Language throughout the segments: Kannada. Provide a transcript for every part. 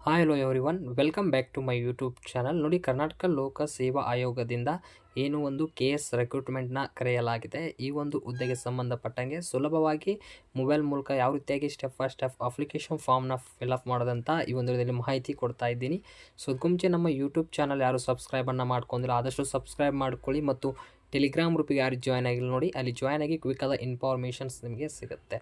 Hi hello everyone welcome back to my YouTube channel. ನೋಡಿ, ಕರ್ನಾಟಕ ಲೋಕ ಸೇವಾ ಆಯೋಗದಿಂದ ಏನು ಒಂದು KS ರೆಕ್ರೂಟ್ಮೆಂಟ್ನ ಕರೆಯಲಾಗಿದೆ. ಈ ಒಂದು ಹುದ್ದೆಗೆ ಸಂಬಂಧಪಟ್ಟಂಗೆ ಸುಲಭವಾಗಿ ಮೊಬೈಲ್ ಮೂಲಕ ಯಾವ ರೀತಿಯಾಗಿ ಸ್ಟೆಪ್ ಬೈ ಸ್ಟೆಪ್ ಅಪ್ಲಿಕೇಶನ್ ಫಾರ್ಮ್ನ ಫಿಲ್ಅಪ್ ಮಾಡೋದಂತ ಈ ಒಂದು ವಿಡಿಯೋದಲ್ಲಿ ಮಾಹಿತಿ ಕೊಡ್ತಾ ಇದ್ದೀನಿ. ಸೊ ಅದಕ್ಕೂ ಮುಂಚೆ ನಮ್ಮ ಯೂಟ್ಯೂಬ್ ಚಾನಲ್ ಯಾರು ಸಬ್ಸ್ಕ್ರೈಬನ್ನು ಮಾಡ್ಕೊಂಡಿಲ್ಲ ಆದಷ್ಟು ಸಬ್ಸ್ಕ್ರೈಬ್ ಮಾಡ್ಕೊಳ್ಳಿ, ಮತ್ತು ಟೆಲಿಗ್ರಾಮ್ ಗ್ರೂಪಿಗೆ ಯಾರು ಜಾಯ್ನ್ ಆಗಿಲ್ಲ ನೋಡಿ, ಅಲ್ಲಿ ಜಾಯ್ನ್ ಆಗಿ ಕ್ವಿಕ್ಕಾದ ಇನ್ಫಾರ್ಮೇಷನ್ಸ್ ನಿಮಗೆ ಸಿಗುತ್ತೆ.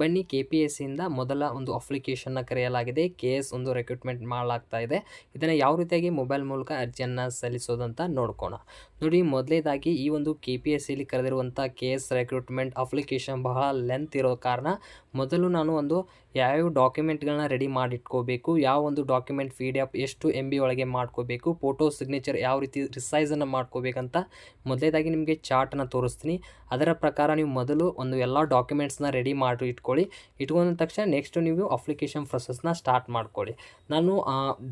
ಬನ್ನಿ, KPSCಯಿಂದ ಮೊದಲ ಒಂದು ಅಪ್ಲಿಕೇಶನ್ನ ಕರೆಯಲಾಗಿದೆ. KS ಒಂದು ರೆಕ್ರೂಟ್ಮೆಂಟ್ ಮಾಡಲಾಗ್ತಾ ಇದೆ. ಇದನ್ನು ಯಾವ ರೀತಿಯಾಗಿ ಮೊಬೈಲ್ ಮೂಲಕ ಅರ್ಜಿಯನ್ನು ಸಲ್ಲಿಸೋದಂತ ನೋಡ್ಕೋಣ. ನೋಡಿ, ಮೊದಲೇದಾಗಿ ಈ ಒಂದು KPSCಯಲ್ಲಿ ಕರೆದಿರುವಂಥ KS ರೆಕ್ರೂಟ್ಮೆಂಟ್ ಅಪ್ಲಿಕೇಶನ್ ಬಹಳ ಲೆಂತ್ ಇರೋ ಕಾರಣ ಮೊದಲು ನಾನು ಒಂದು ಯಾವ್ಯಾವ ಡಾಕ್ಯುಮೆಂಟ್ಗಳನ್ನ ರೆಡಿ ಮಾಡಿಟ್ಕೋಬೇಕು, ಯಾವ ಒಂದು ಡಾಕ್ಯುಮೆಂಟ್ PDF ಎಷ್ಟು MB ಒಳಗೆ ಮಾಡ್ಕೋಬೇಕು, ಫೋಟೋ ಸಿಗ್ನೇಚರ್ ಯಾವ ರೀತಿ ರಿಸೈಸನ್ನು ಮಾಡ್ಕೋಬೇಕಂತ ಮೊದಲೇದಾಗಿ ನಿಮಗೆ ಚಾರ್ಟನ್ನು ತೋರಿಸ್ತೀನಿ. ಅದರ ಪ್ರಕಾರ ನೀವು ಮೊದಲು ಒಂದು ಎಲ್ಲ ಡಾಕ್ಯುಮೆಂಟ್ಸ್ನ ರೆಡಿ ಮಾಡಿ ಇಟ್ಕೊಂಡ ತಕ್ಷಣ ನೆಕ್ಸ್ಟ್ ನೀವು ಅಪ್ಲಿಕೇಶನ್ ಪ್ರೊಸೆಸ್ನ ಸ್ಟಾರ್ಟ್ ಮಾಡ್ಕೊಳ್ಳಿ. ನಾನು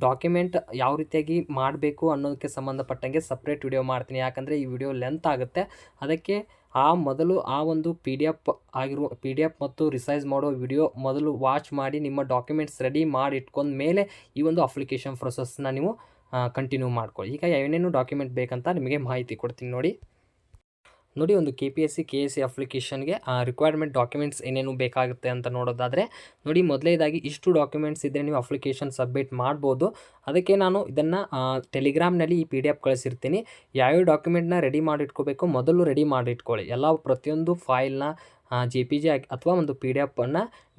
ಡಾಕ್ಯುಮೆಂಟ್ ಯಾವ ರೀತಿಯಾಗಿ ಮಾಡಬೇಕು ಅನ್ನೋದಕ್ಕೆ ಸಂಬಂಧಪಟ್ಟಂಗೆ ಸಪ್ರೇಟ್ ವಿಡಿಯೋ ಮಾಡ್ತೀನಿ, ಯಾಕಂದರೆ ಈ ವಿಡಿಯೋ ಲೆಂತ್ ಆಗುತ್ತೆ. ಅದಕ್ಕೆ ಮೊದಲು ಒಂದು PDF ಮತ್ತು ರಿಸೈಸ್ ಮಾಡೋ ವಿಡಿಯೋ ಮೊದಲು ವಾಚ್ ಮಾಡಿ ನಿಮ್ಮ ಡಾಕ್ಯುಮೆಂಟ್ಸ್ ರೆಡಿ ಮಾಡಿ ಇಟ್ಕೊಂಡ ಮೇಲೆ ಈ ಒಂದು ಅಪ್ಲಿಕೇಶನ್ ಪ್ರೊಸೆಸ್ನ ನೀವು ಕಂಟಿನ್ಯೂ ಮಾಡ್ಕೊಳ್ಳಿ. ಈಗ ಏನೇನು ಡಾಕ್ಯುಮೆಂಟ್ ಬೇಕಂತ ನಿಮಗೆ ಮಾಹಿತಿ ಕೊಡ್ತೀನಿ. ನೋಡಿ, ಒಂದು KPSC ಅಪ್ಲಿಕೇಶನ್ಗೆ ರಿಕ್ವೈರ್ಮೆಂಟ್ ಡಾಕ್ಯುಮೆಂಟ್ಸ್ ಏನೇನು ಬೇಕಾಗುತ್ತೆ ಅಂತ ನೋಡೋದಾದರೆ, ನೋಡಿ, ಮೊದಲೇದಾಗಿ ಇಷ್ಟು ಡಾಕ್ಯುಮೆಂಟ್ಸ್ ಇದ್ದರೆ ನೀವು ಅಪ್ಲಿಕೇಶನ್ ಸಬ್ಮಿಟ್ ಮಾಡ್ಬೋದು. ಅದಕ್ಕೆ ನಾನು ಇದನ್ನು ಟೆಲಿಗ್ರಾಮ್ನಲ್ಲಿ ಈ PDF ಕಳಿಸಿರ್ತೀನಿ. ಯಾವ್ಯಾವ ಡಾಕ್ಯುಮೆಂಟ್ನ ರೆಡಿ ಮಾಡಿಟ್ಕೋಬೇಕು ಮೊದಲು ರೆಡಿ ಮಾಡಿಟ್ಕೊಳ್ಳಿ. ಪ್ರತಿಯೊಂದು ಫೈಲ್ನ JPG ಅಥವಾ ಒಂದು PDF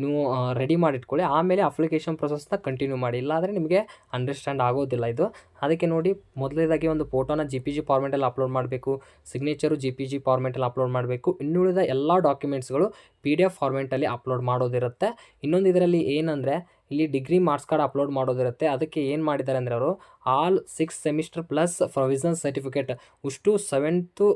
ನೀವು ರೆಡಿ ಮಾಡಿಟ್ಕೊಳ್ಳಿ. ಆಮೇಲೆ ಅಪ್ಲಿಕೇಶನ್ ಪ್ರೊಸೆಸ್ನ ಕಂಟಿನ್ಯೂ ಮಾಡಿ, ಇಲ್ಲಾಂದರೆ ನಿಮಗೆ ಅಂಡರ್ಸ್ಟ್ಯಾಂಡ್ ಆಗೋದಿಲ್ಲ ಇದು. ಅದಕ್ಕೆ ನೋಡಿ, ಮೊದಲೇದಾಗಿ ಒಂದು ಫೋಟೋನ JPG ಫಾರ್ಮೆಟಲ್ಲಿ ಅಪ್ಲೋಡ್ ಮಾಡಬೇಕು, ಸಿಗ್ನೇಚರು JPG ಫಾರ್ಮೆಟಲ್ಲಿ ಅಪ್ಲೋಡ್ ಮಾಡಬೇಕು. ಇನ್ನುಳಿದ ಎಲ್ಲ ಡಾಕ್ಯುಮೆಂಟ್ಸ್ಗಳು PDF ಫಾರ್ಮೆಟಲ್ಲಿ ಅಪ್ಲೋಡ್ ಮಾಡೋದಿರುತ್ತೆ. ಇನ್ನೊಂದು ಇದರಲ್ಲಿ ಏನಂದರೆ, ಇಲ್ಲಿ ಡಿಗ್ರಿ ಮಾರ್ಕ್ಸ್ ಕಾರ್ಡ್ ಅಪ್ಲೋಡ್ ಮಾಡೋದಿರುತ್ತೆ. ಅದಕ್ಕೆ ಏನು ಮಾಡಿದ್ದಾರೆ ಅಂದರೆ ಅವರು all 6 semester plus provisional certificate ಉಷ್ಟು 7th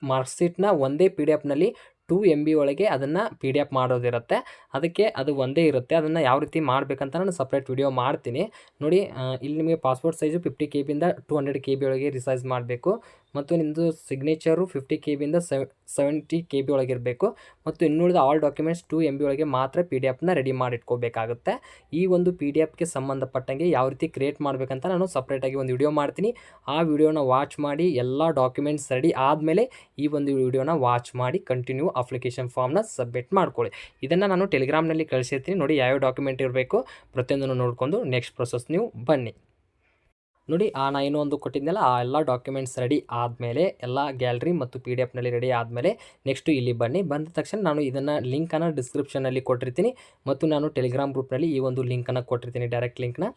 ಮಾರ್ಕ್ಶೀಟ್ನ ಒಂದೇ PDFನಲ್ಲಿ 2 MB ಒಳಗೆ ಅದನ್ನು PDF ಮಾಡೋದಿರುತ್ತೆ. ಅದಕ್ಕೆ ಅದು ಒಂದೇ ಇರುತ್ತೆ. ಅದನ್ನು ಯಾವ ರೀತಿ ಮಾಡಬೇಕಂತ ನಾನು ಸಪ್ರೇಟ್ ವಿಡಿಯೋ ಮಾಡ್ತೀನಿ. ನೋಡಿ, ಇಲ್ಲಿ ನಿಮಗೆ ಪಾಸ್ಪೋರ್ಟ್ ಸೈಜು 50 KBಯಿಂದ 200 KB ಒಳಗೆ ರಿಸೈಸ್ ಮಾಡಬೇಕು, ಮತ್ತು ನಿಮ್ಮದು ಸಿಗ್ನೇಚರು 50 KBಯಿಂದ 70 KB ಒಳಗಿರಬೇಕು, ಮತ್ತು ಇನ್ನುಳಿದ ಆಲ್ ಡಾಕ್ಯುಮೆಂಟ್ಸ್ 2 MB ಒಳಗೆ ಮಾತ್ರ PDFನ ರೆಡಿ ಮಾಡಿಟ್ಕೋಬೇಕಾಗುತ್ತೆ. ಈ ಒಂದು PDFಗೆ ಸಂಬಂಧಪಟ್ಟಂಗೆ ಯಾವ ರೀತಿ ಕ್ರಿಯೇಟ್ ಮಾಡಬೇಕಂತ ನಾನು ಸಪ್ರೇಟಾಗಿ ಒಂದು ವಿಡಿಯೋ ಮಾಡ್ತೀನಿ. ಆ ವಿಡಿಯೋನ ವಾಚ್ ಮಾಡಿ ಎಲ್ಲ ಡಾಕ್ಯುಮೆಂಟ್ಸ್ ರೆಡಿ ಆದಮೇಲೆ ಈ ಒಂದು ವಿಡಿಯೋನ ವಾಚ್ ಮಾಡಿ ಕಂಟಿನ್ಯೂ ಅಪ್ಲಿಕೇಶನ್ ಫಾರ್ಮ್ನ ಸಬ್ಮಿಟ್ ಮಾಡ್ಕೊಳ್ಳಿ. ಇದನ್ನು ನಾನು ಟೆಲಿಗ್ರಾಮ್ನಲ್ಲಿ ಕಳಿಸಿರ್ತೀನಿ. ನೋಡಿ, ಯಾವ್ಯಾವ ಡಾಕ್ಯುಮೆಂಟ್ ಇರಬೇಕು ಪ್ರತಿಯೊಂದನ್ನು ನೋಡಿಕೊಂಡು ನೆಕ್ಸ್ಟ್ ಪ್ರೊಸೆಸ್ ನೀವು ಬನ್ನಿ. ನೋಡಿ, ನಾನು ಏನೋ ಒಂದು ಕೊಟ್ಟಿದ್ದೆನಲ್ಲ, ಆ ಎಲ್ಲ ಡಾಕ್ಯುಮೆಂಟ್ಸ್ ರೆಡಿ ಆದಮೇಲೆ, ಎಲ್ಲ ಗ್ಯಾಲರಿ ಮತ್ತು PDFನಲ್ಲಿ ರೆಡಿ ಆದಮೇಲೆ ನೆಕ್ಸ್ಟು ಇಲ್ಲಿ ಬನ್ನಿ. ಬಂದ ತಕ್ಷಣ ನಾನು ಇದನ್ನು ಲಿಂಕನ್ನು ಡಿಸ್ಕ್ರಿಪ್ಷನಲ್ಲಿ ಕೊಟ್ಟಿರ್ತೀನಿ, ಮತ್ತು ನಾನು ಟೆಲಿಗ್ರಾಮ್ ಗ್ರೂಪ್ನಲ್ಲಿ ಈ ಒಂದು ಲಿಂಕನ್ನು ಕೊಟ್ಟಿರ್ತೀನಿ, ಡೈರೆಕ್ಟ್ ಲಿಂಕ್ನ.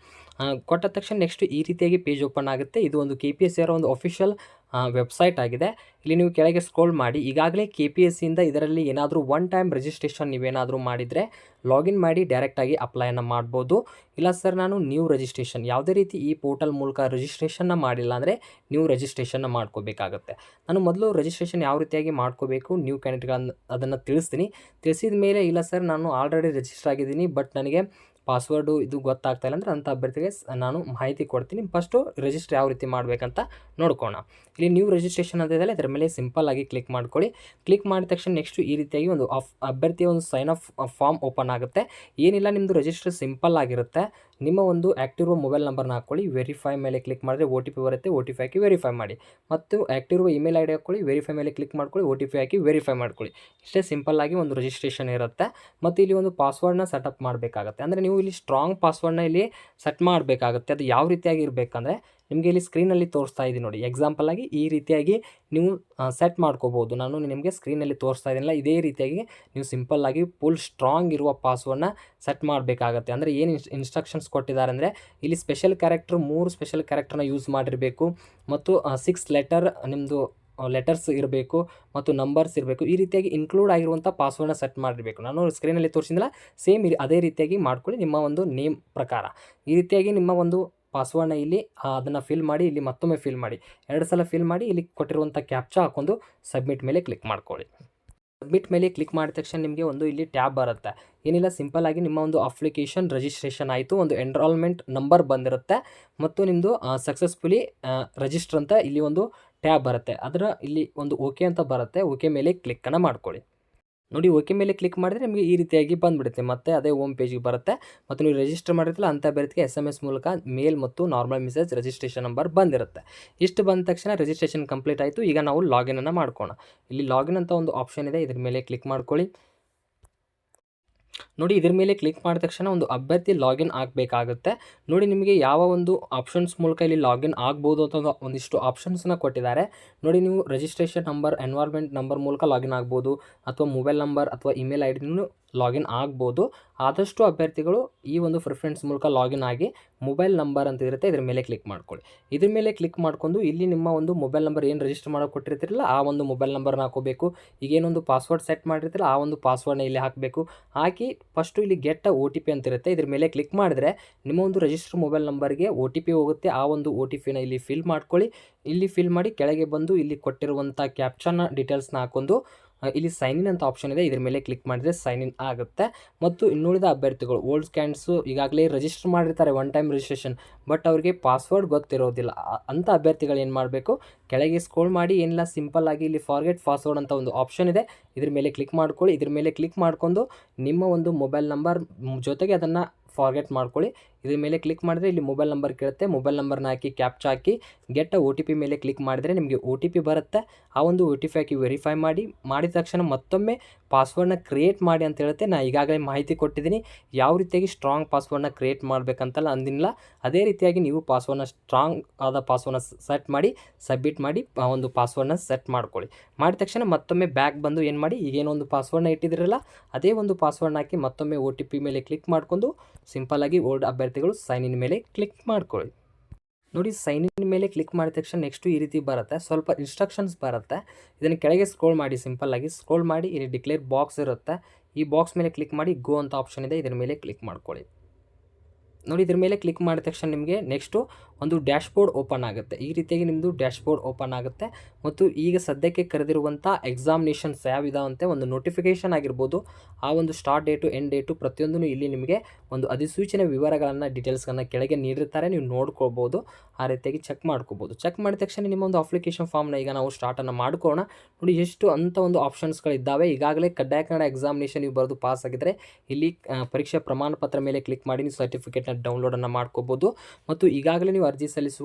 ಕೊಟ್ಟ ತಕ್ಷಣ ನೆಕ್ಸ್ಟು ಈ ರೀತಿಯಾಗಿ ಪೇಜ್ ಓಪನ್ ಆಗುತ್ತೆ. ಇದು ಒಂದು KPSC ಅವರ ಒಂದು ಅಫಿಷಿಯಲ್ ವೆಬ್ಸೈಟ್ ಆಗಿದೆ. ಇಲ್ಲಿ ನೀವು ಕೆಳಗೆ ಸ್ಕ್ರೋಲ್ ಮಾಡಿ, ಈಗಾಗಲೇ KPSCಯಿಂದ ಇದರಲ್ಲಿ ಏನಾದರೂ ಒನ್ ಟೈಮ್ ರಿಜಿಸ್ಟ್ರೇಷನ್ ನೀವೇನಾದರೂ ಮಾಡಿದರೆ ಲಾಗಿನ್ ಮಾಡಿ ಡೈರೆಕ್ಟಾಗಿ ಅಪ್ಲೈಯನ್ನು ಮಾಡ್ಬೋದು. ಇಲ್ಲ ಸರ್, ನಾನು ನ್ಯೂ ರಿಜಿಸ್ಟ್ರೇಷನ್ ಯಾವುದೇ ರೀತಿ ಈ ಪೋರ್ಟಲ್ ಮೂಲಕ ರಿಜಿಸ್ಟ್ರೇಷನ್ನ ಮಾಡಿಲ್ಲ ಅಂದರೆ ನೀವು ರಿಜಿಸ್ಟ್ರೇಷನ್ನ ಮಾಡ್ಕೋಬೇಕಾಗತ್ತೆ. ನಾನು ಮೊದಲು ರಿಜಿಸ್ಟ್ರೇಷನ್ ಯಾವ ರೀತಿಯಾಗಿ ಮಾಡ್ಕೋಬೇಕು ನ್ಯೂ ಕ್ಯಾಂಡಿಡೇಟ್ಗಳನ್ನು ಅದನ್ನು ತಿಳಿಸಿದ ಮೇಲೆ, ಇಲ್ಲ ಸರ್ ನಾನು ಆಲ್ರೆಡಿ ರಿಜಿಸ್ಟರ್ ಆಗಿದ್ದೀನಿ ಬಟ್ ನನಗೆ ಪಾಸ್ವರ್ಡು ಇದು ಗೊತ್ತಾಗ್ತಾಯಿಲ್ಲ ಅಂದರೆ ಅಂಥ ಅಭ್ಯರ್ಥಿಗೆ ನಾನು ಮಾಹಿತಿ ಕೊಡ್ತೀನಿ. ಫಸ್ಟು ರಿಜಿಸ್ಟರ್ ಯಾವ ರೀತಿ ಮಾಡಬೇಕಂತ ನೋಡ್ಕೋಣ. ಇಲ್ಲಿ ನ್ಯೂ ರಿಜಿಸ್ಟ್ರೇಷನ್ ಅಂತ ಇದೆಯಲ್ಲ, ಇದರ ಮೇಲೆ ಸಿಂಪಲ್ಲಾಗಿ ಕ್ಲಿಕ್ ಮಾಡ್ಕೊಳ್ಳಿ. ಕ್ಲಿಕ್ ಮಾಡಿದ ತಕ್ಷಣ ನೆಕ್ಸ್ಟು ಈ ರೀತಿಯಾಗಿ ಒಂದು ಅಭ್ಯರ್ಥಿಯ ಒಂದು ಸೈನ್ ಅಪ್ ಫಾರ್ಮ್ ಓಪನ್ ಆಗುತ್ತೆ. ಏನಿಲ್ಲ, ನಿಮ್ಮದು ರಿಜಿಸ್ಟರ್ ಸಿಂಪಲ್ ಆಗಿರುತ್ತೆ. ನಿಮ್ಮ ಒಂದು ಆ್ಯಕ್ಟಿವ್ ಮೊಬೈಲ್ ನಂಬರ್ನ ಹಾಕ್ಕೊಳ್ಳಿ. ವೆರಿಫೈ ಮೇಲೆ ಕ್ಲಿಕ್ ಮಾಡಿದ್ರೆ OTP ಬರುತ್ತೆ, OTP ಹಾಕಿ ವೆರಿಫೈ ಮಾಡಿ. ಮತ್ತು ಆ್ಯಕ್ಟಿವ್ ಇಮೇಲ್ ID ಹಾಕ್ಕೊಳ್ಳಿ, ವೆರಿಫೈ ಮೇಲೆ ಕ್ಲಿಕ್ ಮಾಡ್ಕೊಳ್ಳಿ, OTP ಹಾಕಿ ವೆರಿಫೈ ಮಾಡ್ಕೊಳ್ಳಿ. ಇಷ್ಟೇ ಸಿಂಪಲ್ಲಾಗಿ ಒಂದು ರಿಜಿಸ್ಟ್ರೇಷನ್ ಇರುತ್ತೆ. ಮತ್ತು ಇಲ್ಲಿ ಒಂದು ಪಾಸ್ವರ್ಡ್ನ ಸೆಟಪ್ ಮಾಡಬೇಕಾಗುತ್ತೆ. ಅಂದರೆ ನೀವು ಇಲ್ಲಿ ಸ್ಟ್ರಾಂಗ್ ಪಾಸ್ವರ್ಡ್ನ ಇಲ್ಲಿ ಸೆಟ್ ಮಾಡಬೇಕಾಗುತ್ತೆ. ಅದು ಯಾವ ರೀತಿಯಾಗಿ ಇರಬೇಕಂದ್ರೆ, ನಿಮಗೆ ಇಲ್ಲಿ ಸ್ಕ್ರೀನಲ್ಲಿ ತೋರಿಸ್ತಾ ಇದ್ದೀನಿ ನೋಡಿ, ಎಕ್ಸಾಂಪಲಾಗಿ ಈ ರೀತಿಯಾಗಿ ನೀವು ಸೆಟ್ ಮಾಡ್ಕೋಬೋದು. ನಾನು ನಿಮಗೆ ಸ್ಕ್ರೀನಲ್ಲಿ ತೋರಿಸ್ತಾ ಇದ್ದೀನಲ್ಲ, ಇದೇ ರೀತಿಯಾಗಿ ನೀವು ಸಿಂಪಲ್ಲಾಗಿ ಫುಲ್ ಸ್ಟ್ರಾಂಗ್ ಇರುವ ಪಾಸ್ವರ್ಡ್ನ ಸೆಟ್ ಮಾಡಬೇಕಾಗತ್ತೆ. ಅಂದರೆ ಏನು ಇನ್ಸ್ಟ್ರಕ್ಷನ್ಸ್ ಕೊಟ್ಟಿದ್ದಾರೆ ಅಂದರೆ, ಇಲ್ಲಿ ಸ್ಪೆಷಲ್ ಕ್ಯಾರೆಕ್ಟರ್ 3 ಸ್ಪೆಷಲ್ ಕ್ಯಾರೆಕ್ಟರ್ನ ಯೂಸ್ ಮಾಡಿರಬೇಕು, ಮತ್ತು 6 ಲೆಟರ್ ನಿಮ್ಮದು ಲೆಟರ್ಸ್ ಇರಬೇಕು, ಮತ್ತು ನಂಬರ್ಸ್ ಇರಬೇಕು. ಈ ರೀತಿಯಾಗಿ ಇನ್ಕ್ಲೂಡ್ ಆಗಿರುವಂಥ ಪಾಸ್ವರ್ಡ್ನ ಸೆಟ್ ಮಾಡಿರಬೇಕು. ನಾನು ಸ್ಕ್ರೀನಲ್ಲಿ ತೋರಿಸಿದ್ನಲ್ಲ, ಸೇಮ್ ಅದೇ ರೀತಿಯಾಗಿ ಮಾಡ್ಕೊಳ್ಳಿ. ನಿಮ್ಮ ಒಂದು ನೇಮ್ ಪ್ರಕಾರ ಈ ರೀತಿಯಾಗಿ ನಿಮ್ಮ ಒಂದು ಪಾಸ್ವರ್ಡ್ನ ಇಲ್ಲಿ ಅದನ್ನು ಫಿಲ್ ಮಾಡಿ, ಇಲ್ಲಿ ಮತ್ತೊಮ್ಮೆ ಫಿಲ್ ಮಾಡಿ, 2 ಸಲ ಫಿಲ್ ಮಾಡಿ, ಇಲ್ಲಿ ಕೊಟ್ಟಿರುವಂಥ ಕ್ಯಾಪ್ಚಾ ಹಾಕೊಂಡು ಸಬ್ಮಿಟ್ ಮೇಲೆ ಕ್ಲಿಕ್ ಮಾಡ್ಕೊಳ್ಳಿ. ಸಬ್ಮಿಟ್ ಮೇಲೆ ಕ್ಲಿಕ್ ಮಾಡಿದ ತಕ್ಷಣ ನಿಮಗೆ ಒಂದು ಇಲ್ಲಿ ಟ್ಯಾಬ್ ಬರುತ್ತೆ. ಏನಿಲ್ಲ, ಸಿಂಪಲ್ಲಾಗಿ ನಿಮ್ಮ ಒಂದು ಅಪ್ಲಿಕೇಶನ್ ರಿಜಿಸ್ಟ್ರೇಷನ್ ಆಯಿತು, ಒಂದು ಎನ್ರೋಲ್ಮೆಂಟ್ ನಂಬರ್ ಬಂದಿರುತ್ತೆ, ಮತ್ತು ನಿಮ್ಮದು ಸಕ್ಸಸ್ಫುಲಿ ರಿಜಿಸ್ಟರ್ ಅಂತ ಇಲ್ಲಿ ಒಂದು ಟ್ಯಾಬ್ ಬರುತ್ತೆ. ಅದರ ಇಲ್ಲಿ ಒಂದು ಓಕೆ ಅಂತ ಬರುತ್ತೆ. ಓಕೆ ಮೇಲೆ ಕ್ಲಿಕ್ಕನ್ನು ಮಾಡ್ಕೊಳ್ಳಿ. ನೋಡಿ ಓಕೆ ಮೇಲೆ ಕ್ಲಿಕ್ ಮಾಡಿದರೆ ನಿಮಗೆ ಈ ರೀತಿಯಾಗಿ ಬಂದುಬಿಡುತ್ತೆ. ಮತ್ತೆ ಅದೇ ಹೋಮ್ ಪೇಜಿಗೆ ಬರುತ್ತೆ. ಮತ್ತು ನೀವು ರಿಜಿಸ್ಟರ್ ಮಾಡಿರ್ತಿಲ್ಲ ಅಂಥ ಅಭ್ಯರ್ಥಿಗೆ SMS ಮೂಲಕ ಮೇಲ್ ಮತ್ತು ನಾರ್ಮಲ್ ಮೆಸೇಜ್ ರಿಜಿಸ್ಟ್ರೇಷನ್ ನಂಬರ್ ಬಂದಿರುತ್ತೆ. ಇಷ್ಟು ಬಂದ ತಕ್ಷಣ ರಿಜಿಸ್ಟ್ರೇಷನ್ ಕಂಪ್ಲೀಟ್ ಆಯಿತು. ಈಗ ನಾವು ಲಾಗಿನನ್ನು ಮಾಡ್ಕೋಣ. ಇಲ್ಲಿ ಲಾಗಿನ್ ಅಂತ ಒಂದು ಆಪ್ಷನ್ ಇದೆ, ಇದ್ರ ಮೇಲೆ ಕ್ಲಿಕ್ ಮಾಡ್ಕೊಳ್ಳಿ. ನೋಡಿ ಇದ್ರ ಮೇಲೆ ಕ್ಲಿಕ್ ಮಾಡಿದ ತಕ್ಷಣ ಒಂದು ಅಭ್ಯರ್ಥಿ ಲಾಗಿನ್ ಆಗಬೇಕಾಗುತ್ತೆ. ನೋಡಿ ನಿಮಗೆ ಯಾವ ಒಂದು ಆಪ್ಷನ್ಸ್ ಮೂಲಕ ಇಲ್ಲಿ ಲಾಗಿನ್ ಆಗ್ಬೋದು ಅಂತ ಒಂದಿಷ್ಟು ಆಪ್ಷನ್ಸ್ನ ಕೊಟ್ಟಿದ್ದಾರೆ. ನೋಡಿ ನೀವು ರಿಜಿಸ್ಟ್ರೇಷನ್ ನಂಬರ್, ಎನ್ವಾಲ್ಮೆಂಟ್ ನಂಬರ್ ಮೂಲಕ ಲಾಗಿನ್ ಆಗ್ಬೋದು, ಅಥವಾ ಮೊಬೈಲ್ ನಂಬರ್ ಅಥವಾ ಇಮೇಲ್ ಐಡಿನೂ ಲಾಗಿನ್ ಆಗ್ಬೋದು. ಆದಷ್ಟು ಅಭ್ಯರ್ಥಿಗಳು ಈ ಒಂದು ಪ್ರಿಫರೆನ್ಸ್ ಮೂಲಕ ಲಾಗಿನ್ ಆಗಿ ಮೊಬೈಲ್ ನಂಬರ್ ಅಂತ ಇರುತ್ತೆ, ಇದ್ರ ಮೇಲೆ ಕ್ಲಿಕ್ ಮಾಡ್ಕೊಳ್ಳಿ. ಇದ್ರ ಮೇಲೆ ಕ್ಲಿಕ್ ಮಾಡ್ಕೊಂಡು ಇಲ್ಲಿ ನಿಮ್ಮ ಒಂದು ಮೊಬೈಲ್ ನಂಬರ್ ಏನು ರಿಜಿಸ್ಟರ್ ಮಾಡೋಕೆ ಕೊಟ್ಟಿರ್ತಿರಲ್ಲ ಆ ಒಂದು ಮೊಬೈಲ್ ನಂಬರ್ನ ಹಾಕೋಬೇಕು. ಈಗೇನೊಂದು ಪಾಸ್ವರ್ಡ್ ಸೆಟ್ ಮಾಡಿರ್ತೀರಲ್ಲ ಆ ಒಂದು ಪಾಸ್ವರ್ಡ್ನ ಇಲ್ಲಿ ಹಾಕಬೇಕು. ಹಾಕಿ ಫಸ್ಟು ಇಲ್ಲಿ ಗೆಟ್ OTP ಅಂತ ಇರುತ್ತೆ, ಇದ್ರ ಮೇಲೆ ಕ್ಲಿಕ್ ಮಾಡಿದ್ರೆ ನಿಮ್ಮ ಒಂದು ರಿಜಿಸ್ಟರ್ ಮೊಬೈಲ್ ನಂಬರ್ಗೆ OTP ಹೋಗುತ್ತೆ. ಆ ಒಂದು OTPನ ಇಲ್ಲಿ ಫಿಲ್ ಮಾಡ್ಕೊಳ್ಳಿ. ಇಲ್ಲಿ ಫಿಲ್ ಮಾಡಿ ಕೆಳಗೆ ಬಂದು ಇಲ್ಲಿ ಕೊಟ್ಟಿರುವಂಥ ಕ್ಯಾಪ್ಚರ್ನ ಡೀಟೇಲ್ಸ್ನ ಹಾಕೊಂಡು ಇಲ್ಲಿ ಸೈನ್ ಇನ್ ಅಂತ ಆಪ್ಷನ್ ಇದೆ, ಇದ್ರ ಮೇಲೆ ಕ್ಲಿಕ್ ಮಾಡಿದರೆ ಸೈನ್ ಇನ್ ಆಗುತ್ತೆ. ಮತ್ತು ಇನ್ನುಳಿದ ಅಭ್ಯರ್ಥಿಗಳು ಓಲ್ಡ್ ಸ್ಕ್ಯಾನ್ಸು ಈಗಾಗಲೇ ರಿಜಿಸ್ಟರ್ ಮಾಡಿರ್ತಾರೆ ಒನ್ ಟೈಮ್ ರಿಜಿಸ್ಟ್ರೇಷನ್, ಬಟ್ ಅವರಿಗೆ ಪಾಸ್ವರ್ಡ್ ಗೊತ್ತಿರೋದಿಲ್ಲ. ಅಂಥ ಅಭ್ಯರ್ಥಿಗಳು ಏನು ಮಾಡಬೇಕು, ಕೆಳಗೆ ಸ್ಕ್ರೋಲ್ ಮಾಡಿ ಏನಿಲ್ಲ ಸಿಂಪಲ್ ಆಗಿ ಇಲ್ಲಿ ಫಾರ್ಗೆಟ್ ಪಾಸ್ವರ್ಡ್ ಅಂತ ಒಂದು ಆಪ್ಷನ್ ಇದೆ, ಇದ್ರ ಮೇಲೆ ಕ್ಲಿಕ್ ಮಾಡ್ಕೊಳ್ಳಿ. ಇದ್ರ ಮೇಲೆ ಕ್ಲಿಕ್ ಮಾಡ್ಕೊಂಡು ನಿಮ್ಮ ಒಂದು ಮೊಬೈಲ್ ನಂಬರ್ ಜೊತೆಗೆ ಅದನ್ನು ಫಾರ್ಗೆಟ್ ಮಾಡ್ಕೊಳ್ಳಿ. ಇದ್ರ ಮೇಲೆ ಕ್ಲಿಕ್ ಮಾಡಿದ್ರೆ ಇಲ್ಲಿ ಮೊಬೈಲ್ ನಂಬರ್ ಕೇಳುತ್ತೆ, ಮೊಬೈಲ್ ನಂಬರ್ನ ಹಾಕಿ ಕ್ಯಾಪ್ಚಾ ಹಾಕಿ ಗೆಟ್ OTP ಮೇಲೆ ಕ್ಲಿಕ್ ಮಾಡಿದರೆ ನಿಮಗೆ OTP ಬರುತ್ತೆ. ಆ ಒಂದು OTP ಹಾಕಿ ವೆರಿಫೈ ಮಾಡಿದ ತಕ್ಷಣ ಮತ್ತೊಮ್ಮೆ ಪಾಸ್ವರ್ಡ್ನ ಕ್ರಿಯೇಟ್ ಮಾಡಿ ಅಂತ ಹೇಳುತ್ತೆ. ನಾನು ಈಗಾಗಲೇ ಮಾಹಿತಿ ಕೊಟ್ಟಿದ್ದೀನಿ ಯಾವ ರೀತಿಯಾಗಿ ಸ್ಟ್ರಾಂಗ್ ಪಾಸ್ವರ್ಡ್ನ ಕ್ರಿಯೇಟ್ ಮಾಡಬೇಕಂತಲ್ಲ ಅಂದಿಲ್ಲ. ಅದೇ ರೀತಿಯಾಗಿ ನೀವು ಪಾಸ್ವರ್ಡ್ನ ಸ್ಟ್ರಾಂಗ್ ಆದ ಪಾಸ್ವರ್ಡ್ನ ಸೆಟ್ ಮಾಡಿ ಸಬ್ಮಿಟ್ ಮಾಡಿ ಆ ಒಂದು ಪಾಸ್ವರ್ಡ್ನ ಸೆಟ್ ಮಾಡ್ಕೊಳ್ಳಿ. ಮಾಡಿದ ತಕ್ಷಣ ಮತ್ತೊಮ್ಮೆ ಬ್ಯಾಕ್ ಬಂದು ಏನು ಮಾಡಿ ಈಗೇನೋ ಒಂದು ಪಾಸ್ವರ್ಡ್ನ ಇಟ್ಟಿದ್ರಲ್ಲ ಅದೇ ಒಂದು ಪಾಸ್ವರ್ಡ್ನ ಹಾಕಿ ಮತ್ತೊಮ್ಮೆ OTP ಮೇಲೆ ಕ್ಲಿಕ್ ಮಾಡಿಕೊಂಡು ಸಿಂಪಲ್ಲಾಗಿ ಓಲ್ಡ್ ಅಭ್ಯರ್ಥಿಗಳು ಸೈನ್ ಇನ್ ಮೇಲೆ ಕ್ಲಿಕ್ ಮಾಡ್ಕೊಳ್ಳಿ. ನೋಡಿ ಸೈನ್ ಇನ್ ಮೇಲೆ ಕ್ಲಿಕ್ ಮಾಡಿದ ತಕ್ಷಣ ನೆಕ್ಸ್ಟು ಈ ರೀತಿ ಬರುತ್ತೆ, ಸ್ವಲ್ಪ ಇನ್ಸ್ಟ್ರಕ್ಷನ್ಸ್ ಬರುತ್ತೆ. ಇದನ್ನು ಕೆಳಗೆ ಸ್ಕ್ರೋಲ್ ಮಾಡಿ, ಸಿಂಪಲ್ಲಾಗಿ ಸ್ಕ್ರೋಲ್ ಮಾಡಿ ಇಲ್ಲಿ ಡಿಕ್ಲೇರ್ ಬಾಕ್ಸ್ ಇರುತ್ತೆ, ಈ ಬಾಕ್ಸ್ ಮೇಲೆ ಕ್ಲಿಕ್ ಮಾಡಿ ಗೋ ಅಂತ ಆಪ್ಷನ್ ಇದೆ, ಇದರ ಮೇಲೆ ಕ್ಲಿಕ್ ಮಾಡ್ಕೊಳ್ಳಿ. ನೋಡಿ ಇದ್ರ ಮೇಲೆ ಕ್ಲಿಕ್ ಮಾಡಿದ ತಕ್ಷಣ ನಿಮಗೆ ನೆಕ್ಸ್ಟು ಒಂದು ಡ್ಯಾಶ್ಬೋರ್ಡ್ ಓಪನ್ ಆಗುತ್ತೆ. ಈ ರೀತಿಯಾಗಿ ನಿಮ್ಮದು ಡ್ಯಾಶ್ಬೋರ್ಡ್ ಓಪನ್ ಆಗುತ್ತೆ. ಮತ್ತು ಈಗ ಸದ್ಯಕ್ಕೆ ಕರೆದಿರುವಂಥ ಎಕ್ಸಾಮಿನೇಷನ್ಸ್ ಯಾವಿದಾವಂತೆ ಒಂದು ನೋಟಿಫಿಕೇಷನ್ ಆಗಿರ್ಬೋದು, ಆ ಒಂದು ಸ್ಟಾರ್ಟ್ ಡೇಟು ಎಂಡ್ ಡೇಟು ಪ್ರತಿಯೊಂದೂ ಇಲ್ಲಿ ನಿಮಗೆ ಒಂದು ಅಧಿಸೂಚನೆ ವಿವರಗಳನ್ನು ಡೀಟೇಲ್ಸ್ಗಳನ್ನು ಕೆಳಗೆ ನೀಡಿರ್ತಾರೆ, ನೀವು ನೋಡ್ಕೊಳ್ಬೋದು. ಆ ರೀತಿಯಾಗಿ ಚೆಕ್ ಮಾಡ್ಕೋಬೋದು. ಚೆಕ್ ಮಾಡಿದ ತಕ್ಷಣ ನಿಮ್ಮ ಒಂದು ಅಪ್ಲಿಕೇಶನ್ ಫಾರ್ಮ್ನ ಈಗ ನಾವು ಸ್ಟಾರ್ಟನ್ನು ಮಾಡ್ಕೋಣ. ನೋಡಿ ಎಷ್ಟು ಅಂತ ಒಂದು ಆಪ್ಷನ್ಸ್ಗಳಿದ್ದಾವೆ. ಈಗಾಗಲೇ ಕಡ್ಡಾಯ ಕನ್ನಡ ಎಕ್ಸಾಮಿನೇಷನ್ ನೀವು ಬರೆದು ಪಾಸ್ ಆಗಿದ್ದರೆ ಇಲ್ಲಿ ಪರೀಕ್ಷೆ ಪ್ರಮಾಣ ಪತ್ರ ಮೇಲೆ ಕ್ಲಿಕ್ ಮಾಡಿ ನೀವು ಸರ್ಟಿಫಿಕೇಟ್ನ ಡೌನ್ಲೋಡನ್ನು ಮಾಡ್ಕೋಬೋದು. ಮತ್ತು ಈಗಾಗಲೇ ನೀವು ಅರ್ಜಿ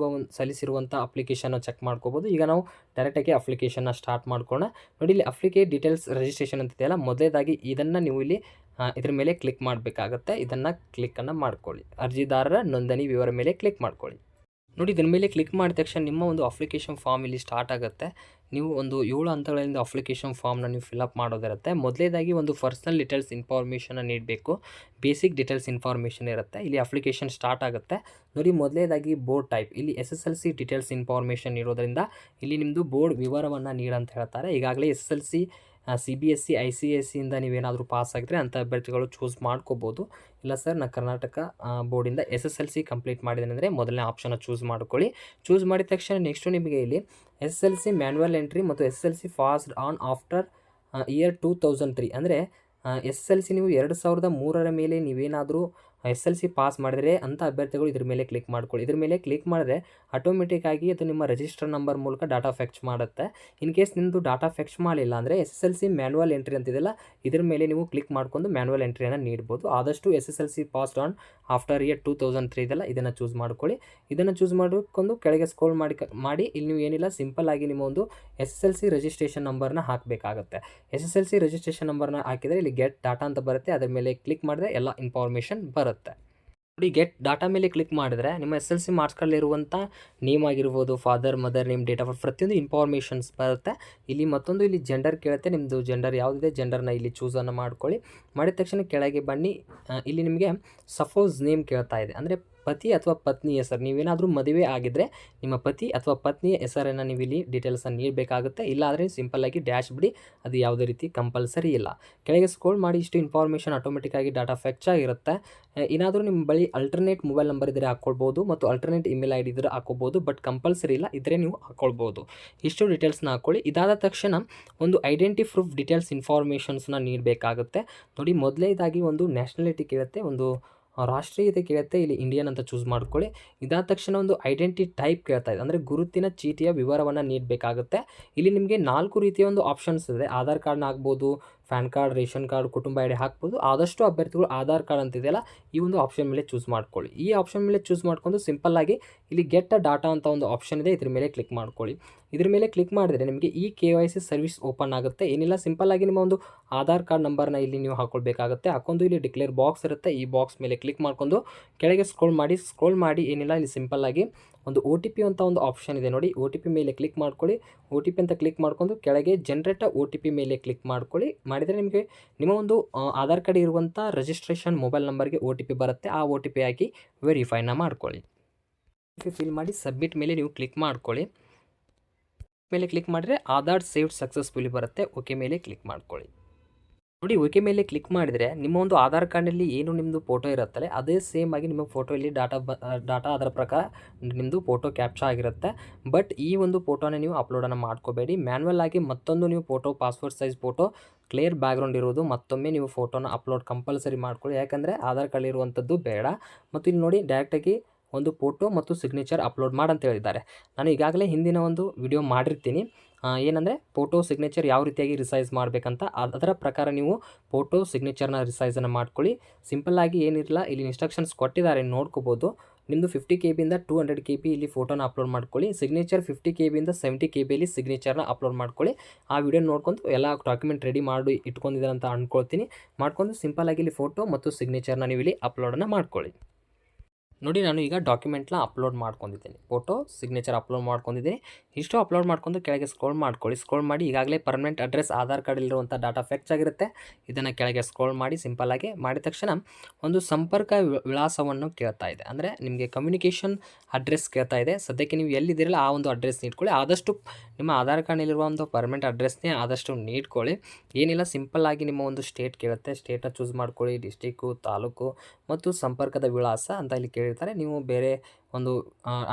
ಸಲ್ಲಿಸಿರುವಂಥ ಅಪ್ಲಿಕೇಶನ್ನ ಚೆಕ್ ಮಾಡ್ಕೋಬೋದು. ಈಗ ನಾವು ಡೈರೆಕ್ಟಾಗಿ ಅಪ್ಲಿಕೇಶನ್ನ ಸ್ಟಾರ್ಟ್ ಮಾಡ್ಕೋಣ. ನೋಡಿ ಇಲ್ಲಿ ಅಪ್ಲಿಕೇಟ್ ಡೀಟೇಲ್ಸ್ ರಿಜಿಸ್ಟ್ರೇಷನ್ ಅಂತಿದೆಯಲ್ಲ, ಮೊದಲೇದಾಗಿ ಇದನ್ನು ನೀವು ಇಲ್ಲಿ ಇದ್ರ ಮೇಲೆ ಕ್ಲಿಕ್ ಮಾಡಬೇಕಾಗತ್ತೆ. ಇದನ್ನು ಕ್ಲಿಕ್ಕನ್ನು ಮಾಡ್ಕೊಳ್ಳಿ. ಅರ್ಜಿದಾರರ ನೋಂದಣಿ ವಿವರ ಮೇಲೆ ಕ್ಲಿಕ್ ಮಾಡ್ಕೊಳ್ಳಿ. ನೋಡಿ ಇದ್ರ ಮೇಲೆ ಕ್ಲಿಕ್ ಮಾಡಿದ ತಕ್ಷಣ ನಿಮ್ಮ ಒಂದು ಅಪ್ಲಿಕೇಶನ್ ಫಾರ್ಮ್ ಇಲ್ಲಿ ಸ್ಟಾರ್ಟ್ ಆಗುತ್ತೆ. ನೀವು ಒಂದು 7 ಹಂತಗಳಿಂದ ಅಪ್ಲಿಕೇಶನ್ ಫಾರ್ಮ್ನ ನೀವು ಫಿಲಪ್ ಮಾಡೋದಿರುತ್ತೆ. ಮೊದಲೇದಾಗಿ ಒಂದು ಪರ್ಸನಲ್ ಡೀಟೇಲ್ಸ್ ಇನ್ಫಾರ್ಮೇಷನ್ನ ನೀಡಬೇಕು, ಬೇಸಿಕ್ ಡೀಟೇಲ್ಸ್ ಇನ್ಫಾರ್ಮೇಷನ್ ಇರುತ್ತೆ. ಇಲ್ಲಿ ಅಪ್ಲಿಕೇಶನ್ ಸ್ಟಾರ್ಟ್ ಆಗುತ್ತೆ. ನೋಡಿ ಮೊದಲೇದಾಗಿ ಬೋರ್ಡ್ ಟೈಪ್, ಇಲ್ಲಿ SSLC ಡೀಟೇಲ್ಸ್ ಇನ್ಫಾರ್ಮೇಷನ್ ಇರೋದರಿಂದ ಇಲ್ಲಿ ನಿಮ್ಮದು ಬೋರ್ಡ್ ವಿವರವನ್ನು ನೀಡಂತ ಹೇಳ್ತಾರೆ. ಈಗಾಗಲೇ SSLC CBSE ICSEಯಿಂದ ನೀವೇನಾದರೂ ಪಾಸ್ ಆಗಿದ್ರೆ ಅಂಥ ಅಭ್ಯರ್ಥಿಗಳು ಚೂಸ್ ಮಾಡ್ಕೋಬೋದು. ಇಲ್ಲ ಸರ್ ನಾನು ಕರ್ನಾಟಕ ಬೋರ್ಡಿಂದ SSLC ಕಂಪ್ಲೀಟ್ ಮಾಡಿದ್ದೇನೆ ಅಂದರೆ ಮೊದಲನೇ ಆಪ್ಷನ್ನ ಚೂಸ್ ಮಾಡ್ಕೊಳ್ಳಿ. ಚೂಸ್ ಮಾಡಿದ ತಕ್ಷಣ ನೆಕ್ಸ್ಟು ನಿಮಗೆ ಇಲ್ಲಿ SSLC ಮ್ಯಾನ್ಯುವಲ್ ಎಂಟ್ರಿ ಮತ್ತು SSLC passed on after year 2003 ಅಂದರೆ SSLC ನೀವು 2003ರ ಮೇಲೆ ನೀವೇನಾದರೂ SSLC ಪಾಸ್ ಮಾಡಿದರೆ ಅಂಥ ಅಭ್ಯರ್ಥಿಗಳು ಇದ್ರ ಮೇಲೆ ಕ್ಲಿಕ್ ಮಾಡ್ಕೊಳ್ಳಿ. ಇದ್ರ ಮೇಲೆ ಕ್ಲಿಕ್ ಮಾಡಿದ್ರೆ ಆಟೋಮೆಟಿಕ್ಕಾಗಿ ಅದು ನಿಮ್ಮ ರಿಜಿಸ್ಟರ್ ನಂಬರ್ ಮೂಲಕ ಡಾಟಾ ಫೆಚ್ ಮಾಡುತ್ತೆ. ಇನ್ ಕೇಸ್ ನಿಮ್ಮದು ಡಾಟಾ ಫೆಚ್ ಮಾಡಲಿಲ್ಲ ಅಂದರೆ SSLC ಮ್ಯಾನ್ಯುವಲ್ ಎಂಟ್ರಿ ಅಂತಿದೆಯಲ್ಲ ಇದ್ರ ಮೇಲೆ ನೀವು ಕ್ಲಿಕ್ ಮಾಡ್ಕೊಂಡು ಮ್ಯಾನ್ಯುವಲ್ ಎಂಟ್ರಿಯನ್ನು ನೀಡ್ಬೋದು. ಆದಷ್ಟು SSLC passed on after year 2003 ಇದೆಲ್ಲ ಇದನ್ನು ಚೂಸ್ ಮಾಡ್ಕೊಳ್ಳಿ. ಇದನ್ನು ಚೂಸ್ ಮಾಡಿಕೊಂಡು ಕೆಳಗೆ ಸ್ಕ್ರೋಲ್ ಮಾಡಿ ಇಲ್ಲಿ ನೀವು ಏನಿಲ್ಲ ಸಿಂಪಲ್ ಆಗಿ ನಿಮ್ಮ ಒಂದು SSLC ರಿಜಿಸ್ಟ್ರೇಷನ್ ನಂಬರ್ನ ಹಾಕಬೇಕಾಗುತ್ತೆ. SSLC ರಿಜಿಸ್ಟ್ರೇಷನ್ ನಂಬರ್ನ ಹಾಕಿದರೆ ಇಲ್ಲಿ ಗೆಟ್ ಡಾಟಾ ಅಂತ ಬರುತ್ತೆ, ಅದರ ಮೇಲೆ ಕ್ಲಿಕ್ ಮಾಡಿದ್ರೆ ಎಲ್ಲ ಇನ್ಫಾರ್ಮೇಷನ್ ಬರುತ್ತೆ. ನೋಡಿ ಗೆಟ್ ಡಾಟಾ ಮೇಲೆ ಕ್ಲಿಕ್ ಮಾಡಿದ್ರೆ ನಿಮ್ಮ SSLC ಮಾರ್ಕ್ಸ್ಗಳಲ್ಲಿರುವಂಥ ನೇಮ್ ಆಗಿರ್ಬೋದು, father mother name, date of birth ಪ್ರತಿಯೊಂದು ಇನ್ಫಾರ್ಮೇಷನ್ಸ್ ಬರುತ್ತೆ. ಇಲ್ಲಿ ಮತ್ತೊಂದು ಇಲ್ಲಿ ಜೆಂಡರ್ ಕೇಳುತ್ತೆ, ನಿಮ್ಮದು ಜೆಂಡರ್ ಯಾವುದಿದೆ ಜೆಂಡರ್ನ ಇಲ್ಲಿ ಚೂಸನ್ನು ಮಾಡ್ಕೊಳ್ಳಿ. ಮಾಡಿದ ತಕ್ಷಣ ಕೆಳಗೆ ಬನ್ನಿ, ಇಲ್ಲಿ ನಿಮಗೆ ಸಪೋಸ್ ನೇಮ್ ಕೇಳ್ತಾ ಇದೆ ಅಂದರೆ ಪತಿ ಅಥವಾ ಪತ್ನಿ ಹೆಸರು, ನೀವೇನಾದರೂ ಮದುವೆ ಆಗಿದ್ದರೆ ನಿಮ್ಮ ಪತಿ ಅಥವಾ ಪತ್ನಿಯ ಹೆಸರನ್ನು ನೀವು ಇಲ್ಲಿ ಡೀಟೇಲ್ಸನ್ನು ನೀಡಬೇಕಾಗುತ್ತೆ. ಇಲ್ಲಾಂದರೆ ಸಿಂಪಲ್ಲಾಗಿ ಡ್ಯಾಶ್ ಬಿಡಿ, ಅದು ಯಾವುದೇ ರೀತಿ ಕಂಪಲ್ಸರಿ ಇಲ್ಲ. ಕೆಳಗೆ ಸ್ಕ್ರೋಲ್ ಮಾಡಿ ಇಷ್ಟು ಇನ್ಫಾರ್ಮೇಷನ್ ಆಟೋಮೆಟಿಕ್ಕಾಗಿ ಡಾಟಾ ಫೆಚ್ ಆಗಿರುತ್ತೆ. ಏನಾದರೂ ನಿಮ್ಮ ಬಳಿ ಅಲ್ಟರ್ನೇಟ್ ಮೊಬೈಲ್ ನಂಬರ್ ಇದ್ದರೆ ಹಾಕ್ಕೊಳ್ಬೋದು ಮತ್ತು ಅಲ್ಟರ್ನೇಟ್ ಇಮೇಲ್ ID ಇದ್ದರೆ ಹಾಕ್ಕೋಬೋದು, ಬಟ್ ಕಂಪಲ್ಸರಿ ಇಲ್ಲ, ಇದ್ದರೆ ನೀವು ಹಾಕ್ಕೊಳ್ಬೋದು. ಇಷ್ಟು ಡೀಟೇಲ್ಸ್ನ ಹಾಕ್ಕೊಳ್ಳಿ. ಇದಾದ ತಕ್ಷಣ ಒಂದು ಐಡೆಂಟಿ ಪ್ರೂಫ್ ಡೀಟೇಲ್ಸ್ ಇನ್ಫಾರ್ಮೇಷನ್ಸ್ನ ನೀಡಬೇಕಾಗುತ್ತೆ. ನೋಡಿ ಮೊದಲೇದಾಗಿ ಒಂದು ನ್ಯಾಷನಾಲಿಟಿ ಕೇಳುತ್ತೆ, ಒಂದು ರಾಷ್ಟ್ರೀಯತೆ ಕೇಳುತ್ತೆ, ಇಲ್ಲಿ ಇಂಡಿಯನ್ ಅಂತ ಚೂಸ್ ಮಾಡ್ಕೊಳ್ಳಿ. ಇದಾದ ತಕ್ಷಣ ಒಂದು ಐಡೆಂಟಿ ಟೈಪ್ ಕೇಳ್ತಾ ಇದೆ ಅಂದರೆ ಗುರುತಿನ ಚೀಟಿಯ ವಿವರವನ್ನು ನೀಡಬೇಕಾಗುತ್ತೆ. ಇಲ್ಲಿ ನಿಮಗೆ 4 ರೀತಿಯ ಒಂದು ಆಪ್ಷನ್ಸ್ ಇದೆ, ಆಧಾರ್ ಕಾರ್ಡ್ನ ಆಗ್ಬೋದು, ಪ್ಯಾನ್ ಕಾರ್ಡ್, ರೇಷನ್ ಕಾರ್ಡ್, ಕುಟುಂಬ ಐಡಿ ಹಾಕ್ಬೋದು. ಆದಷ್ಟು ಅಭ್ಯರ್ಥಿಗಳು ಆಧಾರ್ ಕಾರ್ಡ್ ಅಂತಿದೆಯಲ್ಲ ಈ ಒಂದು ಆಪ್ಷನ್ ಮೇಲೆ ಚೂಸ್ ಮಾಡ್ಕೊಳ್ಳಿ. ಈ ಆಪ್ಷನ್ ಮೇಲೆ ಚೂಸ್ ಮಾಡ್ಕೊಂಡು ಸಿಂಪಲ್ಲಾಗಿ ಇಲ್ಲಿ ಗೆಟ್ ಅ ಡಾಟಾ ಅಂತ ಒಂದು ಆಪ್ಷನ್ ಇದೆ, ಇದ್ರ ಮೇಲೆ ಕ್ಲಿಕ್ ಮಾಡ್ಕೊಳ್ಳಿ. ಇದ್ರ ಮೇಲೆ ಕ್ಲಿಕ್ ಮಾಡಿದರೆ ನಿಮಗೆ ಈ KYC ಸರ್ವಿಸ್ ಓಪನ್ ಆಗುತ್ತೆ. ಏನಿಲ್ಲ, ಸಿಂಪಲ್ಲಾಗಿ ನಿಮ್ಮ ಒಂದು ಆಧಾರ್ ಕಾರ್ಡ್ ನಂಬರ್ನ ಇಲ್ಲಿ ನೀವು ಹಾಕ್ಕೊಳ್ಬೇಕಾಗುತ್ತೆ. ಹಾಕೊಂಡು ಇಲ್ಲಿ ಡಿಕ್ಲೇರ್ ಬಾಕ್ಸ್ ಇರುತ್ತೆ, ಈ ಬಾಕ್ಸ್ ಮೇಲೆ ಕ್ಲಿಕ್ ಮಾಡ್ಕೊಂಡು ಕೆಳಗೆ ಸ್ಕ್ರೋಲ್ ಮಾಡಿ ಏನಿಲ್ಲ, ಇಲ್ಲಿ ಸಿಂಪಲ್ಲಾಗಿ ಒಂದು OTP ಅಂತ ಒಂದು ಆಪ್ಷನ್ ಇದೆ ನೋಡಿ, OTP ಮೇಲೆ ಕ್ಲಿಕ್ ಮಾಡ್ಕೊಳ್ಳಿ. OTP ಅಂತ ಕ್ಲಿಕ್ ಮಾಡ್ಕೊಂಡು ಕೆಳಗೆ ಜನರೇಟ್ OTP ಮೇಲೆ ಕ್ಲಿಕ್ ಮಾಡ್ಕೊಳ್ಳಿ. ಮಾಡಿದರೆ ನಿಮಗೆ ನಿಮ್ಮ ಒಂದು ಆಧಾರ್ ಕಾರ್ಡ್ ಇರುವಂಥ ರಿಜಿಸ್ಟ್ರೇಷನ್ ಮೊಬೈಲ್ ನಂಬರ್ಗೆ OTP ಬರುತ್ತೆ. ಆ OTP ಹಾಕಿ ವೆರಿಫೈನ ಮಾಡ್ಕೊಳ್ಳಿ. ಫಿಲ್ ಮಾಡಿ ಸಬ್ಮಿಟ್ ಮೇಲೆ ನೀವು ಕ್ಲಿಕ್ ಮಾಡ್ಕೊಳ್ಳಿ. ಮೇಲೆ ಕ್ಲಿಕ್ ಮಾಡಿದರೆ ಆಧಾರ್ ಸೇವ್ಡ್ ಸಕ್ಸಸ್ಫುಲಿ ಬರುತ್ತೆ. ಓಕೆ ಮೇಲೆ ಕ್ಲಿಕ್ ಮಾಡ್ಕೊಳ್ಳಿ. ನೋಡಿ, ಓಕೆ ಮೇಲೆ ಕ್ಲಿಕ್ ಮಾಡಿದರೆ ನಿಮ್ಮ ಒಂದು ಆಧಾರ್ ಕಾರ್ಡ್ನಲ್ಲಿ ಏನು ನಿಮ್ಮದು ಫೋಟೋ ಇರುತ್ತಲ್ಲ ಅದೇ ಸೇಮ್ ಆಗಿ ನಿಮ್ಮ ಫೋಟೋ ಇಲ್ಲಿ ಡಾಟಾ ಅದರ ಪ್ರಕಾರ ನಿಮ್ಮದು ಫೋಟೋ ಕ್ಯಾಪ್ಚರ್ ಆಗಿರುತ್ತೆ. ಬಟ್ ಈ ಒಂದು ಫೋಟೋನ ನೀವು ಅಪ್ಲೋಡನ್ನು ಮಾಡ್ಕೋಬೇಡಿ. ಮ್ಯಾನ್ಯಲ್ ಆಗಿ ಮತ್ತೊಂದು ನೀವು photo, passport size photo, clear background ಇರೋದು ಮತ್ತೊಮ್ಮೆ ನೀವು ಫೋಟೋನ ಅಪ್ಲೋಡ್ ಕಂಪಲ್ಸರಿ ಮಾಡ್ಕೊಳ್ಳಿ. ಯಾಕಂದರೆ ಆಧಾರ್ ಕಾರ್ಡ್ ಇರುವಂಥದ್ದು ಬೇಡ. ಮತ್ತು ಇಲ್ಲಿ ನೋಡಿ, ಡೈರೆಕ್ಟಾಗಿ ಒಂದು ಫೋಟೋ ಮತ್ತು ಸಿಗ್ನೇಚರ್ ಅಪ್ಲೋಡ್ ಮಾಡಂತ ಹೇಳಿದ್ದಾರೆ. ನಾನು ಈಗಾಗಲೇ ಹಿಂದಿನ ಒಂದು ವಿಡಿಯೋ ಮಾಡಿರ್ತೀನಿ, ಏನಂದರೆ ಫೋಟೋ ಸಿಗ್ನೇಚರ್ ಯಾವ ರೀತಿಯಾಗಿ ರಿಸೈಸ್ ಮಾಡಬೇಕಂತ. ಅದರ ಪ್ರಕಾರ ನೀವು ಫೋಟೋ ಸಿಗ್ನೇಚರ್ನ ರಿಸೈಸನ್ನು ಮಾಡ್ಕೊಳ್ಳಿ. ಸಿಂಪಲ್ಲಾಗಿ ಏನಿರಲ್ಲ, ಇಲ್ಲಿ ಇನ್ಸ್ಟ್ರಕ್ಷನ್ಸ್ ಕೊಟ್ಟಿದ್ದಾರೆ, ನೋಡ್ಕೋಬೋದು. ನಿಮ್ಮದು 50 KB ಇಂದ 200 KB ಇಲ್ಲಿ ಫೋಟೋನ ಅಪ್ಲೋಡ್ ಮಾಡ್ಕೊಳ್ಳಿ. ಸಿಗ್ನೇಚರ್ 50 KB ಇಂದ 70 KBಯಲ್ಲಿ ಸಿಗ್ನೇಚರ್ನ ಅಪ್ಲೋಡ್ ಮಾಡ್ಕೊಳ್ಳಿ. ಆ ವಿಡಿಯೋ ನೋಡ್ಕೊಂಡು ಎಲ್ಲ ಡಾಕ್ಯುಮೆಂಟ್ ರೆಡಿ ಮಾಡಿ ಇಟ್ಕೊಂಡಿದ್ದಾರೆ ಅಂತ ಅಂದ್ಕೊಳ್ತೀನಿ. ಮಾಡ್ಕೊಂಡು ಸಿಂಪಲ್ಲಾಗಿ ಇಲ್ಲಿ ಫೋಟೋ ಮತ್ತು ಸಿಗ್ನೇಚರ್ನ ನೀವು ಇಲ್ಲಿ ಅಪ್ಲೋಡನ್ನು ಮಾಡ್ಕೊಳ್ಳಿ. ನೋಡಿ, ನಾನು ಈಗ ಡಾಕ್ಯುಮೆಂಟ್ನ ಅಪ್ಲೋಡ್ ಮಾಡ್ಕೊಂಡಿದ್ದೀನಿ, ಫೋಟೋ ಸಿಗ್ನೇಚರ್ ಅಪ್ಲೋಡ್ ಮಾಡ್ಕೊಂಡಿದ್ದೀನಿ. ಇಷ್ಟು ಅಪ್ಲೋಡ್ ಮಾಡ್ಕೊಂಡು ಕೆಳಗೆ ಸ್ಕ್ರೋಲ್ ಮಾಡ್ಕೊಳ್ಳಿ. ಸ್ಕ್ರೋಲ್ ಮಾಡಿ ಈಗಾಗಲೇ ಪರ್ಮನೆಂಟ್ ಅಡ್ರೆಸ್ ಆಧಾರ್ ಕಾರ್ಡಲ್ಲಿರುವಂಥ ಡಾಟಾ ಫೆಚ್ ಆಗಿರುತ್ತೆ. ಇದನ್ನು ಕೆಳಗೆ ಸ್ಕ್ರೋಲ್ ಮಾಡಿ ಸಿಂಪಲ್ಲಾಗಿ ಮಾಡಿದ ತಕ್ಷಣ ಒಂದು ಸಂಪರ್ಕ ವಿಳಾಸವನ್ನು ಕೇಳ್ತಾ ಇದೆ, ಅಂದರೆ ನಿಮಗೆ ಕಮ್ಯುನಿಕೇಷನ್ ಅಡ್ರೆಸ್ ಕೇಳ್ತಾ ಇದೆ. ಸದ್ಯಕ್ಕೆ ನೀವು ಎಲ್ಲಿದ್ದೀರಲ್ಲ ಆ ಒಂದು ಅಡ್ರೆಸ್ ನೀಡ್ಕೊಳ್ಳಿ. ಆದಷ್ಟು ನಿಮ್ಮ ಆಧಾರ್ ಕಾರ್ಡ್ನಲ್ಲಿರುವ ಒಂದು ಪರ್ಮನೆಂಟ್ ಅಡ್ರೆಸ್ನೇ ಆದಷ್ಟು ನೀಡ್ಕೊಳ್ಳಿ. ಏನಿಲ್ಲ, ಸಿಂಪಲ್ಲಾಗಿ ನಿಮ್ಮ ಒಂದು ಸ್ಟೇಟ್ ಕೇಳುತ್ತೆ, ಸ್ಟೇಟ್ನ ಚೂಸ್ ಮಾಡ್ಕೊಳ್ಳಿ. ಡಿಸ್ಟಿಕ್ಕು, ತಾಲೂಕು ಮತ್ತು ಸಂಪರ್ಕದ ವಿಳಾಸ ಅಂತ ಇಲ್ಲಿ ಕೇಳಿರ್ತಾರೆ. ನೀವು ಬೇರೆ ಒಂದು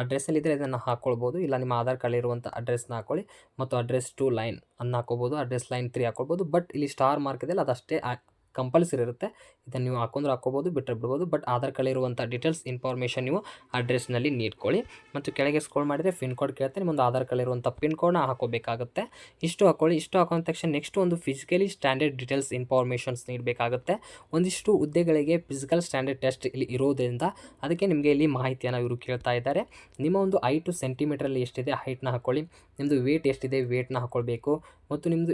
ಅಡ್ರೆಸ್ಸಲ್ಲಿದ್ದರೆ ಇದನ್ನು ಹಾಕ್ಕೊಳ್ಬೋದು. ಇಲ್ಲ, ನಿಮ್ಮ ಆಧಾರ್ ಕಾರ್ಡಲ್ಲಿರುವಂಥ ಅಡ್ರೆಸ್ನ ಹಾಕ್ಕೊಳ್ಳಿ. ಮತ್ತು ಅಡ್ರೆಸ್ 2 ಲೈನ್ ಅನ್ನು ಹಾಕ್ಕೊಬೋದು, ಅಡ್ರೆಸ್ ಲೈನ್ 3 ಹಾಕ್ಕೊಳ್ಬೋದು. ಬಟ್ ಇಲ್ಲಿ ಸ್ಟಾರ್ ಮಾರ್ಕ್ ಇದೆಯಲ್ಲ ಅದಷ್ಟೇ ಕಂಪಲ್ಸರಿ ಇರುತ್ತೆ. ಇದನ್ನು ನೀವು ಹಾಕೊಂಡ್ರೆ ಹಾಕ್ಕೋಬೋದು, ಬಿಟ್ಟರೆ ಬಿಡ್ಬೋದು. ಬಟ್ ಆಧಾರ್ ಕಾರ್ಡಲ್ಲಿರುವಂಥ ಡೀಟೇಲ್ಸ್ ಇನ್ಫಾರ್ಮೇಷನ್ ನೀವು ಅಡ್ರೆಸ್ನಲ್ಲಿ ನೀಡ್ಕೊಳ್ಳಿ. ಮತ್ತು ಕೆಳಗೆ ಸ್ಕ್ರೋಲ್ ಮಾಡಿದರೆ ಪಿನ್ ಕೋಡ್ ಕೇಳ್ತೆ, ನಿಮ್ಮೊಂದು ಆಧಾರ್ ಕಾರ್ಡಲ್ಲಿರುವಂಥ ಪಿನ್ ಕೋಡ್ನ ಹಾಕೋಬೇಕಾಗುತ್ತೆ. ಇಷ್ಟು ಹಾಕ್ಕೊಳ್ಳಿ. ಇಷ್ಟು ಹಾಕೊಂಡ ತಕ್ಷಣ ನೆಕ್ಸ್ಟ್ ಒಂದು ಫಿಸಿಕಲಿ ಸ್ಟ್ಯಾಂಡರ್ಡ್ ಡೀಟೇಲ್ಸ್ ಇನ್ಫಾರ್ಮೇಷನ್ಸ್ ನೀಡಬೇಕಾಗುತ್ತೆ. ಒಂದಿಷ್ಟು ಹುದ್ದೆಗಳಿಗೆ ಫಿಸಿಕಲ್ ಸ್ಟ್ಯಾಂಡರ್ಡ್ ಟೆಸ್ಟ್ ಇಲ್ಲಿ ಇರೋದ್ರಿಂದ ಅದಕ್ಕೆ ನಿಮಗೆ ಇಲ್ಲಿ ಮಾಹಿತಿಯನ್ನು ಇವರು ಕೇಳ್ತಾ ಇದ್ದಾರೆ. ನಿಮ್ಮ ಒಂದು ಹೈಟು ಸೆಂಟಿಮೀಟ್ರಲ್ಲಿ ಎಷ್ಟಿದೆ ಹೈಟ್ನ ಹಾಕ್ಕೊಳ್ಳಿ. ನಿಮ್ಮದು ವೇಟ್ ಎಷ್ಟಿದೆ ವೇಟ್ನ ಹಾಕ್ಕೊಳ್ಬೇಕು. ಮತ್ತು ನಿಮ್ಮದು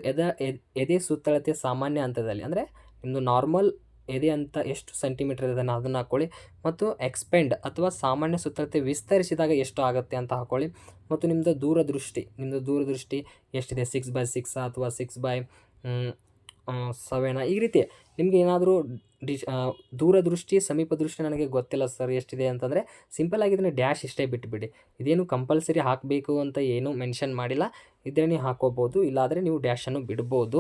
ಎದೆ ಸುತ್ತಳತೆ ಸಾಮಾನ್ಯ ಹಂತದಲ್ಲಿ, ಅಂದರೆ ನಿಮ್ಮದು ನಾರ್ಮಲ್ ಎದೆ ಅಂತ ಎಷ್ಟು ಸೆಂಟಿಮೀಟರ್ ಇದೆ ಅದನ್ನು ಹಾಕ್ಕೊಳ್ಳಿ. ಮತ್ತು ಎಕ್ಸ್ಪೆಂಡ್ ಅಥವಾ ಸಾಮಾನ್ಯ ಸುತ್ತಳತೆ ವಿಸ್ತರಿಸಿದಾಗ ಎಷ್ಟು ಆಗುತ್ತೆ ಅಂತ ಹಾಕ್ಕೊಳ್ಳಿ. ಮತ್ತು ನಿಮ್ಮದು ದೂರದೃಷ್ಟಿ ಎಷ್ಟಿದೆ, 6x6 ಅಥವಾ 6x7 ಈ ರೀತಿ ನಿಮಗೆ ಏನಾದರೂ ದೂರದೃಷ್ಟಿ, ಸಮೀಪ ದೃಷ್ಟಿ ನನಗೆ ಗೊತ್ತಿಲ್ಲ ಸರ್ ಎಷ್ಟಿದೆ ಅಂತಂದರೆ ಸಿಂಪಲ್ಲಾಗಿ ಇದನ್ನು ಡ್ಯಾಶ್ ಇಷ್ಟೇ ಬಿಟ್ಟುಬಿಡಿ. ಇದೇನು ಕಂಪಲ್ಸರಿ ಹಾಕಬೇಕು ಅಂತ ಏನೂ ಮೆನ್ಷನ್ ಮಾಡಿಲ್ಲ, ಇದ್ರೆ ನೀವು ಹಾಕೋಬೋದು, ಇಲ್ಲಾದರೆ ನೀವು ಡ್ಯಾಶನ್ನು ಬಿಡ್ಬೋದು.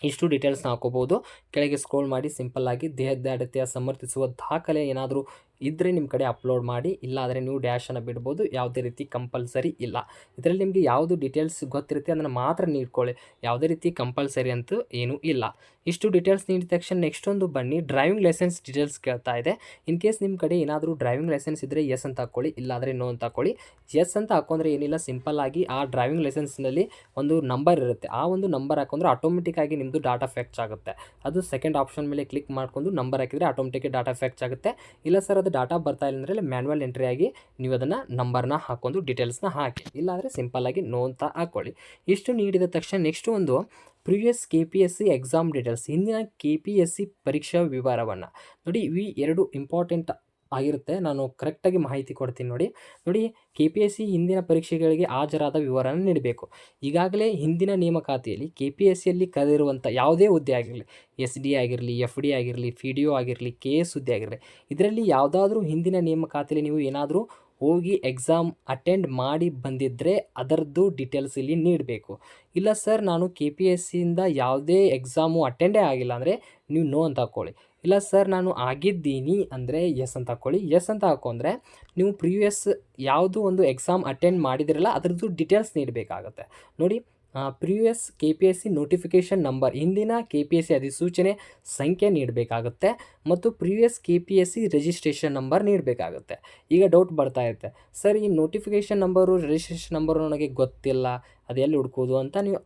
ಇಷ್ಟು ಡೀಟೇಲ್ಸ್ನ ಹಾಕೋಬೋದು. ಕೆಳಗೆ ಸ್ಕ್ರೋಲ್ ಮಾಡಿ ಸಿಂಪಲ್ಲಾಗಿ ದೇಹದಾಢ್ಯತೆಯ ಸಮರ್ಥಿಸುವ ದಾಖಲೆ ಏನಾದರೂ ಇದ್ದರೆ ನಿಮ್ಮ ಕಡೆ ಅಪ್ಲೋಡ್ ಮಾಡಿ, ಇಲ್ಲಾದರೆ ನೀವು ಡ್ಯಾಶನ್ನು ಬಿಡ್ಬೋದು. ಯಾವುದೇ ರೀತಿ ಕಂಪಲ್ಸರಿ ಇಲ್ಲ. ಇದರಲ್ಲಿ ನಿಮಗೆ ಯಾವುದು ಡೀಟೇಲ್ಸ್ ಗೊತ್ತಿರುತ್ತೆ ಅದನ್ನು ಮಾತ್ರ ನೀಡ್ಕೊಳ್ಳಿ, ಯಾವುದೇ ರೀತಿ ಕಂಪಲ್ಸರಿ ಅಂತೂ ಏನೂ ಇಲ್ಲ. ಇಷ್ಟು ಡೀಟೇಲ್ಸ್ ನೀಡಿದ ತಕ್ಷಣ ನೆಕ್ಸ್ಟ್ ಒಂದು ಬನ್ನಿ, ಡ್ರೈವಿಂಗ್ ಲೈಸೆನ್ಸ್ ಡೀಟೇಲ್ಸ್ ಕೇಳ್ತಾ ಇದೆ. ಇನ್ ಕೇಸ್ ನಿಮ್ಮ ಕಡೆ ಏನಾದರೂ ಡ್ರೈವಿಂಗ್ ಲೈಸೆನ್ಸ್ ಇದ್ದರೆ ಎಸ್ ಅಂತ ಹಾಕ್ಕೊಳ್ಳಿ, ಇಲ್ಲಾದರೆ ನೋ ಅಂತ ಹಾಕ್ಕೊಳ್ಳಿ. ಎಸ್ ಅಂತ ಹಾಕೊಂಡ್ರೆ ಏನಿಲ್ಲ, ಸಿಂಪಲ್ಲಾಗಿ ಆ ಡ್ರೈವಿಂಗ್ ಲೈಸೆನ್ಸ್ನಲ್ಲಿ ಒಂದು ನಂಬರ್ ಇರುತ್ತೆ, ಆ ಒಂದು ನಂಬರ್ ಹಾಕೊಂಡ್ರೆ ಆಟೋಮೆಟಿಕ್ಕಾಗಿ ನಿಮ್ಮದು ಡಾಟಾ ಫೆಚ್ ಆಗುತ್ತೆ. ಅದು ಸೆಕೆಂಡ್ ಆಪ್ಷನ್ ಮೇಲೆ ಕ್ಲಿಕ್ ಮಾಡ್ಕೊಂಡು ನಂಬರ್ ಹಾಕಿದರೆ ಆಟೋಮೆಟಿಕ್ ಡಾಟಾ ಫೆಚ್ ಆಗುತ್ತೆ. ಇಲ್ಲ ಸರ್ ಅದು ಡಾಟಾ ಬರ್ತಾ ಇಲ್ಲ ಅಂದರೆ ಮ್ಯಾನ್ಯುವಲ್ ಎಂಟ್ರಿ ಆಗಿ ನೀವು ಅದನ್ನು ನಂಬರ್ನ ಹಾಕೊಂಡು ಡೀಟೇಲ್ಸ್ನ ಹಾಕಿ, ಇಲ್ಲಾಂದರೆ ಸಿಂಪಲ್ಲಾಗಿ ನೋ ಅಂತ ಹಾಕ್ಕೊಳ್ಳಿ. ಇಷ್ಟು ನೀಡಿದ ತಕ್ಷಣ ನೆಕ್ಸ್ಟ್ ಒಂದು ಪ್ರಿವಿಯಸ್ KPSC ಎಕ್ಸಾಮ್ ಡೀಟೇಲ್ಸ್, ಹಿಂದಿನ KPSC ಪರೀಕ್ಷಾ ವಿವರವನ್ನು ನೋಡಿ. ಇವು 2 ಇಂಪಾರ್ಟೆಂಟ್ ಆಗಿರುತ್ತೆ, ನಾನು ಕರೆಕ್ಟಾಗಿ ಮಾಹಿತಿ ಕೊಡ್ತೀನಿ ನೋಡಿ. KPSC ಹಿಂದಿನ ಪರೀಕ್ಷೆಗಳಿಗೆ ಹಾಜರಾದ ವಿವರನ ನೀಡಬೇಕು. ಈಗಾಗಲೇ ಹಿಂದಿನ ನೇಮಕಾತಿಯಲ್ಲಿ KPSCಯಲ್ಲಿ ಕರೆದಿರುವಂಥ ಯಾವುದೇ ಹುದ್ದೆ ಆಗಿರಲಿ, SD ಆಗಿರಲಿ, FD ಆಗಿರಲಿ, PDO ಆಗಿರಲಿ, KS ಹುದ್ದೆ ಆಗಿರಲಿ, ಇದರಲ್ಲಿ ಯಾವುದಾದ್ರೂ ಹಿಂದಿನ ನೇಮಕಾತಿಯಲ್ಲಿ ನೀವು ಏನಾದರೂ ಹೋಗಿ ಎಕ್ಸಾಮ್ ಅಟೆಂಡ್ ಮಾಡಿ ಬಂದಿದ್ದರೆ ಅದರದ್ದು ಡೀಟೇಲ್ಸ್ ಇಲ್ಲಿ ನೀಡಬೇಕು. ಇಲ್ಲ ಸರ್ ನಾನು KPSCಯಿಂದ ಯಾವುದೇ ಎಕ್ಸಾಮು ಅಟೆಂಡೇ ಆಗಿಲ್ಲ ಅಂದರೆ ನೀವು ನೋ ಅಂತ ಹಾಕ್ಕೊಳ್ಳಿ. ಇಲ್ಲ ಸರ್ ನಾನು ಆಗಿದ್ದೀನಿ ಅಂದರೆ ಎಸ್ ಅಂತ ಹಾಕ್ಕೊಳ್ಳಿ. ಎಸ್ ಅಂತ ಹಾಕೊಂಡ್ರೆ ನೀವು ಪ್ರೀವಿಯಸ್ ಯಾವುದು ಒಂದು ಎಕ್ಸಾಮ್ ಅಟೆಂಡ್ ಮಾಡಿದಿರಲ್ಲ ಅದರದ್ದು ಡೀಟೇಲ್ಸ್ ನೀಡಬೇಕಾಗತ್ತೆ. ನೋಡಿ, ಪ್ರಿವಿಯಸ್ KPSC ನೋಟಿಫಿಕೇಷನ್ ನಂಬರ್, ಹಿಂದಿನ KPSC ಅಧಿಸೂಚನೆ ಸಂಖ್ಯೆ ನೀಡಬೇಕಾಗುತ್ತೆ ಮತ್ತು ಪ್ರಿವಿಯಸ್ KPSC ರಿಜಿಸ್ಟ್ರೇಷನ್ ನಂಬರ್ ನೀಡಬೇಕಾಗುತ್ತೆ. ಈಗ ಡೌಟ್ ಬರ್ತಾ ಇರುತ್ತೆ, ಸರ್ ಈ ನೋಟಿಫಿಕೇಷನ್ ನಂಬರು ರಿಜಿಸ್ಟ್ರೇಷನ್ ನಂಬರು ನನಗೆ ಗೊತ್ತಿಲ್ಲ, ಅದು ಎಲ್ಲಿ ಹುಡ್ಕೋದು ಅಂತ ನೀವು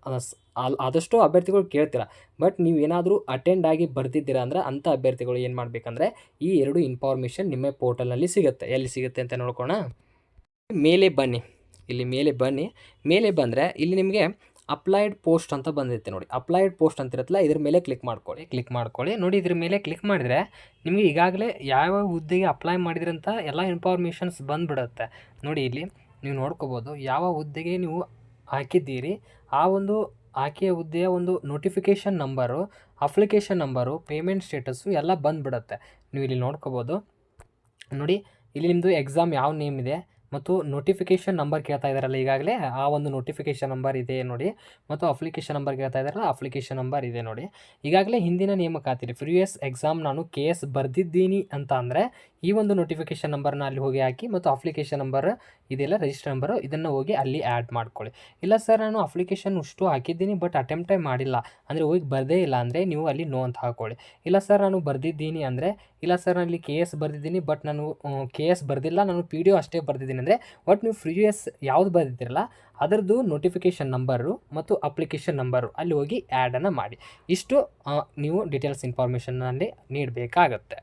ಆದಷ್ಟು ಅಭ್ಯರ್ಥಿಗಳು ಕೇಳ್ತೀರ. ಬಟ್ ನೀವು ಏನಾದರೂ ಅಟೆಂಡ್ ಆಗಿ ಬರ್ತಿದ್ದೀರಾ ಅಂದರೆ ಅಂಥ ಅಭ್ಯರ್ಥಿಗಳು ಏನು ಮಾಡಬೇಕಂದ್ರೆ ಈ 2 ಇನ್ಫಾರ್ಮೇಷನ್ ನಿಮ್ಮ ಪೋರ್ಟಲ್ನಲ್ಲಿ ಸಿಗುತ್ತೆ. ಎಲ್ಲಿ ಸಿಗುತ್ತೆ ಅಂತ ನೋಡ್ಕೋಣ. ಮೇಲೆ ಬನ್ನಿ, ಇಲ್ಲಿ ಮೇಲೆ ಬಂದರೆ ಇಲ್ಲಿ ನಿಮಗೆ ಅಪ್ಲೈಡ್ ಪೋಸ್ಟ್ ಅಂತ ಬಂದಿರುತ್ತೆ ನೋಡಿ. ಅಪ್ಲೈಡ್ ಪೋಸ್ಟ್ ಅಂತ ಇರುತ್ತಲ್ಲ, ಇದ್ರ ಮೇಲೆ ಕ್ಲಿಕ್ ಮಾಡ್ಕೊಳ್ಳಿ. ನೋಡಿ, ಇದ್ರ ಮೇಲೆ ಕ್ಲಿಕ್ ಮಾಡಿದರೆ ನಿಮಗೆ ಈಗಾಗಲೇ ಯಾವ ಹುದ್ದೆಗೆ ಅಪ್ಲೈ ಮಾಡಿದ್ರಂತ ಎಲ್ಲ ಇನ್ಫಾರ್ಮೇಷನ್ಸ್ ಬಂದುಬಿಡುತ್ತೆ. ನೋಡಿ, ಇಲ್ಲಿ ನೀವು ನೋಡ್ಕೋಬೋದು ಯಾವ ಹುದ್ದೆಗೆ ನೀವು ಹಾಕಿದ್ದೀರಿ, ಆ ಒಂದು ಆಯ್ಕೆಯ ಹುದ್ದೆಯ ಒಂದು notification number, application number, payment status ಎಲ್ಲ ಬಂದುಬಿಡುತ್ತೆ. ನೀವು ಇಲ್ಲಿ ನೋಡ್ಕೋಬೋದು. ನೋಡಿ, ಇಲ್ಲಿ ನಿಮ್ಮದು ಎಕ್ಸಾಮ್ ಯಾವ ನೇಮ್ ಇದೆ ಮತ್ತು ನೋಟಿಫಿಕೇಷನ್ ನಂಬರ್ ಕೇಳ್ತಾ ಇದ್ದಾರಲ್ಲ, ಈಗಾಗಲೇ ಆ ಒಂದು ನೋಟಿಫಿಕೇಷನ್ ನಂಬರ್ ಇದೆ ನೋಡಿ, ಮತ್ತು ಅಪ್ಲಿಕೇಶನ್ ನಂಬರ್ ಕೇಳ್ತಾ ಇದ್ದಾರಲ್ಲ, ಅಪ್ಲಿಕೇಶನ್ ನಂಬರ್ ಇದೆ ನೋಡಿ. ಈಗಾಗಲೇ ಹಿಂದಿನ ನೇಮಕಾತಿ ಪ್ರಿವಿಯಸ್ ಎಕ್ಸಾಮ್ ನಾನು KS ಬರೆದಿದ್ದೀನಿ ಅಂತ ಅಂದರೆ ಈ ಒಂದು ನೋಟಿಫಿಕೇಷನ್ ನಂಬರ್ನ ಅಲ್ಲಿ ಹೋಗಿ ಹಾಕಿ, ಮತ್ತು ಅಪ್ಲಿಕೇಶನ್ ನಂಬರ್ ಇದೆಲ್ಲ ರಿಜಿಸ್ಟರ್ ನಂಬರು, ಇದನ್ನು ಹೋಗಿ ಅಲ್ಲಿ ಆ್ಯಡ್ ಮಾಡ್ಕೊಳ್ಳಿ. ಇಲ್ಲ ಸರ್ ನಾನು ಅಪ್ಲಿಕೇಶನ್ ಅಷ್ಟು ಹಾಕಿದ್ದೀನಿ ಬಟ್ ಅಟೆಂಪ್ಟೇ ಮಾಡಿಲ್ಲ ಅಂದರೆ ಹೋಗಿ ಬರದೇ ಇಲ್ಲ ಅಂದರೆ ನೀವು ಅಲ್ಲಿ ನೋ ಅಂತ ಹಾಕ್ಕೊಳ್ಳಿ. ಇಲ್ಲ ಸರ್ ನಾನು ಬರೆದಿದ್ದೀನಿ ಅಂದರೆ, ಇಲ್ಲ ಸರ್ ನಾನು ಇಲ್ಲಿ KS ಬರೆದಿದ್ದೀನಿ ಬಟ್ ನಾನು KS ಬರೆದಿಲ್ಲ, ನಾನು PDO ಅಷ್ಟೇ ಬರೆದಿದ್ದೀನಿ ಅಂದರೆ ಒಟ್ಟು ನೀವು ಪ್ರಿವಿಯಸ್ ಯಾವುದು ಬರೆದಿದ್ದೀರಲ್ಲ ಅದರದ್ದು ನೋಟಿಫಿಕೇಷನ್ ನಂಬರು ಮತ್ತು ಅಪ್ಲಿಕೇಶನ್ ನಂಬರು ಅಲ್ಲಿ ಹೋಗಿ ಆ್ಯಡನ್ನು ಮಾಡಿ. ಇಷ್ಟು ನೀವು ಡೀಟೇಲ್ಸ್ ಇನ್ಫಾರ್ಮೇಷನ್ನಲ್ಲಿ ನೀಡಬೇಕಾಗತ್ತೆ.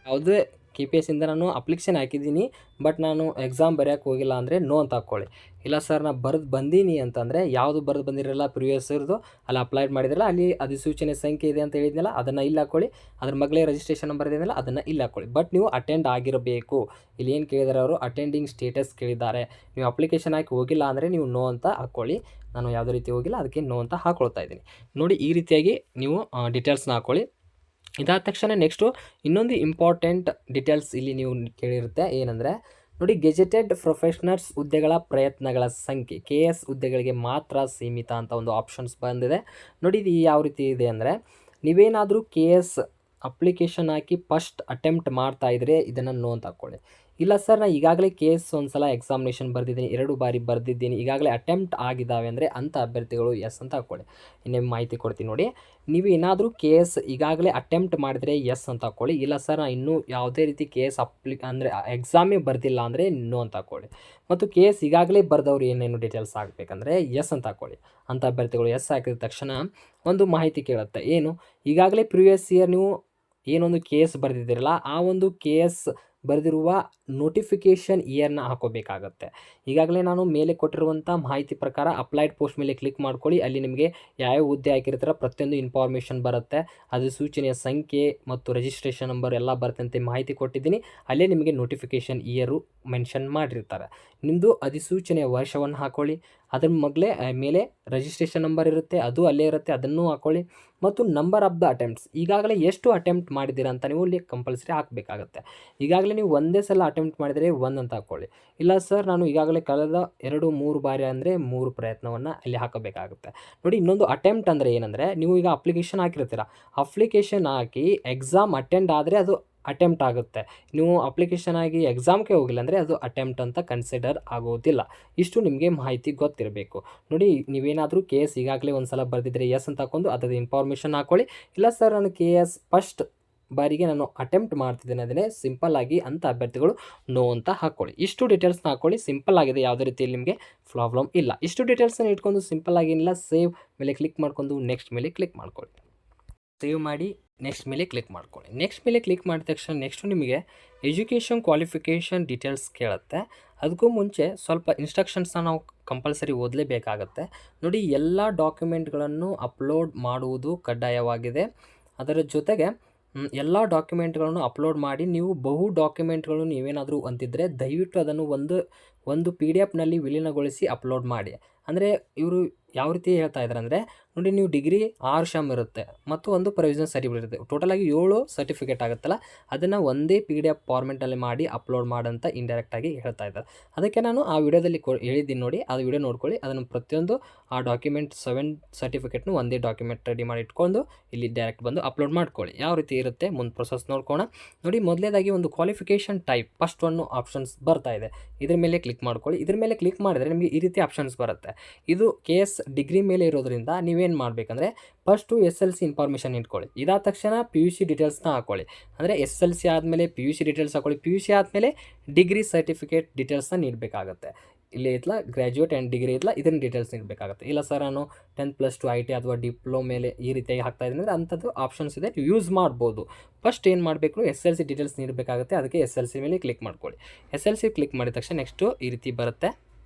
ಯಾವುದೇ KPSCಯಿಂದ ನಾನು ಅಪ್ಲಿಕೇಶನ್ ಹಾಕಿದ್ದೀನಿ ಬಟ್ ನಾನು ಎಕ್ಸಾಮ್ ಬರೆಯೋಕ್ಕೆ ಹೋಗಿಲ್ಲ ಅಂದರೆ ನೋ ಅಂತ ಹಾಕ್ಕೊಳ್ಳಿ. ಇಲ್ಲ ಸರ್ ನಾನು ಬಂದೀನಿ ಅಂತಂದರೆ ಯಾವುದು ಬಂದಿರಲ್ಲ ಪ್ರಿವಿಯಸ್ ಇರೋದು ಅಲ್ಲಿ ಅಪ್ಲೈಡ್ ಮಾಡಿದ್ರಲ್ಲ, ಅಲ್ಲಿ ಅಧಿಸೂಚನೆ ಸಂಖ್ಯೆ ಇದೆ ಅಂತ ಹೇಳಿದ್ನಲ್ಲ ಅದನ್ನು ಇಲ್ಲಿ ಹಾಕ್ಕೊಳ್ಳಿ, ಅದ್ರ ಮಗಳೇ ರಿಜಿಸ್ಟ್ರೇಷನ್ ನಂಬರ್ ಇದೆಯಲ್ಲ ಅದನ್ನು ಇಲ್ಲಿ ಹಾಕ್ಕೊಳ್ಳಿ. ಬಟ್ ನೀವು ಅಟೆಂಡ್ ಆಗಿರಬೇಕು. ಇಲ್ಲಿ ಏನು ಕೇಳಿದಾರೆ ಅವರು, ಅಟೆಂಡಿಂಗ್ ಸ್ಟೇಟಸ್ ಕೇಳಿದ್ದಾರೆ. ನೀವು ಅಪ್ಲಿಕೇಶನ್ ಹಾಕಿ ಹೋಗಿಲ್ಲ ಅಂದರೆ ನೀವು ನೋ ಅಂತ ಹಾಕ್ಕೊಳ್ಳಿ. ನಾನು ಯಾವುದೇ ರೀತಿ ಹೋಗಿಲ್ಲ, ಅದಕ್ಕೆ ನೋ ಅಂತ ಹಾಕ್ಕೊಳ್ತಾ ಇದ್ದೀನಿ. ನೋಡಿ, ಈ ರೀತಿಯಾಗಿ ನೀವು ಡೀಟೇಲ್ಸ್ನ ಹಾಕ್ಕೊಳ್ಳಿ. ಇದಾದ ತಕ್ಷಣ ನೆಕ್ಸ್ಟು ಇನ್ನೊಂದು ಇಂಪಾರ್ಟೆಂಟ್ ಡೀಟೇಲ್ಸ್ ಇಲ್ಲಿ ನೀವು ಕೇಳಿರುತ್ತೆ. ಏನಂದರೆ ನೋಡಿ, ಗೆಜೆಟೆಡ್ ಪ್ರೊಫೆಷನಲ್ಸ್ ಹುದ್ದೆಗಳ ಪ್ರಯತ್ನಗಳ ಸಂಖ್ಯೆ KS ಹುದ್ದೆಗಳಿಗೆ ಮಾತ್ರ ಸೀಮಿತ ಅಂತ ಒಂದು ಆಪ್ಷನ್ಸ್ ಬಂದಿದೆ. ನೋಡಿ, ಇದು ಯಾವ ರೀತಿ ಇದೆ ಅಂದರೆ, ನೀವೇನಾದರೂ KS ಅಪ್ಲಿಕೇಶನ್ ಹಾಕಿ ಫಸ್ಟ್ ಅಟೆಂಪ್ಟ್ ಮಾಡ್ತಾ ಇದ್ದರೆ ಇದನ್ನು ನೋ ಅಂತ ಹಾಕ್ಕೊಳ್ಳಿ. ಇಲ್ಲ ಸರ್ ನಾನು ಈಗಾಗಲೇ KS ಒಂದು ಸಲ ಎಕ್ಸಾಮಿನೇಷನ್ ಬರೆದಿದ್ದೀನಿ, 2 ಬಾರಿ ಬರೆದಿದ್ದೀನಿ, ಈಗಾಗಲೇ ಅಟೆಂಪ್ಟ್ ಆಗಿದ್ದಾವೆ ಅಂದರೆ ಅಂಥ ಅಭ್ಯರ್ಥಿಗಳು ಎಸ್ ಅಂತ ಹಾಕ್ಕೊಳ್ಳಿ. ಇನ್ನೇನು ಮಾಹಿತಿ ಕೊಡ್ತೀನಿ ನೋಡಿ. ನೀವು ಏನಾದರೂ KS ಈಗಾಗಲೇ ಅಟೆಂಪ್ಟ್ ಮಾಡಿದರೆ ಎಸ್ ಅಂತ ಹಾಕ್ಕೊಳ್ಳಿ. ಇಲ್ಲ ಸರ್ ನಾನು ಇನ್ನೂ ಯಾವುದೇ ರೀತಿ KS ಅಂದರೆ ಎಕ್ಸಾಮೇ ಬರೆದಿಲ್ಲ ಅಂದರೆ ನೋ ಅಂತ ಹಾಕ್ಕೊಳ್ಳಿ. ಮತ್ತು KS ಈಗಾಗಲೇ ಬರೆದವ್ರು ಏನೇನು ಡೀಟೇಲ್ಸ್ ಹಾಕಬೇಕಂದ್ರೆ ಎಸ್ ಅಂತ ಹಾಕ್ಕೊಳ್ಳಿ. ಅಂಥ ಅಭ್ಯರ್ಥಿಗಳು ಎಸ್ ಹಾಕಿದ ತಕ್ಷಣ ಒಂದು ಮಾಹಿತಿ ಕೇಳುತ್ತೆ. ಏನು, ಈಗಾಗಲೇ ಪ್ರಿವಿಯಸ್ ಇಯರ್ ನೀವು ಏನೊಂದು KS ಬರೆದಿದ್ದೀರಲ್ಲ ಆ ಒಂದು KS ಬರೆದಿರುವ ನೋಟಿಫಿಕೇಷನ್ ಇಯರ್ನ ಹಾಕೋಬೇಕಾಗತ್ತೆ. ಈಗಾಗಲೇ ನಾನು ಮೇಲೆ ಕೊಟ್ಟಿರುವಂಥ ಮಾಹಿತಿ ಪ್ರಕಾರ ಅಪ್ಲೈಡ್ ಪೋಸ್ಟ್ ಮೇಲೆ ಕ್ಲಿಕ್ ಮಾಡ್ಕೊಳ್ಳಿ. ಅಲ್ಲಿ ನಿಮಗೆ ಯಾವ್ಯಾವ ಹುದ್ದೆ ಹಾಕಿರ್ತಾರೆ ಪ್ರತಿಯೊಂದು ಇನ್ಫಾರ್ಮೇಷನ್ ಬರುತ್ತೆ. ಅದು ಸೂಚನೆಯ ಸಂಖ್ಯೆ ಮತ್ತು ರಿಜಿಸ್ಟ್ರೇಷನ್ ನಂಬರ್ ಎಲ್ಲ ಬರುತ್ತೆ ಅಂತ ಮಾಹಿತಿ ಕೊಟ್ಟಿದ್ದೀನಿ. ಅಲ್ಲೇ ನಿಮಗೆ ನೋಟಿಫಿಕೇಷನ್ ಇಯರು ಮೆನ್ಷನ್ ಮಾಡಿರ್ತಾರೆ. ನಿಮ್ಮದು ಅಧಿಸೂಚನೆಯ ವರ್ಷವನ್ನು ಹಾಕ್ಕೊಳ್ಳಿ. ಅದ್ರ ಮೇಲೆ ರಿಜಿಸ್ಟ್ರೇಷನ್ ನಂಬರ್ ಇರುತ್ತೆ, ಅದು ಅಲ್ಲೇ ಇರುತ್ತೆ, ಅದನ್ನು ಹಾಕ್ಕೊಳ್ಳಿ. ಮತ್ತು ನಂಬರ್ ಆಫ್ ದ ಅಟೆಂಪ್ಟ್ಸ್, ಈಗಾಗಲೇ ಎಷ್ಟು ಅಟೆಂಪ್ಟ್ ಮಾಡಿದ್ದೀರಾ ಅಂತ ನೀವು ಇಲ್ಲಿ ಕಂಪಲ್ಸರಿ ಹಾಕಬೇಕಾಗತ್ತೆ. ಈಗಾಗಲೇ ನೀವು ಒಂದೇ ಸಲ ಅಟೆಂಪ್ಟ್ ಮಾಡಿದರೆ 1 ಅಂತ ಹಾಕ್ಕೊಳ್ಳಿ. ಇಲ್ಲ ಸರ್ ನಾನು ಈಗಾಗಲೇ ಕಳೆದ 2-3 ಬಾರಿ ಅಂದರೆ 3 ಪ್ರಯತ್ನವನ್ನು ಅಲ್ಲಿ ಹಾಕಬೇಕಾಗುತ್ತೆ. ನೋಡಿ, ಇನ್ನೊಂದು ಅಟೆಂಪ್ಟ್ ಅಂದರೆ ಏನಂದರೆ, ನೀವು ಈಗ ಅಪ್ಲಿಕೇಶನ್ ಹಾಕಿರ್ತೀರ, ಅಪ್ಲಿಕೇಶನ್ ಹಾಕಿ ಎಕ್ಸಾಮ್ ಅಟೆಂಡ್ ಆದರೆ ಅದು ಅಟೆಂಪ್ಟ್ ಆಗುತ್ತೆ. ನೀವು ಅಪ್ಲಿಕೇಶನ್ ಆಗಿ ಎಕ್ಸಾಮ್ಗೆ ಹೋಗಿಲ್ಲ ಅಂದರೆ ಅದು ಅಟೆಂಪ್ಟ್ ಅಂತ ಕನ್ಸಿಡರ್ ಆಗೋದಿಲ್ಲ. ಇಷ್ಟು ನಿಮಗೆ ಮಾಹಿತಿ ಗೊತ್ತಿರಬೇಕು. ನೋಡಿ, ನೀವೇನಾದರೂ KS ಈಗಾಗಲೇ ಒಂದು ಸಲ ಬರೆದಿದ್ದರೆ ಎಸ್ ಅಂತ ಹಾಕೊಂಡು ಅದರ ಇನ್ಫಾರ್ಮೇಷನ್ ಹಾಕ್ಕೊಳ್ಳಿ. ಇಲ್ಲ ಸರ್ ನಾನು KS ಫಸ್ಟ್ ಬಾರಿಗೆ ನಾನು ಅಟೆಂಪ್ಟ್ ಮಾಡ್ತಿದ್ದೇನೆ ಅದನ್ನೇ ಸಿಂಪಲ್ ಆಗಿ ಅಂತ ಅಭ್ಯರ್ಥಿಗಳು ನೋ ಅಂತ ಹಾಕ್ಕೊಳ್ಳಿ. ಇಷ್ಟು ಡೀಟೇಲ್ಸ್ನ ಹಾಕ್ಕೊಳ್ಳಿ. ಸಿಂಪಲ್ ಆಗಿದೆ, ಯಾವುದೇ ರೀತಿಯಲ್ಲಿ ನಿಮಗೆ ಪ್ರಾಬ್ಲಮ್ ಇಲ್ಲ. ಇಷ್ಟು ಡೀಟೇಲ್ಸನ್ನು ಇಟ್ಕೊಂಡು ಸಿಂಪಲ್ ಆಗಿಲ್ಲ, ಸೇವ್ ಮೇಲೆ ಕ್ಲಿಕ್ ಮಾಡ್ಕೊಂಡು ನೆಕ್ಸ್ಟ್ ಮೇಲೆ ಕ್ಲಿಕ್ ಮಾಡ್ಕೊಳ್ಳಿ. ಸೇವ್ ಮಾಡಿ ನೆಕ್ಸ್ಟ್ ಮೇಲೆ ಕ್ಲಿಕ್ ಮಾಡ್ಕೊಳ್ಳಿ. ನೆಕ್ಸ್ಟ್ ಮೇಲೆ ಕ್ಲಿಕ್ ಮಾಡಿದ ತಕ್ಷಣ ನೆಕ್ಸ್ಟು ನಿಮಗೆ ಎಜುಕೇಷನ್ ಕ್ವಾಲಿಫಿಕೇಷನ್ ಡೀಟೇಲ್ಸ್ ಕೇಳುತ್ತೆ. ಅದಕ್ಕೂ ಮುಂಚೆ ಸ್ವಲ್ಪ ಇನ್ಸ್ಟ್ರಕ್ಷನ್ಸ್ನ ನಾವು ಕಂಪಲ್ಸರಿ ಓದಲೇಬೇಕಾಗತ್ತೆ. ನೋಡಿ, ಎಲ್ಲ ಡಾಕ್ಯುಮೆಂಟ್ಗಳನ್ನು ಅಪ್ಲೋಡ್ ಮಾಡುವುದು ಕಡ್ಡಾಯವಾಗಿದೆ. ಅದರ ಜೊತೆಗೆ ಎಲ್ಲ ಡಾಕ್ಯುಮೆಂಟ್ಗಳನ್ನು ಅಪ್ಲೋಡ್ ಮಾಡಿ. ನೀವು ಬಹು ಡಾಕ್ಯುಮೆಂಟ್ಗಳು ನೀವೇನಾದರೂ ಅಂತಿದ್ದರೆ ದಯವಿಟ್ಟು ಅದನ್ನು ಒಂದು PDF ವಿಲೀನಗೊಳಿಸಿ ಅಪ್ಲೋಡ್ ಮಾಡಿ. ಅಂದರೆ ಇವರು ಯಾವ ರೀತಿ ಹೇಳ್ತಾ ಇದ್ದಾರೆ ಅಂದರೆ, ನೋಡಿ ನೀವು ಡಿಗ್ರಿ 6 ಸೆಮ್ ಇರುತ್ತೆ ಮತ್ತು ಒಂದು ಪ್ರೊವಿಷನಲ್ ಸರ್ಟಿಫಿಕೇಟ್ ಇರುತ್ತೆ. ಟೋಟಲಾಗಿ 7 ಸರ್ಟಿಫಿಕೇಟ್ ಆಗುತ್ತಲ್ಲ, ಅದನ್ನು ಒಂದೇ PDF ಫಾರ್ಮೆಟಲ್ಲಿ ಮಾಡಿ ಅಪ್ಲೋಡ್ ಮಾಡಂತ ಇಂಡೈರೆಕ್ಟಾಗಿ ಹೇಳ್ತಾ ಇದ್ದಾರೆ. ಅದಕ್ಕೆ ನಾನು ಆ ವಿಡಿಯೋದಲ್ಲಿ ಹೇಳಿದ್ದೀನಿ ನೋಡಿ, ಅದು ವಿಡಿಯೋ ನೋಡ್ಕೊಳ್ಳಿ. ಅದನ್ನು ಪ್ರತಿಯೊಂದು ಆ ಡಾಕ್ಯುಮೆಂಟ್ 7 ಸರ್ಟಿಫಿಕೇಟ್ನು ಒಂದೇ ಡಾಕ್ಯುಮೆಂಟ್ ರೆಡಿ ಮಾಡಿ ಇಟ್ಕೊಂಡು ಇಲ್ಲಿ ಡೈರೆಕ್ಟ್ ಬಂದು ಅಪ್ಲೋಡ್ ಮಾಡ್ಕೊಳ್ಳಿ. ಯಾವ ರೀತಿ ಇರುತ್ತೆ ಮುಂದೆ ಪ್ರೊಸೆಸ್ ನೋಡ್ಕೋಣ. ನೋಡಿ, ಮೊದಲೇದಾಗಿ ಒಂದು ಕ್ವಾಲಿಫಿಕೇಷನ್ ಟೈಪ್ ಫಸ್ಟ್ ಒಂದು ಆಪ್ಷನ್ಸ್ ಬರ್ತಾ ಇದೆ. ಇದ್ರ ಮೇಲೆ ಕ್ಲಿಕ್ ಮಾಡ್ಕೊಳ್ಳಿ. ಇದ್ರ ಮೇಲೆ ಕ್ಲಿಕ್ ಮಾಡಿದರೆ ನಿಮಗೆ ಈ ರೀತಿ ಆಪ್ಷನ್ಸ್ ಬರುತ್ತೆ. ಇದು KS ಡಿಗ್ರಿ ಮೇಲೆ ಇರೋದ್ರಿಂದ ನೀವೇನು ಮಾಡಬೇಕಂದ್ರೆ ಫಸ್ಟು SLC ಇನ್ಫಾರ್ಮೇಷನ್ ಇಟ್ಕೊಳ್ಳಿ. ಇದಾದ ತಕ್ಷಣ PUC ಡೀಟೇಲ್ಸ್ನ ಹಾಕ್ಕೊಳ್ಳಿ. ಅಂದರೆ SLC ಆದಮೇಲೆ PUC ಡೀಟೇಲ್ಸ್ ಹಾಕ್ಕೊಳ್ಳಿ. PUC ಆದಮೇಲೆ ಡಿಗ್ರಿ ಸರ್ಟಿಫಿಕೇಟ್ ಡೀಟೇಲ್ಸ್ನ ನೀಡಬೇಕಾಗತ್ತೆ. ಇಲ್ಲಿ ಐತಲ್ಲ ಗ್ರ್ಯಾಜುಯೇಟ್ ಆ್ಯಂಡ್ ಡಿಗ್ರಿ ಐತಲ್ಲ ಇದನ್ನ ಡೀಟೇಲ್ಸ್ ನೀಡಬೇಕಾಗುತ್ತೆ. ಇಲ್ಲ ಸರ್ ನಾನು 10+2 IT ಅಥವಾ ಡಿಪ್ಲೊಮಾ ಮೇಲೆ ಈ ರೀತಿಯಾಗಿ ಹಾಕ್ತಾ ಇದ್ದೀನಿ ಅಂದರೆ ಅಂಥದ್ದು ಆಪ್ಷನ್ಸ್ ಇದೆ, ಯೂಸ್ ಮಾಡ್ಬೋದು. ಫಸ್ಟ್ ಏನು ಮಾಡಬೇಕು, SLC ಡೀಟೇಲ್ಸ್ ನೀಡಬೇಕಾಗುತ್ತೆ. ಅದಕ್ಕೆ SLC ಮೇಲೆ ಕ್ಲಿಕ್ ಮಾಡ್ಕೊಳ್ಳಿ. SLC ಕ್ಲಿಕ್ ಮಾಡಿದ ತಕ್ಷಣ ನೆಕ್ಸ್ಟು ಈ ರೀತಿ ಬರುತ್ತೆ.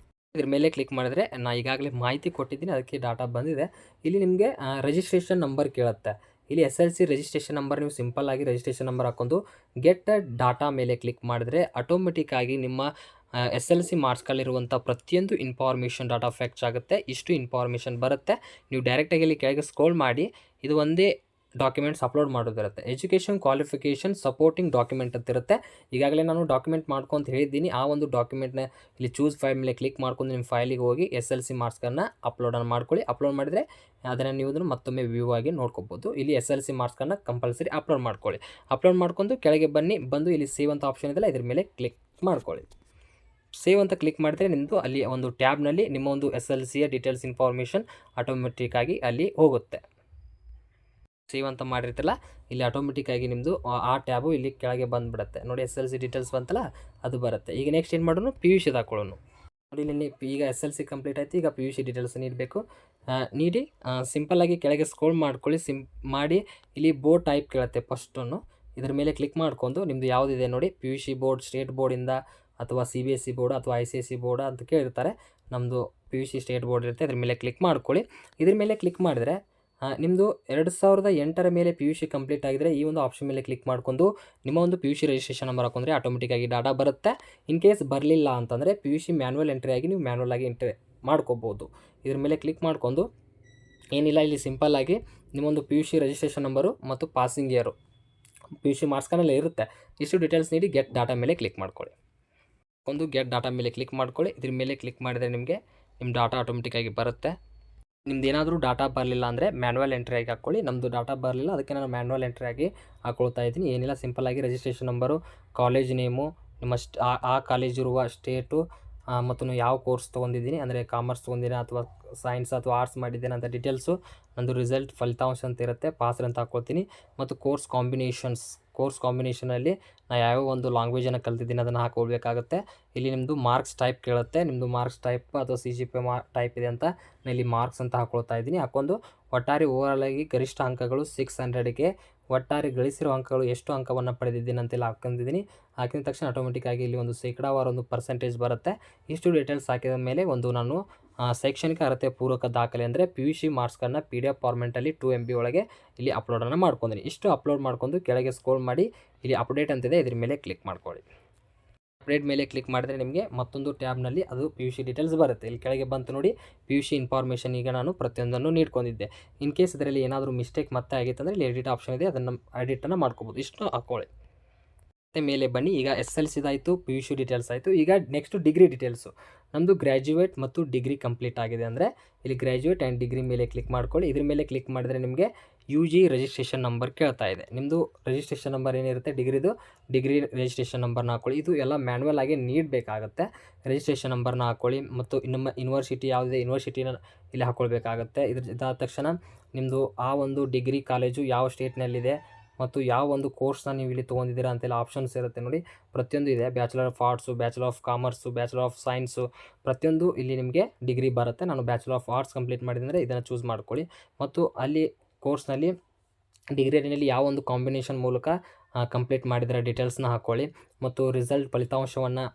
ಇದ್ರ ಮೇಲೆ ಕ್ಲಿಕ್ ಮಾಡಿದ್ರೆ ನಾನು ಈಗಾಗಲೇ ಮಾಹಿತಿ ಕೊಟ್ಟಿದ್ದೀನಿ, ಅದಕ್ಕೆ ಡಾಟಾ ಬಂದಿದೆ. ಇಲ್ಲಿ ನಿಮಗೆ ರಿಜಿಸ್ಟ್ರೇಷನ್ ನಂಬರ್ ಕೇಳುತ್ತೆ. ಇಲ್ಲಿ SLC ರಿಜಿಸ್ಟ್ರೇಷನ್ ನಂಬರ್ ನೀವು ಸಿಂಪಲ್ ಆಗಿ ರಿಜಿಸ್ಟ್ರೇಷನ್ ನಂಬರ್ ಹಾಕೊಂಡು ಗೆಟ್ ಡಾಟಾ ಮೇಲೆ ಕ್ಲಿಕ್ ಮಾಡಿದ್ರೆ ಆಟೋಮೆಟಿಕ್ ಆಗಿ ನಿಮ್ಮ SLC ಮಾರ್ಕ್ಸ್ಗಳಿರುವಂಥ ಪ್ರತಿಯೊಂದು ಇನ್ಫಾರ್ಮೇಷನ್ ಡಾಟಾ ಫೆಚ್ ಆಗುತ್ತೆ. ಇಷ್ಟು ಇನ್ಫಾರ್ಮೇಷನ್ ಬರುತ್ತೆ. ನೀವು ಡೈರೆಕ್ಟಾಗಿ ಇಲ್ಲಿ ಕೆಳಗೆ ಸ್ಕ್ರೋಲ್ ಮಾಡಿ ಇದು ಒಂದೇ ಡಾಕ್ಯುಮೆಂಟ್ಸ್ ಅಪ್ಲೋಡ್ ಮಾಡೋದಿರುತ್ತೆ. ಎಜುಕೇಷನ್ ಕ್ವಾಲಿಫಿಕೇಷನ್ ಸಪೋರ್ಟಿಂಗ್ ಡಾಕ್ಯುಮೆಂಟ್ ಅಂತ ಇರುತ್ತೆ. ಈಗಾಗಲೇ ನಾನು ಡಾಕ್ಯುಮೆಂಟ್ ಮಾಡ್ಕೊಂತ ಹೇಳಿದ್ದೀನಿ. ಆ ಒಂದು ಡಾಕ್ಯುಮೆಂಟ್ನ ಇಲ್ಲಿ ಚೂಸ್ ಫೈಲ್ ಮೇಲೆ ಕ್ಲಿಕ್ ಮಾಡ್ಕೊಂಡು ನಿಮ್ಮ ಫೈಲಿಗೆ ಹೋಗಿ SLC ಮಾರ್ಕ್ಸ್ಗಳನ್ನ ಅಪ್ಲೋಡನ್ನು ಮಾಡ್ಕೊಳ್ಳಿ. ಅಪ್ಲೋಡ್ ಮಾಡಿದರೆ ಅದನ್ನು ನೀವು ಅದನ್ನು ಮತ್ತೊಮ್ಮೆ ವ್ಯೂ ಆಗಿ ನೋಡ್ಕೋಬೋದು. ಇಲ್ಲಿ SLC ಮಾರ್ಕ್ಸ್ಗಳನ್ನ ಕಂಪಲ್ಸರಿ ಅಪ್ಲೋಡ್ ಮಾಡ್ಕೊಳ್ಳಿ. ಅಪ್ಲೋಡ್ ಮಾಡ್ಕೊಂಡು ಕೆಳಗೆ ಬಂದು ಇಲ್ಲಿ ಸೇವ್ ಅಂತ ಆಪ್ಷನ್ ಇದೆಯಲ್ಲ ಇದ್ರ ಮೇಲೆ ಕ್ಲಿಕ್ ಮಾಡ್ಕೊಳ್ಳಿ. ಸೇವ್ ಅಂತ ಕ್ಲಿಕ್ ಮಾಡಿದ್ರೆ ನಿಮ್ಮದು ಅಲ್ಲಿ ಒಂದು ಟ್ಯಾಬ್ನಲ್ಲಿ ನಿಮ್ಮ ಒಂದು SLCಯ ಡೀಟೇಲ್ಸ್ ಇನ್ಫಾರ್ಮೇಷನ್ ಆಟೋಮೆಟಿಕ್ಕಾಗಿ ಅಲ್ಲಿ ಹೋಗುತ್ತೆ. ಸೇವ್ ಅಂತ ಮಾಡಿರ್ತಿಲ್ಲ ಇಲ್ಲಿ ಆಟೋಮೆಟಿಕ್ಕಾಗಿ ನಿಮ್ಮದು ಆ ಟ್ಯಾಬು ಇಲ್ಲಿ ಕೆಳಗೆ ಬಂದುಬಿಡುತ್ತೆ. ನೋಡಿ SLC ಡೀಟೇಲ್ಸ್ ಬಂತಲ್ಲ ಅದು ಬರುತ್ತೆ. ಈಗ ನೆಕ್ಸ್ಟ್ ಏನು ಮಾಡೋಣ, PUC ಹಾಕೊಳ್ಳೋಣ. ನೋಡಿ ಇಲ್ಲಿ ಈಗ SLC ಕಂಪ್ಲೀಟ್ ಆಯಿತು. ಈಗ PUC ಡೀಟೇಲ್ಸ್ ನೀಡಬೇಕು. ನೀಡಿ ಸಿಂಪಲ್ಲಾಗಿ ಕೆಳಗೆ ಸ್ಕ್ರೋಲ್ ಮಾಡ್ಕೊಳ್ಳಿ. ಮಾಡಿ ಇಲ್ಲಿ ಬೋರ್ಡ್ ಟೈಪ್ ಕೇಳುತ್ತೆ ಫಸ್ಟನ್ನು. ಇದ್ರ ಮೇಲೆ ಕ್ಲಿಕ್ ಮಾಡ್ಕೊಂಡು ನಿಮ್ಮದು ಯಾವುದಿದೆ ನೋಡಿ, PUC ಬೋರ್ಡ್ ಸ್ಟೇಟ್ ಬೋರ್ಡಿಂದ ಅಥವಾ CBSE ಬೋರ್ಡ್ ಅಥವಾ ICSE ಬೋರ್ಡ್ ಅಂತ ಕೇಳಿರ್ತಾರೆ. ನಮ್ಮದು PUC ಸ್ಟೇಟ್ ಬೋರ್ಡ್ ಇರುತ್ತೆ. ಇದ್ರ ಮೇಲೆ ಕ್ಲಿಕ್ ಮಾಡ್ಕೊಳ್ಳಿ. ಇದ್ರ ಮೇಲೆ ಕ್ಲಿಕ್ ಮಾಡಿದ್ರೆ ನಿಮ್ಮದು 2008 ಮೇಲೆ PUC ಕಂಪ್ಲೀಟ್ ಆಗಿದ್ರೆ ಈ ಒಂದು ಆಪ್ಷನ್ ಮೇಲೆ ಕ್ಲಿಕ್ ಮಾಡ್ಕೊಂಡು ನಿಮ್ಮ ಒಂದು PUC ರಿಜಿಸ್ಟ್ರೇಷನ್ ನಂಬರ್ ಹಾಕೊಂಡ್ರೆ ಆಟೋಮೆಟಿಕ್ಕಾಗಿ ಡಾಟಾ ಬರುತ್ತೆ. ಇನ್ ಕೇಸ್ ಬರಲಿಲ್ಲ ಅಂತಂದರೆ PUC ಮ್ಯಾನ್ಯಲ್ ಎಂಟ್ರಿ ಆಗಿ ನೀವು ಮ್ಯಾನ್ಯಲ್ ಆಗಿ ಎಂಟ್ರಿ ಮಾಡ್ಕೋಬೋದು. ಇದ್ರ ಮೇಲೆ ಕ್ಲಿಕ್ ಮಾಡ್ಕೊಂಡು ಏನಿಲ್ಲ ಇಲ್ಲಿ ಸಿಂಪಲ್ಲಾಗಿ ನಿಮ್ಮೊಂದು PUC ರಿಜಿಸ್ಟ್ರೇಷನ್ ನಂಬರು ಮತ್ತು ಪಾಸಿಂಗ್ ಇಯರು PUC ಮಾರ್ಕ್ಸ್ಗಳಲ್ಲೇ ಇರುತ್ತೆ. ಇಷ್ಟು ಡೀಟೇಲ್ಸ್ ನೀಡಿ ಗೆಟ್ ಡಾಟಾ ಮೇಲೆ ಕ್ಲಿಕ್ ಮಾಡ್ಕೊಳ್ಳಿ. ಗೆಟ್ ಡಾಟಾ ಮೇಲೆ ಕ್ಲಿಕ್ ಮಾಡ್ಕೊಳ್ಳಿ. ಇದ್ರ ಮೇಲೆ ಕ್ಲಿಕ್ ಮಾಡಿದರೆ ನಿಮಗೆ ನಿಮ್ಮ ಡಾಟಾ ಆಟೋಮೆಟಿಕ್ಕಾಗಿ ಬರುತ್ತೆ. ನಿಮ್ದು ಏನಾದರೂ ಡಾಟಾ ಬರಲಿಲ್ಲ ಅಂದರೆ ಮ್ಯಾನ್ಯಲ್ ಎಂಟ್ರಿ ಆಗಿ ಹಾಕ್ಕೊಳ್ಳಿ. ನಮ್ಮದು ಡಾಟಾ ಬರಲಿಲ್ಲ ಅದಕ್ಕೆ ನಾನು ಮ್ಯಾನ್ಯಲ್ ಎಂಟ್ರಿ ಆಗಿ ಹಾಕ್ಕೊಳ್ತಾ ಇದ್ದೀನಿ. ಏನಿಲ್ಲ ಸಿಂಪಲ್ಲಾಗಿ ರಿಜಿಸ್ಟ್ರೇಷನ್ ನಂಬರು, ಕಾಲೇಜ್ ನೇಮು, ನಿಮ್ಮ ಆ ಕಾಲೇಜ್ ಇರುವ ಸ್ಟೇಟು ಮತ್ತು ನೀವು ಯಾವ ಕೋರ್ಸ್ ತೊಗೊಂಡಿದ್ದೀನಿ ಅಂದರೆ ಕಾಮರ್ಸ್ ತೊಗೊಂಡಿದ್ದೀರಾ ಅಥವಾ ಸೈನ್ಸ್ ಅಥವಾ ಆರ್ಟ್ಸ್ ಮಾಡಿದ್ದೇನೆ ಅಂತ ಡೀಟೇಲ್ಸು, ನಂದು ರಿಸಲ್ಟ್ ಫಲಿತಾಂಶ ಅಂತ ಇರುತ್ತೆ, ಪಾಸ್ ಅಂತ ಹಾಕ್ಕೊಳ್ತೀನಿ. ಮತ್ತು ಕೋರ್ಸ್ ಕಾಂಬಿನೇಷನಲ್ಲಿ ನಾನು ಯಾವ ಒಂದು ಲ್ಯಾಂಗ್ವೇಜನ್ನು ಕಲ್ತಿದ್ದೀನಿ ಅದನ್ನು ಹಾಕ್ಕೊಳ್ಬೇಕಾಗುತ್ತೆ. ಇಲ್ಲಿ ನಿಮ್ಮದು ಮಾರ್ಕ್ಸ್ ಟೈಪ್ ಕೇಳುತ್ತೆ. ನಿಮ್ಮದು ಮಾರ್ಕ್ಸ್ ಟೈಪ್ ಅಥವಾ CGPA ಟೈಪ್ ಇದೆ ಅಂತ ನಾನು ಇಲ್ಲಿ ಮಾರ್ಕ್ಸ್ ಅಂತ ಹಾಕ್ಕೊಳ್ತಾ ಇದ್ದೀನಿ. ಹಾಕ್ಕೊಂಡು ಒಟ್ಟಾರೆ ಓವರಾಲಾಗಿ ಗರಿಷ್ಠ ಅಂಕಗಳು 600ಗೆ ಒಟ್ಟಾರೆ ಗಳಿಸಿರೋ ಅಂಕಗಳು ಎಷ್ಟು ಅಂಕವನ್ನು ಪಡೆದಿದ್ದೀನಿ ಅಂತೆಲ್ಲ ಹಾಕೊಂಡಿದ್ದೀನಿ. ಹಾಕಿದ ತಕ್ಷಣ ಆಟೋಮೆಟಿಕ್ಕಾಗಿ ಇಲ್ಲಿ ಒಂದು ಶೇಕಡಾವಾರು ಒಂದು ಪರ್ಸೆಂಟೇಜ್ ಬರುತ್ತೆ. ಇಷ್ಟು ಡೀಟೇಲ್ಸ್ ಹಾಕಿದ ಮೇಲೆ ಒಂದು ನಾನು ಶೈಕ್ಷಣಿಕ ಅರ್ಹತೆ ಪೂರಕ ದಾಖಲೆ ಅಂದರೆ PUC ಮಾರ್ಕ್ಸ್ಗಳನ್ನ PDF ಫಾರ್ಮೆಟಲ್ಲಿ 2 MB ಒಳಗೆ ಇಲ್ಲಿ ಅಪ್ಲೋಡನ್ನು ಮಾಡ್ಕೊಂಡಿನಿ. ಇಷ್ಟು ಅಪ್ಲೋಡ್ ಮಾಡ್ಕೊಂಡು ಕೆಳಗೆ ಸ್ಕ್ರೋಲ್ ಮಾಡಿ ಇಲ್ಲಿ ಅಪ್ಡೇಟ್ ಅಂತಿದೆ ಇದ್ರ ಮೇಲೆ ಕ್ಲಿಕ್ ಮಾಡ್ಕೊಳ್ಳಿ. ಅಪ್ಡೇಟ್ ಮೇಲೆ ಕ್ಲಿಕ್ ಮಾಡಿದ್ರೆ ನಿಮಗೆ ಮತ್ತೊಂದು ಟ್ಯಾಬ್ನಲ್ಲಿ ಅದು PUC ಡೀಟೇಲ್ಸ್ ಬರುತ್ತೆ. ಇಲ್ಲಿ ಕೆಳಗೆ ಬಂತು ನೋಡಿ PUC ಇನ್ಫಾರ್ಮೇಷನ್. ಈಗ ನಾನು ಪ್ರತಿಯೊಂದನ್ನು ನೀಡ್ಕೊಂಡಿದ್ದೆ. ಇನ್ ಕೇಸ್ ಇದರಲ್ಲಿ ಏನಾದರೂ ಮಿಸ್ಟೇಕ್ ಮತ್ತೆ ಆಗಿತ್ತು ಅಂದರೆ ಇಲ್ಲಿ ಎಡಿಟ್ ಆಪ್ಷನ್ ಇದೆ, ಅದನ್ನು ಎಡಿಟನ್ನು ಮಾಡ್ಕೋಬೋದು. ಇಷ್ಟು ಹಾಕ್ಕೊಳ್ಳಿ. ಮತ್ತು ಮೇಲೆ ಬನ್ನಿ. ಈಗ SLC ಆಯಿತು, PUC ಡೀಟೇಲ್ಸ್ ಆಯಿತು. ಈಗ ನೆಕ್ಸ್ಟು ಡಿಗ್ರಿ ಡೀಟೇಲ್ಸು. ನಮ್ಮದು ಗ್ರ್ಯಾಜುಯೇಟ್ ಮತ್ತು ಡಿಗ್ರಿ ಕಂಪ್ಲೀಟ್ ಆಗಿದೆ ಅಂದರೆ ಇಲ್ಲಿ ಗ್ರ್ಯಾಜುಯೇಟ್ ಆ್ಯಂಡ್ ಡಿಗ್ರಿ ಮೇಲೆ ಕ್ಲಿಕ್ ಮಾಡ್ಕೊಳ್ಳಿ. ಇದ್ರ ಮೇಲೆ ಕ್ಲಿಕ್ ಮಾಡಿದ್ರೆ ನಿಮಗೆ UG ರಿಜಿಸ್ಟ್ರೇಷನ್ ನಂಬರ್ ಕೇಳ್ತಾ ಇದೆ. ನಿಮ್ಮದು ರಿಜಿಸ್ಟ್ರೇಷನ್ ನಂಬರ್ ಏನಿರುತ್ತೆ ಡಿಗ್ರಿ ರಿಜಿಸ್ಟ್ರೇಷನ್ ನಂಬರ್ನ ಹಾಕ್ಕೊಳ್ಳಿ. ಇದು ಎಲ್ಲ ಮ್ಯಾನ್ಯಲ್ ಆಗಿ ನೀಡಬೇಕಾಗತ್ತೆ. ರಿಜಿಸ್ಟ್ರೇಷನ್ ನಂಬರ್ನ ಹಾಕ್ಕೊಳ್ಳಿ ಮತ್ತು ನಮ್ಮ ಯೂನಿವರ್ಸಿಟಿ ಯಾವುದಿದೆ ಯೂನಿವರ್ಸಿಟಿನ ಇಲ್ಲಿ ಹಾಕ್ಕೊಳ್ಬೇಕಾಗತ್ತೆ. ಇದಾದ ತಕ್ಷಣ ನಿಮ್ಮದು ಆ ಒಂದು ಡಿಗ್ರಿ ಕಾಲೇಜು ಯಾವ ಸ್ಟೇಟ್ನಲ್ಲಿದೆ ಮತ್ತು ಯಾವ ಒಂದು ಕೋರ್ಸ್ನ ನೀವು ಇಲ್ಲಿ ತೊಗೊಂಡಿದ್ದೀರಾ ಅಂತೆಲ್ಲ ಆಪ್ಷನ್ಸ್ ಇರುತ್ತೆ ನೋಡಿ. ಪ್ರತಿಯೊಂದು ಇದೆ. Bachelor of arts, bachelor of commerce, bachelor of science, ಪ್ರತಿಯೊಂದು ಇಲ್ಲಿ ನಿಮಗೆ ಡಿಗ್ರಿ ಬರುತ್ತೆ. ನಾನು ಬ್ಯಾಚುಲರ್ ಆಫ್ ಆರ್ಟ್ಸ್ ಕಂಪ್ಲೀಟ್ ಮಾಡಿದರೆ ಇದನ್ನು ಚೂಸ್ ಮಾಡ್ಕೊಳ್ಳಿ. ಮತ್ತು ಅಲ್ಲಿ ಕೋರ್ಸ್ನಲ್ಲಿ ಡಿಗ್ರಿಯಲ್ಲಿ ಯಾವ ಒಂದು ಕಾಂಬಿನೇಷನ್ ಮೂಲಕ ಕಂಪ್ಲೀಟ್ ಮಾಡಿದರೆ ಡೀಟೇಲ್ಸ್ನ ಹಾಕ್ಕೊಳ್ಳಿ. ಮತ್ತು ರಿಸಲ್ಟ್ ಫಲಿತಾಂಶವನ್ನು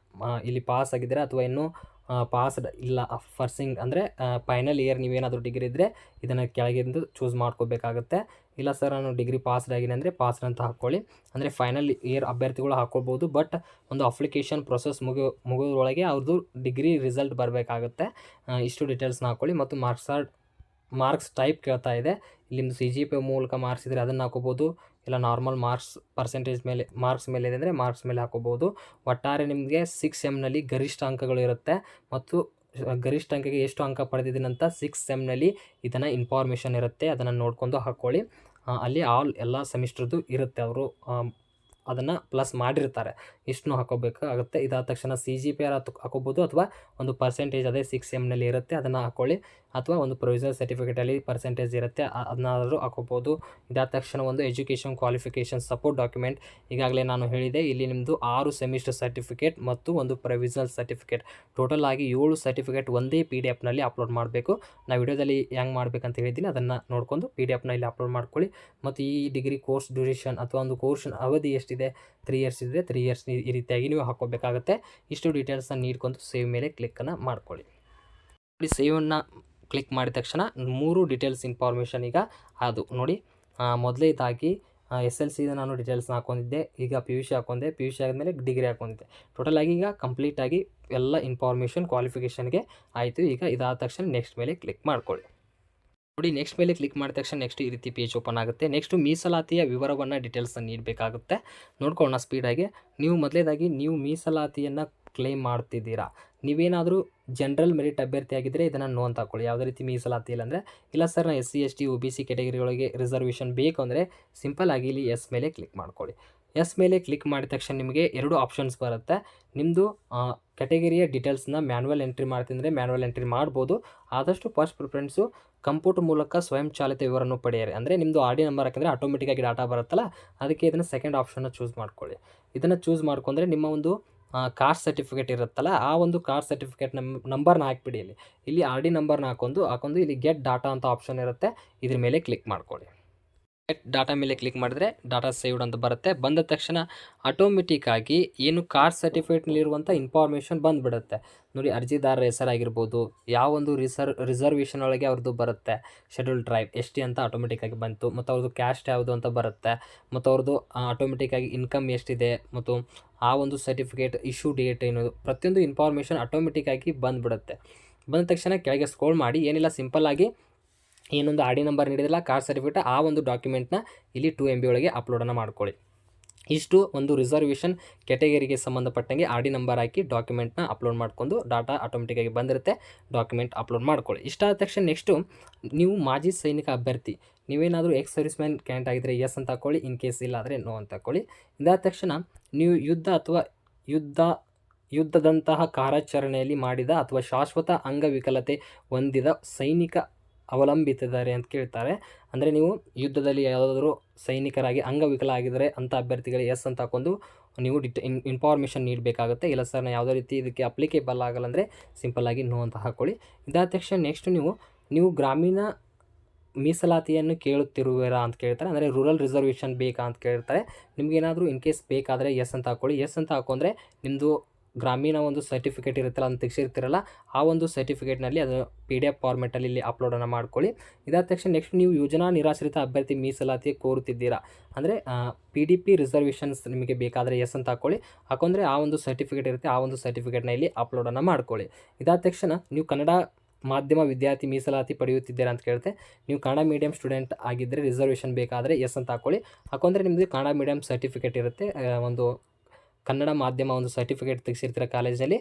ಇಲ್ಲಿ ಪಾಸ್ ಆಗಿದ್ದೀರಾ ಅಥವಾ ಇನ್ನೂ ಪಾಸ್ಡ್ ಇಲ್ಲ ಫರ್ಸಿಂಗ್ ಅಂದರೆ ಫೈನಲ್ ಇಯರ್ ನೀವೇನಾದರೂ ಡಿಗ್ರಿ ಇದ್ದರೆ ಇದನ್ನು ಕೆಳಗಿಂದು ಚೂಸ್ ಮಾಡ್ಕೋಬೇಕಾಗುತ್ತೆ. ಇಲ್ಲ ಸರ್ ನಾನು ಡಿಗ್ರಿ ಪಾಸ್ಡ್ ಆಗಿನಿ ಅಂದರೆ ಪಾಸ್ಡ್ ಅಂತ ಹಾಕ್ಕೊಳ್ಳಿ. ಅಂದರೆ ಫೈನಲ್ ಇಯರ್ ಅಭ್ಯರ್ಥಿಗಳು ಹಾಕ್ಕೊಳ್ಬೋದು. ಬಟ್ ಒಂದು ಅಪ್ಲಿಕೇಶನ್ ಪ್ರೊಸೆಸ್ ಮುಗಿಯೋದ್ರೊಳಗೆ ಅವ್ರದ್ದು ಡಿಗ್ರಿ ರಿಸಲ್ಟ್ ಬರಬೇಕಾಗುತ್ತೆ. ಇಷ್ಟು ಡೀಟೇಲ್ಸ್ನ ಹಾಕ್ಕೊಳ್ಳಿ. ಮತ್ತು ಮಾರ್ಕ್ಸ್ ಟೈಪ್ ಕೇಳ್ತಾ ಇದೆ. ಇಲ್ಲಿ ನಿಮ್ಮದು CGPA ಮೂಲಕ ಮಾರ್ಕ್ಸ್ ಇದ್ದರೆ ಅದನ್ನು ಹಾಕೋಬೋದು. ಇಲ್ಲ ನಾರ್ಮಲ್ ಮಾರ್ಕ್ಸ್ ಮಾರ್ಕ್ಸ್ ಮೇಲೆ ಇದೆ ಅಂದರೆ ಮಾರ್ಕ್ಸ್ ಮೇಲೆ ಹಾಕೋಬೋದು. ಒಟ್ಟಾರೆ ನಿಮಗೆ 6 ಸೆಮ್ನಲ್ಲಿ ಗರಿಷ್ಠ ಅಂಕಗಳು ಇರುತ್ತೆ ಮತ್ತು ಗರಿಷ್ಠ ಅಂಕಕ್ಕೆ ಎಷ್ಟು ಅಂಕ ಪಡೆದಿದ್ದೀನಿ ಅಂತ 6 ಸೆಮ್ನಲ್ಲಿ ಇದನ್ನು ಇನ್ಫಾರ್ಮೇಷನ್ ಇರುತ್ತೆ. ಅದನ್ನು ನೋಡ್ಕೊಂಡು ಹಾಕ್ಕೊಳ್ಳಿ. ಅಲ್ಲಿ ಎಲ್ಲ ಸೆಮಿಸ್ಟ್ರದ್ದು ಇರುತ್ತೆ, ಅವರು ಅದನ್ನು ಪ್ಲಸ್ ಮಾಡಿರ್ತಾರೆ. ಇಷ್ಟನ್ನು ಹಾಕೋಬೇಕಾಗುತ್ತೆ. ಇದಾದ ತಕ್ಷಣ CGPR ಹಾಕೋಬೋದು ಅಥವಾ ಒಂದು ಪರ್ಸೆಂಟೇಜ್ ಅದೇ 6M ಇರುತ್ತೆ ಅದನ್ನು ಹಾಕ್ಕೊಳ್ಳಿ, ಅಥವಾ ಒಂದು ಪ್ರೊವಿಷನಲ್ ಸರ್ಟಿಫಿಕೇಟಲ್ಲಿ ಪರ್ಸೆಂಟೇಜ್ ಇರುತ್ತೆ ಅದನ್ನಾದರೂ ಹಾಕೋಬೋದು. ಇದಾದ ತಕ್ಷಣ ಒಂದು ಎಜುಕೇಷನ್ ಕ್ವಾಲಿಫಿಕೇಷನ್ ಸಪೋರ್ಟ್ ಡಾಕ್ಯುಮೆಂಟ್, ಈಗಾಗಲೇ ನಾನು ಹೇಳಿದೆ ಇಲ್ಲಿ ನಿಮ್ಮದು 6 ಸೆಮಿಸ್ಟರ್ ಸರ್ಟಿಫಿಕೇಟ್ ಮತ್ತು ಒಂದು ಪ್ರೊವಿಷನಲ್ ಸರ್ಟಿಫಿಕೇಟ್, ಟೋಟಲ್ ಆಗಿ 7 ಸರ್ಟಿಫಿಕೇಟ್ ಒಂದೇ PDF ಅಪ್ಲೋಡ್ ಮಾಡಬೇಕು. ನಾನು ವಿಡಿಯೋದಲ್ಲಿ ಹೆಂಗೆ ಮಾಡಬೇಕಂತ ಹೇಳಿದ್ದೀನಿ, ಅದನ್ನು ನೋಡ್ಕೊಂಡು PDF ಅಪ್ಲೋಡ್ ಮಾಡ್ಕೊಳ್ಳಿ. ಮತ್ತು ಈ ಡಿಗ್ರಿ ಕೋರ್ಸ್ ಡ್ಯೂರೇಷನ್ ಅಥವಾ ಒಂದು ಕೋರ್ಸ್ನ ಅವಧಿ ಎಷ್ಟಿದೆ, 3 ಇಯರ್ಸ್ ಇದ್ದರೆ 3 ಇಯರ್ಸ್ ಈ ರೀತಿಯಾಗಿ ನೀವು ಹಾಕೋಬೇಕಾಗುತ್ತೆ. ಇಷ್ಟು ಡೀಟೇಲ್ಸ್ನ ನೀಡ್ಕೊಂಡು ಸೇವ್ ಮೇಲೆ ಕ್ಲಿಕ್ಕನ್ನು ಮಾಡ್ಕೊಳ್ಳಿ. ನೋಡಿ, ಸೇವನ್ನು ಕ್ಲಿಕ್ ಮಾಡಿದ ತಕ್ಷಣ 3 ಡೀಟೇಲ್ಸ್ ಇನ್ಫಾರ್ಮೇಷನ್ ಈಗ ಅದು ನೋಡಿ. ಮೊದಲನೇದಾಗಿ SLC ನಾನು ಡೀಟೇಲ್ಸ್ನ ಹಾಕೊಂಡಿದ್ದೆ, ಈಗ PUC ಹಾಕೊಂಡೆ, PUC ಆದಮೇಲೆ ಡಿಗ್ರಿ ಹಾಕೊಂಡಿದ್ದೆ. ಟೋಟಲಾಗಿ ಈಗ ಕಂಪ್ಲೀಟಾಗಿ ಎಲ್ಲ ಇನ್ಫಾರ್ಮೇಷನ್ ಕ್ವಾಲಿಫಿಕೇಷನ್ಗೆ ಆಯಿತು. ಈಗ ಇದಾದ ತಕ್ಷಣ ನೆಕ್ಸ್ಟ್ ಮೇಲೆ ಕ್ಲಿಕ್ ಮಾಡ್ಕೊಳ್ಳಿ. ನೋಡಿ, ನೆಕ್ಸ್ಟ್ ಮೇಲೆ ಕ್ಲಿಕ್ ಮಾಡಿದ ತಕ್ಷಣ ನೆಕ್ಸ್ಟ್ ಈ ರೀತಿ ಪೇಜ್ ಓಪನ್ ಆಗುತ್ತೆ. ನೆಕ್ಸ್ಟು ಮೀಸಲಾತಿಯ ವಿವರವನ್ನು ಡೀಟೇಲ್ಸನ್ನು ನೀಡಬೇಕಾಗುತ್ತೆ. ನೋಡ್ಕೊಳ್ಳೋಣ ಸ್ಪೀಡಾಗಿ. ನೀವು ಮೊದಲೇದಾಗಿ ನೀವು ಮೀಸಲಾತಿಯನ್ನು ಕ್ಲೇಮ್ ಮಾಡ್ತಿದ್ದೀರಾ, ನೀವೇನಾದರೂ ಜನರಲ್ ಮೆರಿಟ್ ಅಭ್ಯರ್ಥಿ ಆಗಿದ್ದರೆ ಇದನ್ನು ನೋ ಅಂತ ಹಾಕ್ಕೊಳ್ಳಿ. ಯಾವುದೇ ರೀತಿ ಮೀಸಲಾತಿ ಇಲ್ಲ ಅಂದರೆ, ಇಲ್ಲ ಸರ್ ನಾನು SC ST OBC ಕ್ಯಾಟಗರಿಗಳಿಗೆ ರಿಸರ್ವೇಷನ್ ಬೇಕು ಅಂದರೆ ಸಿಂಪಲ್ ಆಗಿ ಇಲ್ಲಿ ಎಸ್ ಮೇಲೆ ಕ್ಲಿಕ್ ಮಾಡ್ಕೊಳ್ಳಿ. ಎಸ್ ಮೇಲೆ ಕ್ಲಿಕ್ ಮಾಡಿದ ತಕ್ಷಣ ನಿಮಗೆ 2 ಆಪ್ಷನ್ಸ್ ಬರುತ್ತೆ. ನಿಮ್ಮದು ಕ್ಯಾಟಗರಿಯ ಡೀಟೇಲ್ಸ್ನ ಮ್ಯಾನ್ಯುವಲ್ ಎಂಟ್ರಿ ಮಾಡ್ತಿದ್ರೆ ಮ್ಯಾನ್ಯುವಲ್ ಎಂಟ್ರಿ ಮಾಡ್ಬೋದು. ಆದಷ್ಟು ಫಸ್ಟ್ ಪ್ರಿಫರೆನ್ಸು ಕಂಪ್ಯೂಟರ್ ಮೂಲಕ ಸ್ವಯಂಚಾಲಿತ ವಿವರವನ್ನು ಪಡೆಯಿರಿ. ಅಂದರೆ ನಿಮ್ಮದು RD ನಂಬರ್ ಹಾಕಿದ್ರೆ ಆಟೋಮೆಟಿಕ್ಕಾಗಿ ಡಾಟಾ ಬರುತ್ತಲ್ಲ, ಅದಕ್ಕೆ ಇದನ್ನು ಸೆಕೆಂಡ್ ಆಪ್ಷನ್ನ ಚೂಸ್ ಮಾಡ್ಕೊಳ್ಳಿ. ಇದನ್ನು ಚೂಸ್ ಮಾಡ್ಕೊಂಡ್ರೆ ನಿಮ್ಮ ಒಂದು ಕಾಸ್ಟ್ ಸರ್ಟಿಫಿಕೇಟ್ ಇರುತ್ತಲ್ಲ, ಆ ಒಂದು ಕಾಸ್ಟ್ ಸರ್ಟಿಫಿಕೇಟ್ ನಂಬರ್ನ ಹಾಕಿಬಿಡಿ. ಇಲ್ಲಿ RD ನಂಬರ್ನ ಹಾಕೊಂಡು ಇಲ್ಲಿ ಗೆಟ್ ಡಾಟಾ ಅಂತ ಆಪ್ಷನ್ ಇರುತ್ತೆ, ಇದ್ರ ಮೇಲೆ ಕ್ಲಿಕ್ ಮಾಡ್ಕೊಳ್ಳಿ. ಗೆಟ್ ಡಾಟಾ ಮೇಲೆ ಕ್ಲಿಕ್ ಮಾಡಿದ್ರೆ ಡಾಟಾ ಸೇವ್ಡ್ ಅಂತ ಬರುತ್ತೆ. ಬಂದ ತಕ್ಷಣ ಆಟೋಮೆಟಿಕ್ಕಾಗಿ ಏನು ಕಾಸ್ಟ್ ಸರ್ಟಿಫಿಕೇಟ್ನಲ್ಲಿರುವಂಥ ಇನ್ಫಾರ್ಮೇಷನ್ ಬಂದುಬಿಡುತ್ತೆ. ನೋಡಿ, ಅರ್ಜಿದಾರರ ಹೆಸರಾಗಿರ್ಬೋದು, ಯಾವ ಒಂದು ರಿಸರ್ವೇಷನ್ ಒಳಗೆ ಅವ್ರದ್ದು ಬರುತ್ತೆ, ಶೆಡ್ಯೂಲ್ ಟ್ರೈಬ್ ST ಅಂತ ಆಟೋಮೆಟಿಕ್ಕಾಗಿ ಬಂತು, ಮತ್ತು ಅವ್ರದ್ದು ಕ್ಯಾಸ್ಟ್ ಯಾವುದು ಅಂತ ಬರುತ್ತೆ, ಮತ್ತು ಅವ್ರದ್ದು ಆಟೋಮೆಟಿಕ್ಕಾಗಿ ಇನ್ಕಮ್ ಎಷ್ಟಿದೆ, ಮತ್ತು ಆ ಒಂದು ಸರ್ಟಿಫಿಕೇಟ್ ಇಶ್ಯೂ ಡೇಟ್ ಏನು, ಪ್ರತಿಯೊಂದು ಇನ್ಫಾರ್ಮೇಷನ್ ಆಟೋಮೆಟಿಕ್ಕಾಗಿ ಬಂದುಬಿಡುತ್ತೆ. ಬಂದ ತಕ್ಷಣ ಕೆಳಗೆ ಸ್ಕ್ರೋಲ್ ಮಾಡಿ, ಏನಿಲ್ಲ ಸಿಂಪಲ್ಲಾಗಿ ಏನೊಂದು RD ನಂಬರ್ ನೀಡಿದಿಲ್ಲ, ಕಾಸ್ಟ್ ಸರ್ಟಿಫಿಕೇಟ್, ಆ ಒಂದು ಡಾಕ್ಯುಮೆಂಟ್ನ ಇಲ್ಲಿ 2 MB ಒಳಗೆ ಅಪ್ಲೋಡನ್ನು ಮಾಡ್ಕೊಳ್ಳಿ. ಇಷ್ಟು ಒಂದು ರಿಸರ್ವೇಷನ್ ಕ್ಯಾಟಗರಿಗೆ ಸಂಬಂಧಪಟ್ಟಂಗೆ RD ನಂಬರ್ ಹಾಕಿ ಡಾಕ್ಯುಮೆಂಟ್ನ ಅಪ್ಲೋಡ್ ಮಾಡ್ಕೊಂಡು ಡಾಟಾ ಆಟೋಮೆಟಿಕ್ಕಾಗಿ ಬಂದಿರುತ್ತೆ, ಡಾಕ್ಯುಮೆಂಟ್ ಅಪ್ಲೋಡ್ ಮಾಡ್ಕೊಳ್ಳಿ. ಇಷ್ಟ ಆದ ತಕ್ಷಣ ನೆಕ್ಸ್ಟು ನೀವು ಮಾಜಿ ಸೈನಿಕ ಅಭ್ಯರ್ಥಿ, ನೀವೇನಾದರೂ ಎಕ್ಸ್ ಸರ್ವಿಸ್ ಮ್ಯಾನ್ ಕ್ಯಾಂಟ್ ಆಗಿದ್ದರೆ ಎಸ್ ಅಂತ ಹಾಕ್ಕೊಳ್ಳಿ, ಇನ್ ಕೇಸ್ ಇಲ್ಲ ಆದರೆ ನೋ ಅಂತ ಹಾಕ್ಕೊಳ್ಳಿ. ಇದಾದ ತಕ್ಷಣ ನೀವು ಯುದ್ಧ ಅಥವಾ ಯುದ್ಧದಂತಹ ಕಾರ್ಯಾಚರಣೆಯಲ್ಲಿ ಮಾಡಿದ ಅಥವಾ ಶಾಶ್ವತ ಅಂಗವಿಕಲತೆ ಹೊಂದಿದ ಸೈನಿಕ ಅವಲಂಬಿತಿದ್ದಾರೆ ಅಂತ ಕೇಳ್ತಾರೆ. ಅಂದರೆ ನೀವು ಯುದ್ಧದಲ್ಲಿ ಯಾವುದಾದ್ರೂ ಸೈನಿಕರಾಗಿ ಅಂಗವಿಕಲ ಆಗಿದ್ದರೆ ಅಂಥ ಅಭ್ಯರ್ಥಿಗಳಿಗೆ ಎಸ್ ಅಂತ ಹಾಕೊಂಡು ನೀವು ಇನ್ಫಾರ್ಮೇಷನ್ ನೀಡಬೇಕಾಗುತ್ತೆ. ಇಲ್ಲ ಸರ್ ನಾನು ಯಾವುದೇ ರೀತಿ ಇದಕ್ಕೆ ಅಪ್ಲಿಕೇಬಲ್ ಆಗಲ್ಲ ಅಂದರೆ ಸಿಂಪಲ್ಲಾಗಿ ನೋ ಅಂತ ಹಾಕ್ಕೊಳ್ಳಿ. ಇದಾದ ತಕ್ಷಣ ನೆಕ್ಸ್ಟ್ ನೀವು ಗ್ರಾಮೀಣ ಮೀಸಲಾತಿಯನ್ನು ಕೇಳುತ್ತಿರುವಿರಾ ಅಂತ ಕೇಳ್ತಾರೆ. ಅಂದರೆ ರೂರಲ್ ರಿಸರ್ವೇಷನ್ ಬೇಕಾ ಅಂತ ಕೇಳ್ತಾರೆ. ನಿಮಗೇನಾದರೂ ಇನ್ ಕೇಸ್ ಬೇಕಾದರೆ ಎಸ್ ಅಂತ ಹಾಕ್ಕೊಳ್ಳಿ. ಎಸ್ ಅಂತ ಹಾಕೊಂಡ್ರೆ ನಿಮ್ಮದು ಗ್ರಾಮೀಣ ಒಂದು ಸರ್ಟಿಫಿಕೇಟ್ ಇರುತ್ತಲ್ಲ, ಅದನ್ನು ತೆಗೆಸಿರ್ತಿರಲ್ಲ, ಆ ಒಂದು ಸರ್ಟಿಫಿಕೇಟ್ನಲ್ಲಿ ಅದು PDF ಫಾರ್ಮೆಟಲ್ಲಿ ಇಲ್ಲಿ ಅಪ್ಲೋಡನ್ನು ಮಾಡ್ಕೊಳ್ಳಿ. ಇದಾದ ತಕ್ಷಣ ನೆಕ್ಸ್ಟ್ ನೀವು ಯೋಜನಾ ನಿರಾಶ್ರಿತ ಅಭ್ಯರ್ಥಿ ಮೀಸಲಾತಿ ಕೋರುತ್ತಿದ್ದೀರಾ ಅಂದರೆ PDP ರಿಸರ್ವೇಷನ್ಸ್ ನಿಮಗೆ ಬೇಕಾದರೆ ಎಸ್ ಅಂತ ಹಾಕೊಂಡ್ರೆ ಆ ಒಂದು ಸರ್ಟಿಫಿಕೇಟ್ ಇರುತ್ತೆ, ಆ ಒಂದು ಸರ್ಟಿಫಿಕೇಟ್ನ ಇಲ್ಲಿ ಅಪ್ಲೋಡನ್ನು ಮಾಡ್ಕೊಳ್ಳಿ. ಇದಾದ ತಕ್ಷಣ ನೀವು ಕನ್ನಡ ಮಾಧ್ಯಮ ವಿದ್ಯಾರ್ಥಿ ಮೀಸಲಾತಿ ಪಡೆಯುತ್ತಿದ್ದೀರಾ ಅಂತ ಕೇಳುತ್ತೆ. ನೀವು ಕನ್ನಡ ಮೀಡಿಯಂ ಸ್ಟೂಡೆಂಟ್ ಆಗಿದ್ದರೆ ರಿಸರ್ವೇಷನ್ ಬೇಕಾದರೆ ಎಸ್ ಅಂತ ಹಾಕೊಂಡ್ರೆ ನಿಮಗೆ ಕನ್ನಡ ಮೀಡಿಯಂ ಸರ್ಟಿಫಿಕೇಟ್ ಇರುತ್ತೆ, ಒಂದು ಕನ್ನಡ ಮಾಧ್ಯಮ ಒಂದು ಸರ್ಟಿಫಿಕೇಟ್ ತೆಗೆಸಿರ್ತೀರ ಕಾಲೇಜಲ್ಲಿ,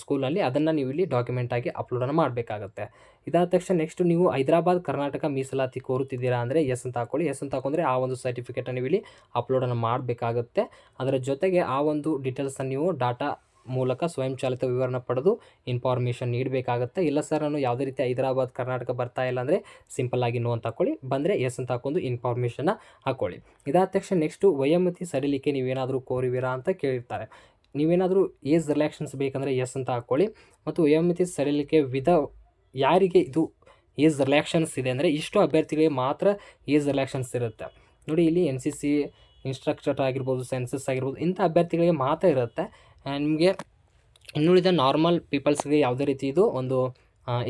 ಸ್ಕೂಲಲ್ಲಿ, ಅದನ್ನು ನೀವು ಇಲ್ಲಿ ಡಾಕ್ಯುಮೆಂಟ್ ಆಗಿ ಅಪ್ಲೋಡನ್ನು ಮಾಡಬೇಕಾಗುತ್ತೆ. ಇದಾದ ತಕ್ಷಣ ನೆಕ್ಸ್ಟ್ ನೀವು ಹೈದರಾಬಾದ್ ಕರ್ನಾಟಕ ಮೀಸಲಾತಿ ಕೋರುತ್ತಿದ್ದೀರಾ ಅಂದರೆ ಎಸ್ ಅಂತ ಹಾಕ್ಕೊಳ್ಳಿ. ಎಸ್ ಅಂತ ಹಾಕೊಂಡ್ರೆ ಆ ಒಂದು ಸರ್ಟಿಫಿಕೇಟನ್ನು ನೀವು ಇಲ್ಲಿ ಅಪ್ಲೋಡನ್ನು ಮಾಡಬೇಕಾಗುತ್ತೆ. ಅದರ ಜೊತೆಗೆ ಆ ಒಂದು ಡೀಟೇಲ್ಸನ್ನು ನೀವು ಡಾಟಾ ಮೂಲಕ ಸ್ವಯಂಚಾಲಿತ ವಿವರಣ ಪಡೆದು ಇನ್ಫಾರ್ಮೇಷನ್ ನೀಡಬೇಕಾಗುತ್ತೆ. ಇಲ್ಲ ಸರ್ ನಾನು ಯಾವುದೇ ರೀತಿ ಹೈದರಾಬಾದ್ ಕರ್ನಾಟಕ ಬರ್ತಾ ಇಲ್ಲ ಅಂದರೆ ಸಿಂಪಲ್ಲಾಗಿ ನೋ ಅಂತ ಹಾಕ್ಕೊಳ್ಳಿ. ಬಂದರೆ ಎಸ್ ಅಂತ ಹಾಕೊಂಡು ಇನ್ಫಾರ್ಮೇಷನ್ನ ಹಾಕ್ಕೊಳ್ಳಿ. ಇದಾದ ತಕ್ಷಣ ನೆಕ್ಸ್ಟು ವಯೋಮಿತಿ ಸಡಿಲಿಕೆ ನೀವೇನಾದರೂ ಕೋರುವಿರಾ ಅಂತ ಕೇಳಿರ್ತಾರೆ. ನೀವೇನಾದರೂ ಏಜ್ ರಿಲ್ಯಾಕ್ಷನ್ಸ್ ಬೇಕಂದರೆ ಎಸ್ ಅಂತ ಹಾಕ್ಕೊಳ್ಳಿ. ಮತ್ತು ವಯೋಮಿತಿ ಸಡಿಲಿಕೆ ಯಾರಿಗೆ ಇದು ಏಜ್ ರಿಲ್ಯಾಕ್ಷನ್ಸ್ ಇದೆ ಅಂದರೆ ಇಷ್ಟು ಅಭ್ಯರ್ಥಿಗಳಿಗೆ ಮಾತ್ರ ಏಜ್ ರಿಲ್ಯಾಕ್ಷನ್ಸ್ ಇರುತ್ತೆ. ನೋಡಿ, ಇಲ್ಲಿ NCC ಇನ್ಸ್ಟ್ರಕ್ಟರ್ ಆಗಿರ್ಬೋದು, ಸೆನ್ಸಸ್ ಆಗಿರ್ಬೋದು, ಇಂಥ ಅಭ್ಯರ್ಥಿಗಳಿಗೆ ಮಾತ್ರ ಇರುತ್ತೆ. ನಿಮಗೆ ಇನ್ನುಳಿದ ನಾರ್ಮಲ್ ಪೀಪಲ್ಸ್ಗೆ ಯಾವುದೇ ರೀತಿ ಇದು ಒಂದು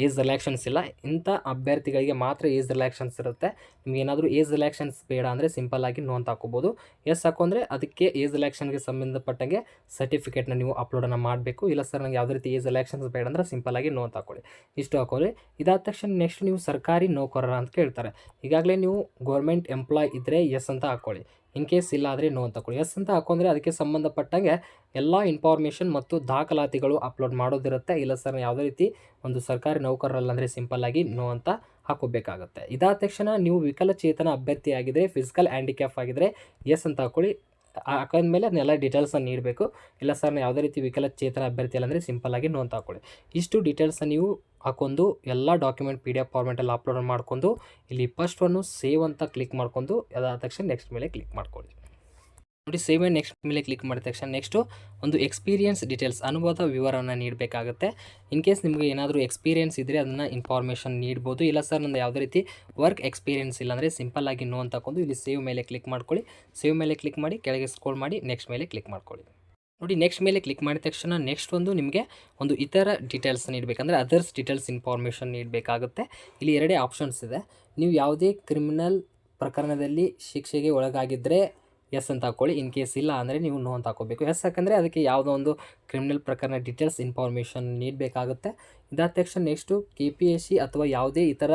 ಏಜ್ ರಿಲ್ಯಾಕ್ಷನ್ಸ್ ಇಲ್ಲ. ಇಂಥ ಅಭ್ಯರ್ಥಿಗಳಿಗೆ ಮಾತ್ರ ಏಜ್ ರಿಲ್ಯಾಕ್ಷನ್ಸ್ ಇರುತ್ತೆ. ನಿಮ್ಗೆ ಏನಾದರೂ ಏಜ್ ರಿಲ್ಯಾಕ್ಷನ್ಸ್ ಬೇಡ ಅಂದರೆ ಸಿಂಪಲ್ಲಾಗಿ ನೋ ಅಂತ ಹಾಕೋಬೋದು. ಎಸ್ ಹಾಕೊಂಡ್ರೆ ಅದಕ್ಕೆ ಏಜ್ ರಿಲ್ಯಾಕ್ಷನ್ಗೆ ಸಂಬಂಧಪಟ್ಟಂಗೆ ಸರ್ಟಿಫಿಕೇಟ್ನ ನೀವು ಅಪ್ಲೋಡನ್ನು ಮಾಡಬೇಕು. ಇಲ್ಲ ಸರ್ ನನಗೆ ಯಾವುದೇ ರೀತಿ ಏಜ್ ರಿಲ್ಯಾಕ್ಷನ್ಸ್ ಬೇಡ ಅಂದರೆ ಸಿಂಪಲ್ಲಾಗಿ ನೋ ಅಂತ ಹಾಕೊಳ್ಳಿ. ಇಷ್ಟು ಹಾಕೊಳ್ಳಿ. ಇದಾದ ತಕ್ಷಣ ನೆಕ್ಸ್ಟ್ ನೀವು ಸರ್ಕಾರಿ ನೌಕರರ ಅಂತ ಕೇಳ್ತಾರೆ. ಈಗಾಗಲೇ ನೀವು ಗೌರ್ಮೆಂಟ್ ಎಂಪ್ಲಾಯ್ ಇದ್ದರೆ ಎಸ್ ಅಂತ ಹಾಕ್ಕೊಳ್ಳಿ. ಇನ್ ಕೇಸ್ ಇಲ್ಲ ಆದರೆ ನೋ ಅಂತ ಹಾಕೊಳ್ಳಿ. ಎಸ್ ಅಂತ ಹಾಕೊಂಡ್ರೆ ಅದಕ್ಕೆ ಸಂಬಂಧಪಟ್ಟಂಗೆ ಎಲ್ಲ ಇನ್ಫಾರ್ಮೇಷನ್ ಮತ್ತು ದಾಖಲಾತಿಗಳು ಅಪ್ಲೋಡ್ ಮಾಡೋದಿರುತ್ತೆ. ಇಲ್ಲ ಸರ್ ಯಾವುದೇ ರೀತಿ ಒಂದು ಸರ್ಕಾರಿ ನೌಕರರಲ್ಲ ಅಂದರೆ ಸಿಂಪಲ್ಲಾಗಿ ನೋ ಅಂತ ಹಾಕೋಬೇಕಾಗುತ್ತೆ. ಇದಾದ ತಕ್ಷಣ ನೀವು ವಿಕಲಚೇತನ ಅಭ್ಯರ್ಥಿ ಆಗಿದ್ದರೆ, ಫಿಸಿಕಲ್ ಹ್ಯಾಂಡಿಕ್ಯಾಪ್ ಆಗಿದ್ದರೆ ಎಸ್ ಅಂತ ಹಾಕ್ಕೊಳ್ಳಿ. ಹಾಕೊಂಡ್ಮೇಲೆ ಅದನ್ನೆಲ್ಲ ಡೀಟೇಲ್ಸನ್ನು ನೀಡಬೇಕು. ಇಲ್ಲ ಸರ್ ನಾನು ಯಾವುದೇ ರೀತಿ ವಿಕಲಚೇತನ ಅಭ್ಯರ್ಥಿ ಅಲ್ಲ ಅಂದರೆ ಸಿಂಪಲ್ಲಾಗಿ ನೋ ಅಂತ ಹಾಕ್ಕೊಳ್ಳಿ. ಇಷ್ಟು ಡೀಟೇಲ್ಸನ್ನು ನೀವು ಹಾಕೊಂಡು ಎಲ್ಲ ಡಾಕ್ಯುಮೆಂಟ್ PDF ಫಾರ್ಮೆಟಲ್ಲಿ ಅಪ್ಲೋಡ್ ಮಾಡ್ಕೊಂಡು ಇಲ್ಲಿ ಫಸ್ಟ್ ಒನ್ನು ಸೇವ್ ಅಂತ ಕ್ಲಿಕ್ ಮಾಡ್ಕೊಂಡು ಅದಾದ ತಕ್ಷಣ ನೆಕ್ಸ್ಟ್ ಮೇಲೆ ಕ್ಲಿಕ್ ಮಾಡ್ಕೊಳ್ಳಿ. ನೋಡಿ ಸೇವ್ ಆ್ಯಂಡ್ ನೆಕ್ಸ್ಟ್ ಮೇಲೆ ಕ್ಲಿಕ್ ಮಾಡಿದ ತಕ್ಷಣ ನೆಕ್ಸ್ಟು ಒಂದು ಎಕ್ಸ್ಪೀರಿಯನ್ಸ್ ಡೀಟೇಲ್ಸ್ ಅನುಭವದ ವಿವರವನ್ನು ನೀಡಬೇಕಾಗುತ್ತೆ. ಇನ್ ಕೇಸ್ ನಿಮಗೆ ಏನಾದರೂ ಎಕ್ಸ್ಪೀರಿಯನ್ಸ್ ಇದ್ದರೆ ಅದನ್ನು ಇನ್ಫಾರ್ಮೇಷನ್ ನೀಡ್ಬೋದು. ಇಲ್ಲ ಸರ್ ನಂದು ಯಾವುದೇ ರೀತಿ ವರ್ಕ್ ಎಕ್ಸ್ಪೀರಿಯನ್ಸ್ ಇಲ್ಲ ಅಂದರೆ ಸಿಂಪಲ್ಲಾಗಿ ನೋ ಅಂತ ಹಾಕೊಂಡು ಇಲ್ಲಿ ಸೇವ್ ಮೇಲೆ ಕ್ಲಿಕ್ ಮಾಡ್ಕೊಳ್ಳಿ. ಸೇವ್ ಮೇಲೆ ಕ್ಲಿಕ್ ಮಾಡಿ ಕೆಳಗೆ ಸ್ಕ್ರೋಲ್ ಮಾಡಿ ನೆಕ್ಸ್ಟ್ ಮೇಲೆ ಕ್ಲಿಕ್ ಮಾಡ್ಕೊಳ್ಳಿ. ನೋಡಿ ನೆಕ್ಸ್ಟ್ ಮೇಲೆ ಕ್ಲಿಕ್ ಮಾಡಿದ ತಕ್ಷಣ ನೆಕ್ಸ್ಟ್ ಒಂದು ನಿಮಗೆ ಒಂದು ಇತರ ಡೀಟೇಲ್ಸ್ ನೀಡಬೇಕಂದ್ರೆ ಅದರ್ಸ್ ಡೀಟೇಲ್ಸ್ ಇನ್ಫಾರ್ಮೇಷನ್ ನೀಡಬೇಕಾಗುತ್ತೆ. ಇಲ್ಲಿ ಎರಡೇ ಆಪ್ಷನ್ಸ್ ಇದೆ. ನೀವು ಯಾವುದೇ ಕ್ರಿಮಿನಲ್ ಪ್ರಕರಣದಲ್ಲಿ ಶಿಕ್ಷೆಗೆ ಒಳಗಾಗಿದ್ದರೆ ಎಸ್ ಅಂತ ಹಾಕ್ಕೊಳ್ಳಿ. ಇನ್ ಕೇಸ್ ಇಲ್ಲ ಅಂದರೆ ನೀವು ನೋ ಅಂತ ಹಾಕೋಬೇಕು. ಎಸ್ ಯಾಕಂದರೆ ಅದಕ್ಕೆ ಯಾವುದೋ ಒಂದು ಕ್ರಿಮಿನಲ್ ಪ್ರಕರಣ ಡೀಟೇಲ್ಸ್ ಇನ್ಫಾರ್ಮೇಷನ್ ನೀಡಬೇಕಾಗುತ್ತೆ. ಇದಾದ ತಕ್ಷಣ ನೆಕ್ಸ್ಟು KPSC ಅಥವಾ ಯಾವುದೇ ಇತರ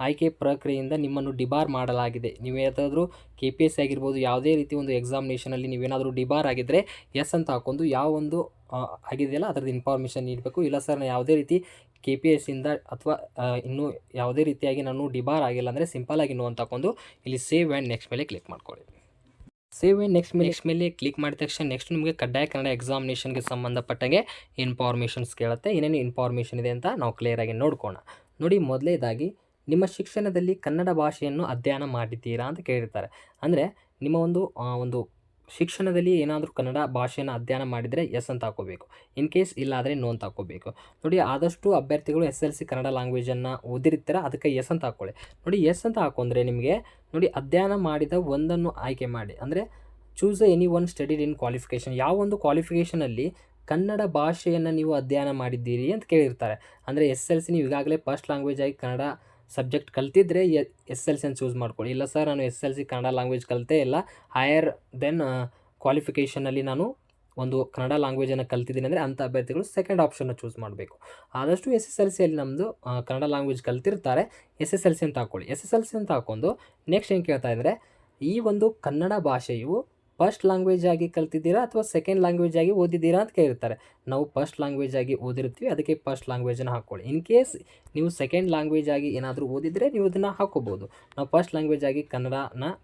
ಆಯ್ಕೆ ಪ್ರಕ್ರಿಯೆಯಿಂದ ನಿಮ್ಮನ್ನು ಡಿಬಾರ್ ಮಾಡಲಾಗಿದೆ. ನೀವು ಯಾವುದಾದ್ರೂ KPSC ಆಗಿರ್ಬೋದು, ಯಾವುದೇ ರೀತಿ ಒಂದು ಎಕ್ಸಾಮಿನೇಷನಲ್ಲಿ ನೀವೇನಾದರೂ ಡಿಬಾರ್ ಆಗಿದ್ದರೆ ಎಸ್ ಅಂತ ಹಾಕೊಂಡು ಯಾವ ಒಂದು ಆಗಿದೆಯಲ್ಲ ಅದರದ್ದು ಇನ್ಫಾರ್ಮೇಷನ್ ನೀಡಬೇಕು. ಇಲ್ಲ ಸರ್ ನಾನು ಯಾವುದೇ ರೀತಿ KPSCಯಿಂದ ಅಥವಾ ಇನ್ನೂ ಯಾವುದೇ ರೀತಿಯಾಗಿ ನಾನು ಡಿಬಾರ್ ಆಗಿಲ್ಲ ಅಂದರೆ ಸಿಂಪಲ್ಲಾಗಿ ನೋ ಅಂತ ಹಾಕೊಂಡು ಇಲ್ಲಿ ಸೇವ್ ಆ್ಯಂಡ್ ನೆಕ್ಸ್ಟ್ ಮೇಲೆ ಕ್ಲಿಕ್ ಮಾಡ್ಕೊಳ್ಳಿ. ಸೇವ್ ಆ್ಯಂಡ್ ನೆಕ್ಸ್ಟ್ ಮೇಲೆ ಕ್ಲಿಕ್ ಮಾಡಿದ ತಕ್ಷಣ ನೆಕ್ಸ್ಟ್ ನಿಮಗೆ ಕಡ್ಡಾಯ ಕನ್ನಡ ಎಕ್ಸಾಮಿನೇಷನ್ಗೆ ಸಂಬಂಧಪಟ್ಟಂಗೆ ಇನ್ಫಾರ್ಮೇಷನ್ಸ್ ಕೇಳುತ್ತೆ. ಏನೇನು ಇನ್ಫಾರ್ಮೇಷನ್ ಇದೆ ಅಂತ ನಾವು ಕ್ಲಿಯರಾಗಿ ನೋಡ್ಕೋಣ. ನೋಡಿ ಮೊದಲನೇದಾಗಿ ನಿಮ್ಮ ಶಿಕ್ಷಣದಲ್ಲಿ ಕನ್ನಡ ಭಾಷೆಯನ್ನು ಅಧ್ಯಯನ ಮಾಡಿದ್ದೀರಾ ಅಂತ ಕೇಳಿರ್ತಾರೆ. ಅಂದರೆ ನಿಮ್ಮ ಒಂದು ಶಿಕ್ಷಣದಲ್ಲಿ ಏನಾದರೂ ಕನ್ನಡ ಭಾಷೆಯನ್ನು ಅಧ್ಯಯನ ಮಾಡಿದರೆ ಎಸ್ ಅಂತ ಹಾಕೋಬೇಕು. ಇನ್ ಕೇಸ್ ಇಲ್ಲ ಆದರೆ ನೋ ಅಂತ ಹಾಕೋಬೇಕು. ನೋಡಿ ಆದಷ್ಟು ಅಭ್ಯರ್ಥಿಗಳು SLC ಕನ್ನಡ ಲ್ಯಾಂಗ್ವೇಜನ್ನು ಓದಿರ್ತೀರ, ಅದಕ್ಕೆ ಎಸ್ ಅಂತ ಹಾಕ್ಕೊಳ್ಳಿ. ನೋಡಿ ಎಸ್ ಅಂತ ಹಾಕೊಂಡ್ರೆ ನಿಮಗೆ ನೋಡಿ ಅಧ್ಯಯನ ಮಾಡಿದ ಒಂದನ್ನು ಆಯ್ಕೆ ಮಾಡಿ. ಅಂದರೆ choose any one studied in qualification. ಯಾವ ಒಂದು ಕ್ವಾಲಿಫಿಕೇಷನಲ್ಲಿ ಕನ್ನಡ ಭಾಷೆಯನ್ನು ನೀವು ಅಧ್ಯಯನ ಮಾಡಿದ್ದೀರಿ ಅಂತ ಕೇಳಿರ್ತಾರೆ. ಅಂದರೆ SLC ನೀವು ಈಗಾಗಲೇ ಫಸ್ಟ್ ಲ್ಯಾಂಗ್ವೇಜ್ ಆಗಿ ಕನ್ನಡ ಸಬ್ಜೆಕ್ಟ್ ಕಲ್ತಿದ್ರೆ SLC ಅಂತ ಚೂಸ್ ಮಾಡ್ಕೊಳ್ಳಿ. ಇಲ್ಲ ಸರ್ ನಾನು SLC ಕನ್ನಡ ಲ್ಯಾಂಗ್ವೇಜ್ ಕಲಿತೇ ಇಲ್ಲ, ಹೈಯರ್ ದೆನ್ ಕ್ವಾಲಿಫಿಕೇಷನಲ್ಲಿ ನಾನು ಒಂದು ಕನ್ನಡ ಲ್ಯಾಂಗ್ವೇಜನ್ನು ಕಲ್ತಿದ್ದೀನಿ ಅಂದರೆ ಅಂಥ ಅಭ್ಯರ್ಥಿಗಳು ಸೆಕೆಂಡ್ ಆಪ್ಷನ್ನ ಚೂಸ್ ಮಾಡಬೇಕು. ಆದಷ್ಟು SSLCಯಲ್ಲಿ ನಮ್ಮದು ಕನ್ನಡ ಲ್ಯಾಂಗ್ವೇಜ್ ಕಲ್ತಿರ್ತಾರೆ, SSLC ಅಂತ ಹಾಕ್ಕೊಳ್ಳಿ. SSLC ಅಂತ ಹಾಕ್ಕೊಂಡು ನೆಕ್ಸ್ಟ್ ಏನು ಕೇಳ್ತಾ ಇದ್ದರೆ ಈ ಒಂದು ಕನ್ನಡ ಭಾಷೆಯು ಫಸ್ಟ್ ಲ್ಯಾಂಗ್ವೇಜ್ ಆಗಿ ಕಲ್ತಿದ್ದೀರಾ ಅಥವಾ ಸೆಕೆಂಡ್ ಲ್ಯಾಂಗ್ವೇಜ್ ಆಗಿ ಓದಿದ್ದೀರಾ ಅಂತ ಕೇಳಿರ್ತಾರೆ. ನಾವು ಫಸ್ಟ್ ಲ್ಯಾಂಗ್ವೇಜ್ ಆಗಿ ಓದಿರ್ತೀವಿ, ಅದಕ್ಕೆ ಫಸ್ಟ್ ಲ್ಯಾಂಗ್ವೇಜನ್ನು ಹಾಕ್ಕೊಳ್ಳಿ. ಇನ್ ಕೇಸ್ ನೀವು ಸೆಕೆಂಡ್ ಲ್ಯಾಂಗ್ವೇಜ್ ಆಗಿ ಏನಾದರೂ ಓದಿದರೆ ನೀವು ಇದನ್ನು ಹಾಕ್ಕೋಬೋದು. ನಾವು ಫಸ್ಟ್ ಲ್ಯಾಂಗ್ವೇಜ್ ಆಗಿ ಕನ್ನಡನ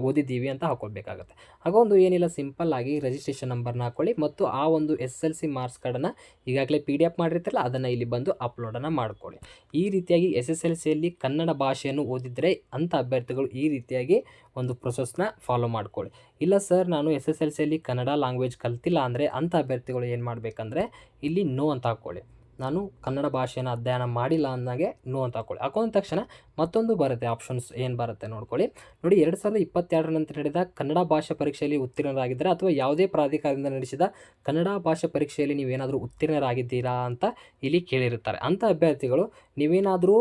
ಓದಿದ್ದೀವಿ ಅಂತ ಹಾಕ್ಕೊಳ್ಬೇಕಾಗತ್ತೆ. ಹಾಗೊಂದು ಏನಿಲ್ಲ ಸಿಂಪಲ್ಲಾಗಿ ರಿಜಿಸ್ಟ್ರೇಷನ್ ನಂಬರ್ನ ಹಾಕ್ಕೊಳ್ಳಿ ಮತ್ತು ಆ ಒಂದು SLC ಮಾರ್ಕ್ಸ್ ಕಾರ್ಡನ್ನು ಈಗಾಗಲೇ PDF ಮಾಡಿರ್ತಾರಲ್ಲ ಅದನ್ನು ಇಲ್ಲಿ ಬಂದು ಅಪ್ಲೋಡನ್ನು ಮಾಡ್ಕೊಳ್ಳಿ. ಈ ರೀತಿಯಾಗಿ SSLCಯಲ್ಲಿ ಕನ್ನಡ ಭಾಷೆಯನ್ನು ಓದಿದರೆ ಅಂಥ ಅಭ್ಯರ್ಥಿಗಳು ಈ ರೀತಿಯಾಗಿ ಒಂದು ಪ್ರೊಸೆಸ್ನ ಫಾಲೋ ಮಾಡ್ಕೊಳ್ಳಿ. ಇಲ್ಲ ಸರ್ ನಾನು SSLCಯಲ್ಲಿ ಕನ್ನಡ ಲ್ಯಾಂಗ್ವೇಜ್ ಕಲ್ತಿಲ್ಲ ಅಂದರೆ ಅಂಥ ಅಭ್ಯರ್ಥಿಗಳು ಏನು ಮಾಡಬೇಕಂದ್ರೆ ಇಲ್ಲಿ ನೋ ಅಂತ ಹಾಕ್ಕೊಳ್ಳಿ. ನಾನು ಕನ್ನಡ ಭಾಷೆಯನ್ನು ಅಧ್ಯಯನ ಮಾಡಿಲ್ಲ ಅಂದಾಗೆ ನೋ ಅಂತ ಹಾಕ್ಕೊಳ್ಳಿ. ಹಾಕೊಂಡ ತಕ್ಷಣ ಮತ್ತೊಂದು ಬರುತ್ತೆ ಆಪ್ಷನ್ಸ್ ಏನು ಬರುತ್ತೆ ನೋಡ್ಕೊಳ್ಳಿ. ನೋಡಿ 2022 ನಂತರ ನಡೆದ ಕನ್ನಡ ಭಾಷಾ ಪರೀಕ್ಷೆಯಲ್ಲಿ ಉತ್ತೀರ್ಣರಾಗಿದ್ದರೆ ಅಥವಾ ಯಾವುದೇ ಪ್ರಾಧಿಕಾರದಿಂದ ನಡೆಸಿದ ಕನ್ನಡ ಭಾಷಾ ಪರೀಕ್ಷೆಯಲ್ಲಿ ನೀವೇನಾದರೂ ಉತ್ತೀರ್ಣರಾಗಿದ್ದೀರಾ ಅಂತ ಇಲ್ಲಿ ಕೇಳಿರುತ್ತಾರೆ. ಅಂಥ ಅಭ್ಯರ್ಥಿಗಳು ನೀವೇನಾದರೂ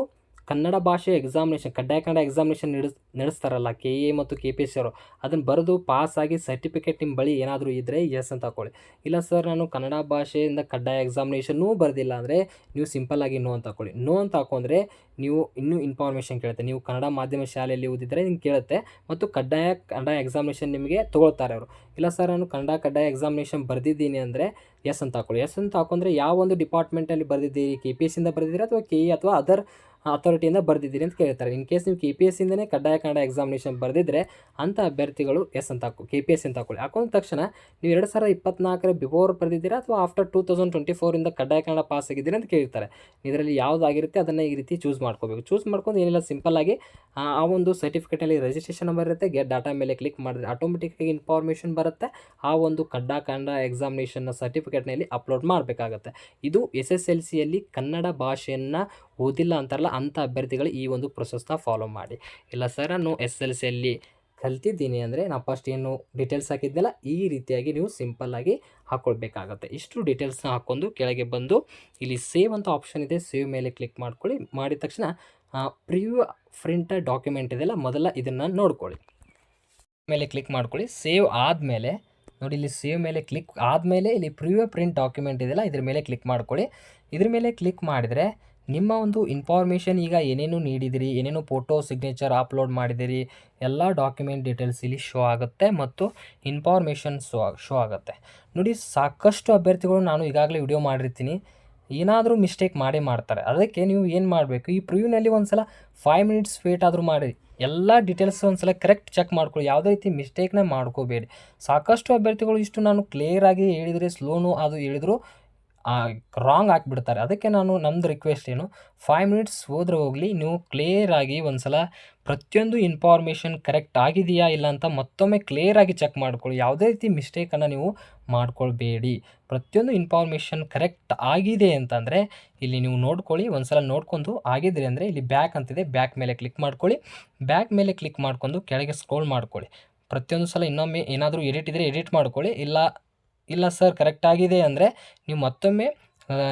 ಕನ್ನಡ ಭಾಷೆ ಎಕ್ಸಾಮಿನೇಷನ್ ಕಡ್ಡಾಯ ಕನ್ನಡ ಎಕ್ಸಾಮಿನೇಷನ್ ನಡೆಸ್ತಾರಲ್ಲ KA ಮತ್ತು KPSC ಅವರು, ಅದನ್ನು ಬರೆದು ಪಾಸಾಗಿ ಸರ್ಟಿಫಿಕೇಟ್ ನಿಮ್ಮ ಬಳಿ ಏನಾದರೂ ಇದ್ದರೆ ಎಸ್ ಅಂತ ಹಾಕ್ಕೊಳ್ಳಿ. ಇಲ್ಲ ಸರ್ ನಾನು ಕನ್ನಡ ಭಾಷೆಯಿಂದ ಕಡ್ಡಾಯ ಎಕ್ಸಾಮಿನೇಷನ್ನೂ ಬರೆದಿಲ್ಲ ಅಂದರೆ ನೀವು ಸಿಂಪಲ್ಲಾಗಿ ನೋ ಅಂತ ಹಾಕ್ಕೊಳ್ಳಿ. ನೋ ಅಂತ ಹಾಕೊಂಡ್ರೆ ನೀವು ಇನ್ನೂ ಇನ್ಫಾರ್ಮೇಷನ್ ಕೇಳುತ್ತೆ. ನೀವು ಕನ್ನಡ ಮಾಧ್ಯಮ ಶಾಲೆಯಲ್ಲಿ ಓದಿದರೆ ನಿಮ್ಗೆ ಕೇಳುತ್ತೆ ಮತ್ತು ಕಡ್ಡಾಯ ಕನ್ನಡ ಎಕ್ಸಾಮಿನೇಷನ್ ನಿಮಗೆ ತೊಗೊಳ್ತಾರೆ ಅವರು. ಇಲ್ಲ ಸರ್ ನಾನು ಕನ್ನಡ ಕಡ್ಡಾಯ ಎಕ್ಸಾಮಿನೇಷನ್ ಬರೆದಿದ್ದೀನಿ ಅಂದರೆ ಎಸ್ ಅಂತ ಹಾಕ್ಕೊಳ್ಳಿ. ಎಸ್ ಅಂತ ಹಾಕೊಂಡ್ರೆ ಯಾವ ಒಂದು ಡಿಪಾರ್ಟ್ಮೆಂಟಲ್ಲಿ ಬರೆದಿದ್ದೀರಿ, KPSCಯಿಂದ ಬರೆದಿದ್ದೀರಾ ಅಥವಾ KE ಅಥವಾ ಅದರ್ ಅಥಾರಿಟಿಯಿಂದ ಬರೆದಿದ್ದೀರಿ ಅಂತ ಕೇಳ್ತಾರೆ. ಇನ್ ಕೇಸ್ ನೀವು KPSCಯಿಂದನೇ ಕಡ್ಡಾಯ ಕನ್ನಡ ಎಕ್ಸಾಮಿನೇಷನ್ ಬರೆದಿದ್ದರೆ ಅಂಥ ಅಭ್ಯರ್ಥಿಗಳು ಎಸ್ ಅಂತ KPSC ಅಂತ ಹಾಕ್ಕೊಳ್ಳಿ. ಹಾಕೊಂಡ ತಕ್ಷಣ ನೀವು 2024 ಬಿಫೋರ್ ಬರೆದಿದ್ದೀರಾ ಅಥವಾ ಆಫ್ಟರ್ 2024 ಕಡ್ಡಾಯ ಕನ್ನಡ ಪಾಸ್ ಆಗಿದ್ದೀರಿ ಅಂತ ಕೇಳ್ತಾರೆ. ಇದರಲ್ಲಿ ಯಾವುದಾಗಿರುತ್ತೆ ಅದನ್ನು ಈ ರೀತಿ ಚೂಸ್ ಮಾಡ್ಕೋಬೇಕು. ಚೂಸ್ ಮಾಡ್ಕೊಂಡು ಏನಿಲ್ಲ ಸಿಂಪಲ್ಲಾಗಿ ಆ ಒಂದು ಸರ್ಟಿಫಿಕೇಟಲ್ಲಿ ರಿಜಿಸ್ಟ್ರೇಷನ್ ನಂಬರ್ ಇರುತ್ತೆ, ಗೆಟ್ ಡಾಟಾ ಮೇಲೆ ಕ್ಲಿಕ್ ಮಾಡಿದ್ರೆ ಆಟೋಮೆಟಿಕ್ಕಾಗಿ ಇನ್ಫಾರ್ಮೇಷನ್ ಬರುತ್ತೆ. ಆ ಒಂದು ಕಡ್ಡಾಯ ಕನ್ನಡ ಎಕ್ಸಾಮಿನೇಷನ್ನ ಸರ್ಟಿಫಿಕೇಟ್ನಲ್ಲಿ ಅಪ್ಲೋಡ್ ಮಾಡಬೇಕಾಗತ್ತೆ. ಇದು SSLCಯಲ್ಲಿ ಕನ್ನಡ ಭಾಷೆಯನ್ನು ಓದಿಲ್ಲ ಅಂತಾರಲ್ಲ ಅಂಥ ಅಭ್ಯರ್ಥಿಗಳು ಈ ಒಂದು ಪ್ರೊಸೆಸ್ನ ಫಾಲೋ ಮಾಡಿ. ಇಲ್ಲ ಸರ್ ನಾನು SSLCಯಲ್ಲಿ ಕಲ್ತಿದ್ದೀನಿ ಅಂದರೆ ನಾನು ಫಸ್ಟ್ ಏನು ಡೀಟೇಲ್ಸ್ ಹಾಕಿದ್ದೆಲ್ಲ ಈ ರೀತಿಯಾಗಿ ನೀವು ಸಿಂಪಲ್ಲಾಗಿ ಹಾಕ್ಕೊಳ್ಬೇಕಾಗತ್ತೆ. ಇಷ್ಟು ಡೀಟೇಲ್ಸ್ನ ಹಾಕ್ಕೊಂಡು ಕೆಳಗೆ ಬಂದು ಇಲ್ಲಿ ಸೇವ್ ಅಂತ ಆಪ್ಷನ್ ಇದೆ, ಸೇವ್ ಮೇಲೆ ಕ್ಲಿಕ್ ಮಾಡ್ಕೊಳ್ಳಿ. ಮಾಡಿದ ತಕ್ಷಣ ಪ್ರಿವ್ಯೂ ಪ್ರಿಂಟ್ ಡಾಕ್ಯುಮೆಂಟ್ ಇದೆಯಲ್ಲ ಮೊದಲ ಇದನ್ನು ನೋಡ್ಕೊಳ್ಳಿ. ಮೇಲೆ ಕ್ಲಿಕ್ ಮಾಡ್ಕೊಳ್ಳಿ. ಸೇವ್ ಆದಮೇಲೆ ನೋಡಿ ಇಲ್ಲಿ ಸೇವ್ ಮೇಲೆ ಕ್ಲಿಕ್ ಆದಮೇಲೆ ಇಲ್ಲಿ ಪ್ರಿವ್ಯೂ ಪ್ರಿಂಟ್ ಡಾಕ್ಯುಮೆಂಟ್ ಇದೆಯಲ್ಲ ಇದ್ರ ಮೇಲೆ ಕ್ಲಿಕ್ ಮಾಡ್ಕೊಳ್ಳಿ. ಇದ್ರ ಮೇಲೆ ಕ್ಲಿಕ್ ಮಾಡಿದರೆ ನಿಮ್ಮ ಒಂದು ಇನ್ಫಾರ್ಮೇಷನ್ ಈಗ ಏನೇನು ನೀಡಿದಿರಿ, ಏನೇನು ಫೋಟೋ ಸಿಗ್ನೇಚರ್ ಅಪ್ಲೋಡ್ ಮಾಡಿದಿರಿ ಎಲ್ಲ ಡಾಕ್ಯುಮೆಂಟ್ ಡೀಟೇಲ್ಸ್ ಇಲ್ಲಿ ಶೋ ಆಗುತ್ತೆ ಮತ್ತು ಇನ್ಫಾರ್ಮೇಷನ್ ಶೋ ಆಗುತ್ತೆ. ನೋಡಿ ಸಾಕಷ್ಟು ಅಭ್ಯರ್ಥಿಗಳು ನಾನು ಈಗಾಗಲೇ ವಿಡಿಯೋ ಮಾಡಿರ್ತೀನಿ, ಏನಾದರೂ ಮಿಸ್ಟೇಕ್ ಮಾಡೇ ಮಾಡ್ತಾರೆ. ಅದಕ್ಕೆ ನೀವು ಏನು ಮಾಡಬೇಕು, ಈ ಪ್ರಿವ್ಯೂನಲ್ಲಿ ಒಂದು ಸಲ 5 ಮಿನಿಟ್ಸ್ ವೇಟ್ ಆದರೂ ಮಾಡಿ. ಎಲ್ಲ ಡೀಟೇಲ್ಸ್ ಒಂದ್ಸಲ ಕರೆಕ್ಟ್ ಚೆಕ್ ಮಾಡ್ಕೊಳ್ಳಿ, ಯಾವುದೇ ರೀತಿ ಮಿಸ್ಟೇಕ್ನ ಮಾಡ್ಕೋಬೇಡಿ. ಸಾಕಷ್ಟು ಅಭ್ಯರ್ಥಿಗಳು ಇಷ್ಟು ನಾನು ಕ್ಲಿಯರಾಗಿ ಹೇಳಿದರೆ ಸ್ಲೋನು ಅದು ಹೇಳಿದ್ರು ರಾಂಗ್ ಹಾಕ್ಬಿಡ್ತಾರೆ. ಅದಕ್ಕೆ ನಮ್ಮದು ರಿಕ್ವೆಸ್ಟ್ ಏನು, 5 ಮಿನಿಟ್ಸ್ ಹೋದ್ರೆ ಹೋಗಲಿ, ನೀವು ಕ್ಲಿಯರಾಗಿ ಒಂದು ಸಲ ಪ್ರತಿಯೊಂದು ಇನ್ಫಾರ್ಮೇಷನ್ ಕರೆಕ್ಟ್ ಆಗಿದೆಯಾ ಇಲ್ಲ ಅಂತ ಮತ್ತೊಮ್ಮೆ ಕ್ಲಿಯರಾಗಿ ಚೆಕ್ ಮಾಡ್ಕೊಳ್ಳಿ. ಯಾವುದೇ ರೀತಿ ಮಿಸ್ಟೇಕನ್ನು ನೀವು ಮಾಡ್ಕೊಳ್ಬೇಡಿ. ಪ್ರತಿಯೊಂದು ಇನ್ಫಾರ್ಮೇಷನ್ ಕರೆಕ್ಟ್ ಆಗಿದೆ ಅಂತಂದರೆ ಇಲ್ಲಿ ನೀವು ನೋಡ್ಕೊಳ್ಳಿ, ಒಂದು ಸಲ ನೋಡ್ಕೊಂಡು ಆಗಿದ್ರೆ ಅಂದರೆ ಇಲ್ಲಿ ಬ್ಯಾಕ್ ಅಂತಿದೆ, ಬ್ಯಾಕ್ ಮೇಲೆ ಕ್ಲಿಕ್ ಮಾಡ್ಕೊಳ್ಳಿ. ಬ್ಯಾಕ್ ಮೇಲೆ ಕ್ಲಿಕ್ ಮಾಡ್ಕೊಂಡು ಕೆಳಗೆ ಸ್ಕ್ರೋಲ್ ಮಾಡ್ಕೊಳ್ಳಿ. ಪ್ರತಿಯೊಂದು ಸಲ ಇನ್ನೊಮ್ಮೆ ಏನಾದರೂ ಎಡಿಟ್ ಇದ್ದರೆ ಎಡಿಟ್ ಮಾಡ್ಕೊಳ್ಳಿ. ಇಲ್ಲ ಸರ್ ಕರೆಕ್ಟ್ ಆಗಿದೆ ಅಂದರೆ ನೀವು ಮತ್ತೊಮ್ಮೆ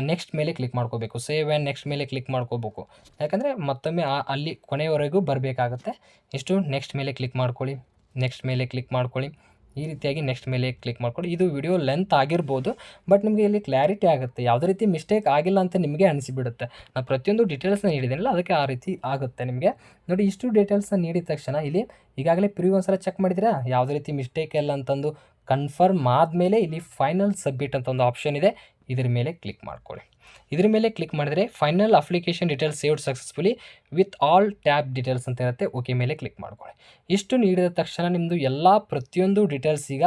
ನೆಕ್ಸ್ಟ್ ಮೇಲೆ ಕ್ಲಿಕ್ ಮಾಡ್ಕೋಬೇಕು. ಸೇವ್ ಆ್ಯಂಡ್ ನೆಕ್ಸ್ಟ್ ಮೇಲೆ ಕ್ಲಿಕ್ ಮಾಡ್ಕೋಬೇಕು. ಯಾಕಂದರೆ ಮತ್ತೊಮ್ಮೆ ಅಲ್ಲಿ ಕೊನೆಯವರೆಗೂ ಬರಬೇಕಾಗುತ್ತೆ. ಇಷ್ಟು ನೆಕ್ಸ್ಟ್ ಮೇಲೆ ಕ್ಲಿಕ್ ಮಾಡ್ಕೊಳ್ಳಿ, ನೆಕ್ಸ್ಟ್ ಮೇಲೆ ಕ್ಲಿಕ್ ಮಾಡ್ಕೊಳ್ಳಿ. ಈ ರೀತಿಯಾಗಿ ನೆಕ್ಸ್ಟ್ ಮೇಲೆ ಕ್ಲಿಕ್ ಮಾಡ್ಕೊಳ್ಳಿ. ಇದು ವಿಡಿಯೋ ಲೆಂತ್ ಆಗಿರ್ಬೋದು, ಬಟ್ ನಿಮಗೆ ಇಲ್ಲಿ ಕ್ಲಾರಿಟಿ ಆಗುತ್ತೆ. ಯಾವುದೇ ರೀತಿ ಮಿಸ್ಟೇಕ್ ಆಗಿಲ್ಲ ಅಂತ ನಿಮಗೆ ಅನಿಸಿಬಿಡುತ್ತೆ. ನಾನು ಪ್ರತಿಯೊಂದು ಡೀಟೇಲ್ಸ್ನ ನೀಡಿದ್ದೀನಲ್ಲ, ಅದಕ್ಕೆ ಆ ರೀತಿ ಆಗುತ್ತೆ ನಿಮಗೆ. ನೋಡಿ, ಇಷ್ಟು ಡೀಟೇಲ್ಸ್ನ ನೀಡಿದ ತಕ್ಷಣ ಇಲ್ಲಿ ಈಗಾಗಲೇ ಪ್ರಿವ್ಯೂ ಒಂದ್ಸಲ ಚೆಕ್ ಮಾಡಿದ್ದೀರಾ, ಯಾವುದೇ ರೀತಿ ಮಿಸ್ಟೇಕ್ ಇಲ್ಲ ಅಂತಂದು ಕನ್ಫರ್ಮ್ ಆದಮೇಲೆ ಇಲ್ಲಿ ಫೈನಲ್ ಸಬ್ಮಿಟ್ ಅಂತ ಒಂದು ಆಪ್ಷನ್ ಇದೆ, ಇದ್ರ ಮೇಲೆ ಕ್ಲಿಕ್ ಮಾಡ್ಕೊಳ್ಳಿ. ಇದ್ರ ಮೇಲೆ ಕ್ಲಿಕ್ ಮಾಡಿದರೆ final application details saved successfully with all tab details ಅಂತ ಇರುತ್ತೆ. ಓಕೆ ಮೇಲೆ ಕ್ಲಿಕ್ ಮಾಡ್ಕೊಳ್ಳಿ. ಇಷ್ಟು ನೀಡಿದ ತಕ್ಷಣ ನಿಮ್ಮದು ಪ್ರತಿಯೊಂದು ಡೀಟೇಲ್ಸ್ ಈಗ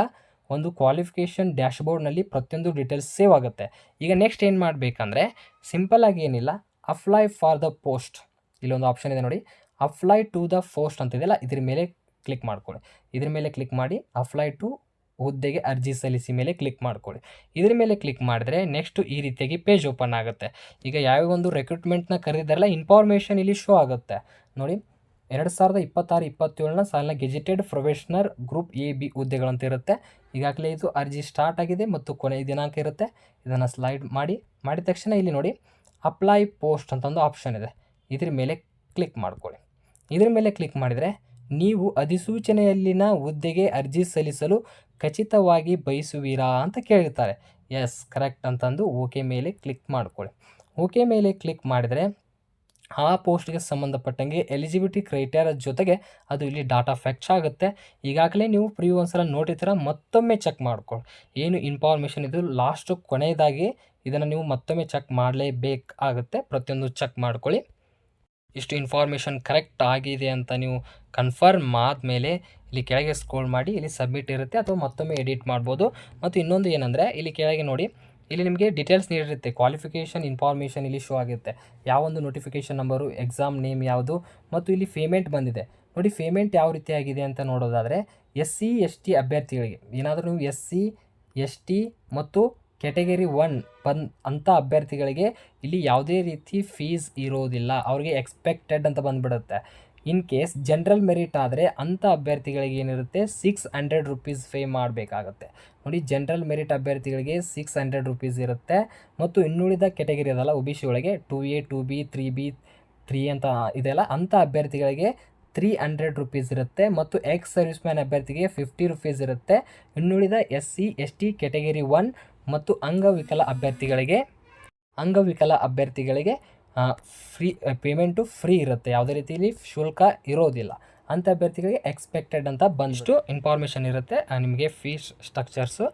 ಒಂದು ಕ್ವಾಲಿಫಿಕೇಷನ್ ಡ್ಯಾಶ್ಬೋರ್ಡ್ನಲ್ಲಿ ಪ್ರತಿಯೊಂದು ಡೀಟೇಲ್ಸ್ ಸೇವ್ ಆಗುತ್ತೆ. ಈಗ ನೆಕ್ಸ್ಟ್ ಏನು ಮಾಡಬೇಕಂದ್ರೆ ಸಿಂಪಲ್ಲಾಗಿ ಏನಿಲ್ಲ, ಅಪ್ಲೈ ಫಾರ್ ದ ಪೋಸ್ಟ್ ಇಲ್ಲೊಂದು ಆಪ್ಷನ್ ಇದೆ ನೋಡಿ, ಅಪ್ಲೈ ಟು ದ ಪೋಸ್ಟ್ ಅಂತಿದೆಯಲ್ಲ, ಇದ್ರ ಮೇಲೆ ಕ್ಲಿಕ್ ಮಾಡ್ಕೊಳ್ಳಿ. ಇದ್ರ ಮೇಲೆ ಕ್ಲಿಕ್ ಮಾಡಿ ಅಪ್ಲೈ ಟು ಹುದ್ದೆಗೆ ಅರ್ಜಿ ಸಲ್ಲಿಸಿ ಮೇಲೆ ಕ್ಲಿಕ್ ಮಾಡ್ಕೊಳ್ಳಿ. ಇದ್ರ ಮೇಲೆ ಕ್ಲಿಕ್ ಮಾಡಿದ್ರೆ ನೆಕ್ಸ್ಟ್ ಈ ರೀತಿಯಾಗಿ ಪೇಜ್ ಓಪನ್ ಆಗುತ್ತೆ. ಈಗ ಯಾವ ಒಂದು ರೆಕ್ರೂಟ್ಮೆಂಟ್ನ ಕರೆದಿದ್ದಾರಲ್ಲ, ಇನ್ಫಾರ್ಮೇಷನ್ ಇಲ್ಲಿ ಶೋ ಆಗುತ್ತೆ ನೋಡಿ. 2026-27ನ ಸಾಲಿನ ಗೆಜೆಟೆಡ್ ಪ್ರೊಫೆಷನರ್ ಗ್ರೂಪ್ AB ಹುದ್ದೆಗಳಂತ ಇರುತ್ತೆ. ಈಗಾಗಲೇ ಇದು ಅರ್ಜಿ ಸ್ಟಾರ್ಟ್ ಆಗಿದೆ ಮತ್ತು ಕೊನೆಯ ದಿನಾಂಕ ಇರುತ್ತೆ. ಇದನ್ನು ಸ್ಲೈಡ್ ಮಾಡಿದ ತಕ್ಷಣ ಇಲ್ಲಿ ನೋಡಿ ಅಪ್ಲೈ ಪೋಸ್ಟ್ ಅಂತ ಒಂದು ಆಪ್ಷನ್ ಇದೆ, ಇದ್ರ ಮೇಲೆ ಕ್ಲಿಕ್ ಮಾಡ್ಕೊಳ್ಳಿ. ಇದ್ರ ಮೇಲೆ ಕ್ಲಿಕ್ ಮಾಡಿದರೆ ನೀವು ಅಧಿಸೂಚನೆಯಲ್ಲಿನ ಹುದ್ದೆಗೆ ಅರ್ಜಿ ಸಲ್ಲಿಸಲು ಖಚಿತವಾಗಿ ಬಯಸುವಿರಾ ಅಂತ ಕೇಳಿರ್ತಾರೆ. ಎಸ್ ಕರೆಕ್ಟ್ ಅಂತಂದು ಓಕೆ ಮೇಲೆ ಕ್ಲಿಕ್ ಮಾಡ್ಕೊಳ್ಳಿ. ಓಕೆ ಮೇಲೆ ಕ್ಲಿಕ್ ಮಾಡಿದರೆ ಆ ಪೋಸ್ಟ್ಗೆ ಸಂಬಂಧಪಟ್ಟಂಗೆ ಎಲಿಜಿಬಿಲಿಟಿ ಕ್ರೈಟೇರಿಯಾ ಜೊತೆಗೆ ಅದು ಇಲ್ಲಿ ಡಾಟಾ ಫ್ಯಾಕ್ಚ್ ಆಗುತ್ತೆ. ಈಗಾಗಲೇ ನೀವು ಪ್ರಿವ್ಯೂ ಒಂದ್ಸಲ ನೋಡಿರ್ತೀರ, ಮತ್ತೊಮ್ಮೆ ಚೆಕ್ ಮಾಡ್ಕೊಳ್ಳಿ. ಏನು ಇನ್ಫಾರ್ಮೇಷನ್ ಇದು ಲಾಸ್ಟು ಕೊನೆಯದಾಗಿ ಇದನ್ನು ನೀವು ಮತ್ತೊಮ್ಮೆ ಚೆಕ್ ಮಾಡಲೇಬೇಕಾಗುತ್ತೆ. ಪ್ರತಿಯೊಂದು ಚೆಕ್ ಮಾಡ್ಕೊಳ್ಳಿ. ಇಷ್ಟು ಇನ್ಫಾರ್ಮೇಷನ್ ಕರೆಕ್ಟ್ ಆಗಿದೆ ಅಂತ ನೀವು ಕನ್ಫರ್ಮ್ ಆದಮೇಲೆ ಇಲ್ಲಿ ಕೆಳಗೆ ಸ್ಕ್ರೋಲ್ ಮಾಡಿ, ಇಲ್ಲಿ ಸಬ್ಮಿಟ್ ಇರುತ್ತೆ ಅಥವಾ ಮತ್ತೊಮ್ಮೆ ಎಡಿಟ್ ಮಾಡ್ಬೋದು. ಮತ್ತು ಇನ್ನೊಂದು ಏನಂದರೆ ಇಲ್ಲಿ ಕೆಳಗೆ ನೋಡಿ, ಇಲ್ಲಿ ನಿಮಗೆ ಡೀಟೇಲ್ಸ್ ನೀಡಿರುತ್ತೆ, ಕ್ವಾಲಿಫಿಕೇಷನ್ ಇನ್ಫಾರ್ಮೇಷನ್ ಇಲ್ಲಿ ಶೋ ಆಗುತ್ತೆ. ಯಾವೊಂದು ನೋಟಿಫಿಕೇಷನ್ ನಂಬರು, ಎಕ್ಸಾಮ್ ನೇಮ್ ಯಾವುದು, ಮತ್ತು ಇಲ್ಲಿ ಪೇಮೆಂಟ್ ಬಂದಿದೆ ನೋಡಿ. ಪೇಮೆಂಟ್ ಯಾವ ರೀತಿ ಆಗಿದೆ ಅಂತ ನೋಡೋದಾದರೆ SC ST ಅಭ್ಯರ್ಥಿಗಳಿಗೆ, ಏನಾದರೂ ನೀವು SC ST ಮತ್ತು ಕ್ಯಾಟಗರಿ 1 ಅಂಥ ಅಭ್ಯರ್ಥಿಗಳಿಗೆ ಇಲ್ಲಿ ಯಾವುದೇ ರೀತಿ ಫೀಸ್ ಇರೋದಿಲ್ಲ, ಅವ್ರಿಗೆ ಎಕ್ಸ್ಪೆಕ್ಟೆಡ್ ಅಂತ ಬಂದುಬಿಡುತ್ತೆ. ಇನ್ ಕೇಸ್ ಜನರಲ್ ಮೆರಿಟ್ ಆದರೆ ಅಂಥ ಅಭ್ಯರ್ಥಿಗಳಿಗೆ ಏನಿರುತ್ತೆ 600 ರೂಪೀಸ್ ಪೇ ಮಾಡಬೇಕಾಗತ್ತೆ ನೋಡಿ. ಜನರಲ್ ಮೆರಿಟ್ ಅಭ್ಯರ್ಥಿಗಳಿಗೆ 600 ರೂಪೀಸ್ ಇರುತ್ತೆ. ಮತ್ತು ಇನ್ನುಳಿದ ಕೆಟಗರಿ ಅದಲ್ಲ, OBC ಒಳಗೆ 2A 2B 3B 3 ಅಂತ ಇದೆಲ್ಲ, ಅಂಥ ಅಭ್ಯರ್ಥಿಗಳಿಗೆ 300 ರೂಪೀಸ್ ಇರುತ್ತೆ. ಮತ್ತು ಎಕ್ಸ್ ಸರ್ವಿಸ್ ಮ್ಯಾನ್ ಅಭ್ಯರ್ಥಿಗೆ 50 ರೂಪೀಸ್ ಇರುತ್ತೆ. ಇನ್ನುಳಿದ SC ST ಕ್ಯಾಟಗರಿ 1 ಮತ್ತು ಅಂಗವಿಕಲ ಅಭ್ಯರ್ಥಿಗಳಿಗೆ ಫ್ರೀ ಪೇಮೆಂಟು ಫ್ರೀ ಇರುತ್ತೆ, ಯಾವುದೇ ರೀತಿಯಲ್ಲಿ ಶುಲ್ಕ ಇರೋದಿಲ್ಲ. ಅಂಥ ಅಭ್ಯರ್ಥಿಗಳಿಗೆ ಎಕ್ಸ್ಪೆಕ್ಟೆಡ್ ಅಂತ ಬಂದಷ್ಟು ಇನ್ಫಾರ್ಮೇಷನ್ ಇರುತ್ತೆ. ನಿಮಗೆ ಫೀಸ್ ಸ್ಟ್ರಕ್ಚರ್ಸು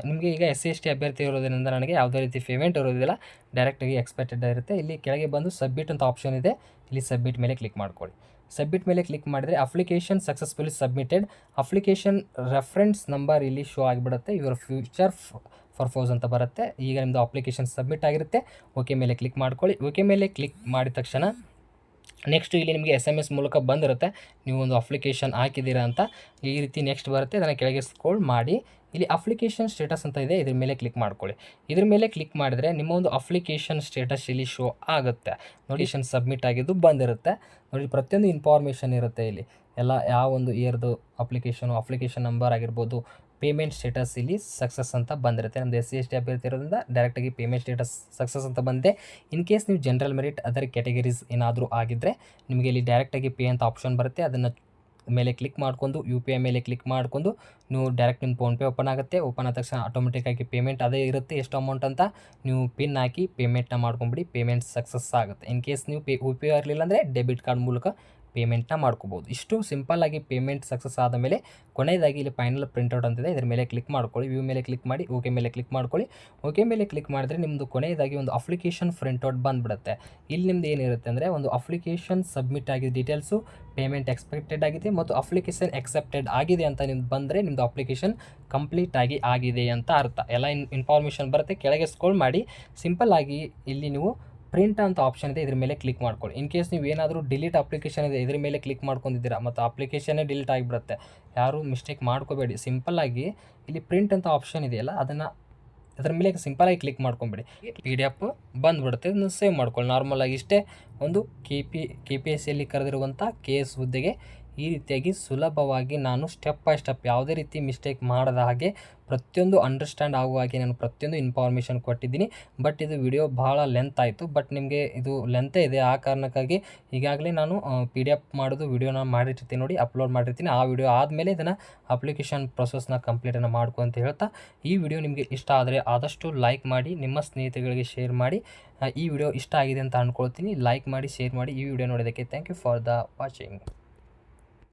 ನಿಮಗೆ ಈಗ SC ST ಅಭ್ಯರ್ಥಿ ಇರೋದ್ರಿಂದ ನನಗೆ ಯಾವುದೇ ರೀತಿ ಪೇಮೆಂಟ್ ಇರೋದಿಲ್ಲ, ಡೈರೆಕ್ಟಾಗಿ ಎಕ್ಸ್ಪೆಕ್ಟೆಡ್ ಇರುತ್ತೆ. ಇಲ್ಲಿ ಕೆಳಗೆ ಬಂದು ಸಬ್ಮಿಟ್ ಅಂತ ಆಪ್ಷನ್ ಇದೆ, ಇಲ್ಲಿ ಸಬ್ಮಿಟ್ ಮೇಲೆ ಕ್ಲಿಕ್ ಮಾಡ್ಕೊಳ್ಳಿ. ಸಬ್ಮಿಟ್ ಮೇಲೆ ಕ್ಲಿಕ್ ಮಾಡಿದರೆ application successfully submitted, application reference number ಇಲ್ಲಿ ಶೋ ಆಗಿಬಿಡುತ್ತೆ, ಯುವರ್ ಫ್ಯೂಚರ್ ಪರ್ಪೋಸ್ ಅಂತ ಬರುತ್ತೆ. ಈಗ ನಿಮ್ಮದು ಅಪ್ಲಿಕೇಶನ್ ಸಬ್ಮಿಟ್ ಆಗಿರುತ್ತೆ. ಓಕೆ ಮೇಲೆ ಕ್ಲಿಕ್ ಮಾಡ್ಕೊಳ್ಳಿ. ಓಕೆ ಮೇಲೆ ಕ್ಲಿಕ್ ಮಾಡಿದ ತಕ್ಷಣ ನೆಕ್ಸ್ಟ್ ಇಲ್ಲಿ ನಿಮಗೆ SMS ಮೂಲಕ ಬಂದಿರುತ್ತೆ, ನೀವು ಒಂದು ಅಪ್ಲಿಕೇಶನ್ ಹಾಕಿದ್ದೀರಾ ಅಂತ. ಈ ರೀತಿ ನೆಕ್ಸ್ಟ್ ಬರುತ್ತೆ, ಅದನ್ನು ಕೆಳಗೆ ಸ್ಕ್ರೋಲ್ ಮಾಡಿ ಇಲ್ಲಿ ಅಪ್ಲಿಕೇಶನ್ ಸ್ಟೇಟಸ್ ಅಂತ ಇದೆ, ಇದ್ರ ಮೇಲೆ ಕ್ಲಿಕ್ ಮಾಡ್ಕೊಳ್ಳಿ. ಇದ್ರ ಮೇಲೆ ಕ್ಲಿಕ್ ಮಾಡಿದರೆ ನಿಮ್ಮ ಒಂದು ಅಪ್ಲಿಕೇಶನ್ ಸ್ಟೇಟಸ್ ಇಲ್ಲಿ ಶೋ ಆಗುತ್ತೆ ನೋಡಿ. ಸಬ್ಮಿಟ್ ಆಗಿದ್ದು ಬಂದಿರುತ್ತೆ ನೋಡಿ. ಪ್ರತಿಯೊಂದು ಇನ್ಫಾರ್ಮೇಷನ್ ಇರುತ್ತೆ ಇಲ್ಲಿ, ಎಲ್ಲ ಯಾವ ಒಂದು ಇಯರ್ದು ಅಪ್ಲಿಕೇಶನ್ ನಂಬರ್ ಆಗಿರ್ಬೋದು, ಪೇಮೆಂಟ್ ಸ್ಟೇಟಸ್ ಇಲ್ಲಿ ಸಕ್ಸಸ್ ಅಂತ ಬಂದಿರುತ್ತೆ. ನಮ್ಮದು SC ST ಅಭ್ಯರ್ಥಿ ಇರೋದ್ರಿಂದ ಡೈರೆಕ್ಟಾಗಿ ಪೇಮೆಂಟ್ ಸ್ಟೇಟಸ್ ಸಕ್ಸಸ್ ಅಂತ ಬಂದಿದೆ. ಇನ್ ಕೇಸ್ ನೀವು ಜನರಲ್ ಮೆರಿಟ್ ಅದರ್ ಕ್ಯಾಟಗರೀಸ್ ಏನಾದರೂ ಆಗಿದ್ದರೆ ನಿಮಗೆ ಇಲ್ಲಿ ಡೈರೆಕ್ಟಾಗಿ ಪೇ ಅಂತ ಆಪ್ಷನ್ ಬರುತ್ತೆ, ಅದನ್ನು ಮೇಲೆ ಕ್ಲಿಕ್ ಮಾಡ್ಕೊಂಡು UPI ಮೇಲೆ ಕ್ಲಿಕ್ ಮಾಡ್ಕೊಂಡು ನೀವು ಡೈರೆಕ್ಟ್ ನಿಮ್ಮ ಫೋನ್ಪೇ ಓಪನ್ ಆಗುತ್ತೆ. ಓಪನ್ ಆದ ತಕ್ಷಣ ಆಟೋಮೆಟಿಕ್ಕಾಗಿ ಪೇಮೆಂಟ್ ಅದೇ ಇರುತ್ತೆ, ಎಷ್ಟು ಅಮೌಂಟ್ ಅಂತ ನೀವು ಪಿನ್ ಹಾಕಿ ಪೇಮೆಂಟ್ನ ಮಾಡ್ಕೊಂಬಿಡಿ, ಪೇಮೆಂಟ್ ಸಕ್ಸಸ್ ಆಗುತ್ತೆ. ಇನ್ ಕೇಸ್ ನೀವು UPI ಇರಲಿಲ್ಲ ಅಂದರೆ ಡೆಬಿಟ್ ಕಾರ್ಡ್ ಮೂಲಕ ಪೇಮೆಂಟ್ನ ಮಾಡ್ಕೋಬೋದು. ಇಷ್ಟು ಸಿಂಪಲ್ಲಾಗಿ ಪೇಮೆಂಟ್ ಸಕ್ಸಸ್ ಆದ ಮೇಲೆ ಕೊನೆಯದಾಗಿ ಇಲ್ಲಿ ಫೈನಲ್ ಪ್ರಿಂಟ್ಔಟ್ ಅಂತಿದೆ, ಇದ್ರ ಮೇಲೆ ಕ್ಲಿಕ್ ಮಾಡ್ಕೊಳ್ಳಿ. ವ್ಯೂ ಮೇಲೆ ಕ್ಲಿಕ್ ಮಾಡಿ ಓಕೆ ಮೇಲೆ ಕ್ಲಿಕ್ ಮಾಡ್ಕೊಳ್ಳಿ. ಓಕೆ ಮೇಲೆ ಕ್ಲಿಕ್ ಮಾಡಿದ್ರೆ ನಿಮ್ಮದು ಕೊನೆಯದಾಗಿ ಒಂದು ಅಪ್ಲಿಕೇಶನ್ ಪ್ರಿಂಟ್ಔಟ್ ಬಂದುಬಿಡುತ್ತೆ. ಇಲ್ಲಿ ನಿಮ್ದು ಏನಿರುತ್ತೆ ಅಂದರೆ ಒಂದು ಅಪ್ಲಿಕೇಶನ್ ಸಬ್ಮಿಟ್ ಆಗಿದೆ ಡೀಟೇಲ್ಸು, ಪೇಮೆಂಟ್ ಎಕ್ಸ್ಪೆಕ್ಟೆಡ್ ಆಗಿದೆ ಮತ್ತು ಅಪ್ಲಿಕೇಶನ್ ಎಕ್ಸೆಪ್ಟೆಡ್ ಆಗಿದೆ ಅಂತ ನಿಮ್ದು ಬಂದರೆ ನಿಮ್ಮದು ಅಪ್ಲಿಕೇಶನ್ ಕಂಪ್ಲೀಟ್ ಆಗಿದೆ ಅಂತ ಅರ್ಥ. ಎಲ್ಲ ಇನ್ಫಾರ್ಮೇಷನ್ ಬರುತ್ತೆ. ಕೆಳಗೆ ಸ್ಕ್ರೋಲ್ ಮಾಡಿ ಸಿಂಪಲ್ಲಾಗಿ ಇಲ್ಲಿ ನೀವು ಪ್ರಿಂಟ್ ಅಂತ ಆಪ್ಷನ್ ಇದೆ, ಇದ್ರ ಮೇಲೆ ಕ್ಲಿಕ್ ಮಾಡ್ಕೊಳ್ಳಿ. ಇನ್ ಕೇಸ್ ನೀವು ಏನಾದರೂ ಡಿಲೀಟ್ ಅಪ್ಲಿಕೇಶನ್ ಇದೆ ಇದ್ರ ಮೇಲೆ ಕ್ಲಿಕ್ ಮಾಡ್ಕೊಂಡಿದ್ದೀರಾ ಮತ್ತು ಅಪ್ಲಿಕೇಶನ್ನೇ ಡಿಲೀಟ್ ಆಗಿಬಿಡುತ್ತೆ. ಯಾರೂ ಮಿಸ್ಟೇಕ್ ಮಾಡ್ಕೋಬೇಡಿ. ಸಿಂಪಲ್ಲಾಗಿ ಇಲ್ಲಿ ಪ್ರಿಂಟ್ ಅಂತ ಆಪ್ಷನ್ ಇದೆಯಲ್ಲ ಅದರ ಮೇಲೆ ಸಿಂಪಲಾಗಿ ಕ್ಲಿಕ್ ಮಾಡ್ಕೊಂಬಿಡಿ. PDF ಬಂದುಬಿಡುತ್ತೆ. ಇದನ್ನು ಸೇವ್ ಮಾಡ್ಕೊಳ್ಳಿ. ನಾರ್ಮಲಾಗಿ ಇಷ್ಟೇ ಒಂದು KPSCಯಲ್ಲಿ ಕರೆದಿರುವಂಥ KS ಹುದ್ದೆಗೆ ಈ ರೀತಿಯಾಗಿ ಸುಲಭವಾಗಿ ನಾನು ಸ್ಟೆಪ್ ಬೈ ಸ್ಟೆಪ್ ಯಾವುದೇ ರೀತಿ ಮಿಸ್ಟೇಕ್ ಮಾಡದ ಹಾಗೆ ಪ್ರತಿಯೊಂದು ಅಂಡರ್ಸ್ಟ್ಯಾಂಡ್ ಆಗುವ ಹಾಗೆ ನಾನು ಪ್ರತಿಯೊಂದು ಇನ್ಫಾರ್ಮೇಷನ್ ಕೊಟ್ಟಿದ್ದೀನಿ. ಬಟ್ ಇದು ವಿಡಿಯೋ ಭಾಳ ಲೆಂತ್ ಆಯಿತು, ಬಟ್ ನಿಮಗೆ ಇದು ಲೆಂತೇ ಇದೆ. ಆ ಕಾರಣಕ್ಕಾಗಿ ಈಗಾಗಲೇ ನಾನು PDF ಮಾಡೋದು ವಿಡಿಯೋನ ಮಾಡಿರ್ತೀನಿ ನೋಡಿ, ಅಪ್ಲೋಡ್ ಮಾಡಿರ್ತೀನಿ. ಆ ವಿಡಿಯೋ ಆದಮೇಲೆ ಇದನ್ನು ಅಪ್ಲಿಕೇಶನ್ ಪ್ರೊಸೆಸ್ನ ಕಂಪ್ಲೀಟನ್ನು ಮಾಡ್ಕೊ ಅಂತ ಹೇಳ್ತಾ, ಈ ವಿಡಿಯೋ ನಿಮಗೆ ಇಷ್ಟ ಆದರೆ ಆದಷ್ಟು ಲೈಕ್ ಮಾಡಿ, ನಿಮ್ಮ ಸ್ನೇಹಿತರಿಗೆ ಶೇರ್ ಮಾಡಿ. ಈ ವಿಡಿಯೋ ಇಷ್ಟ ಆಗಿದೆ ಅಂತ ಅಂದ್ಕೊಳ್ತೀನಿ. ಲೈಕ್ ಮಾಡಿ, ಶೇರ್ ಮಾಡಿ. ಈ ವಿಡಿಯೋ ನೋಡೋದಕ್ಕೆ thank you for the watching.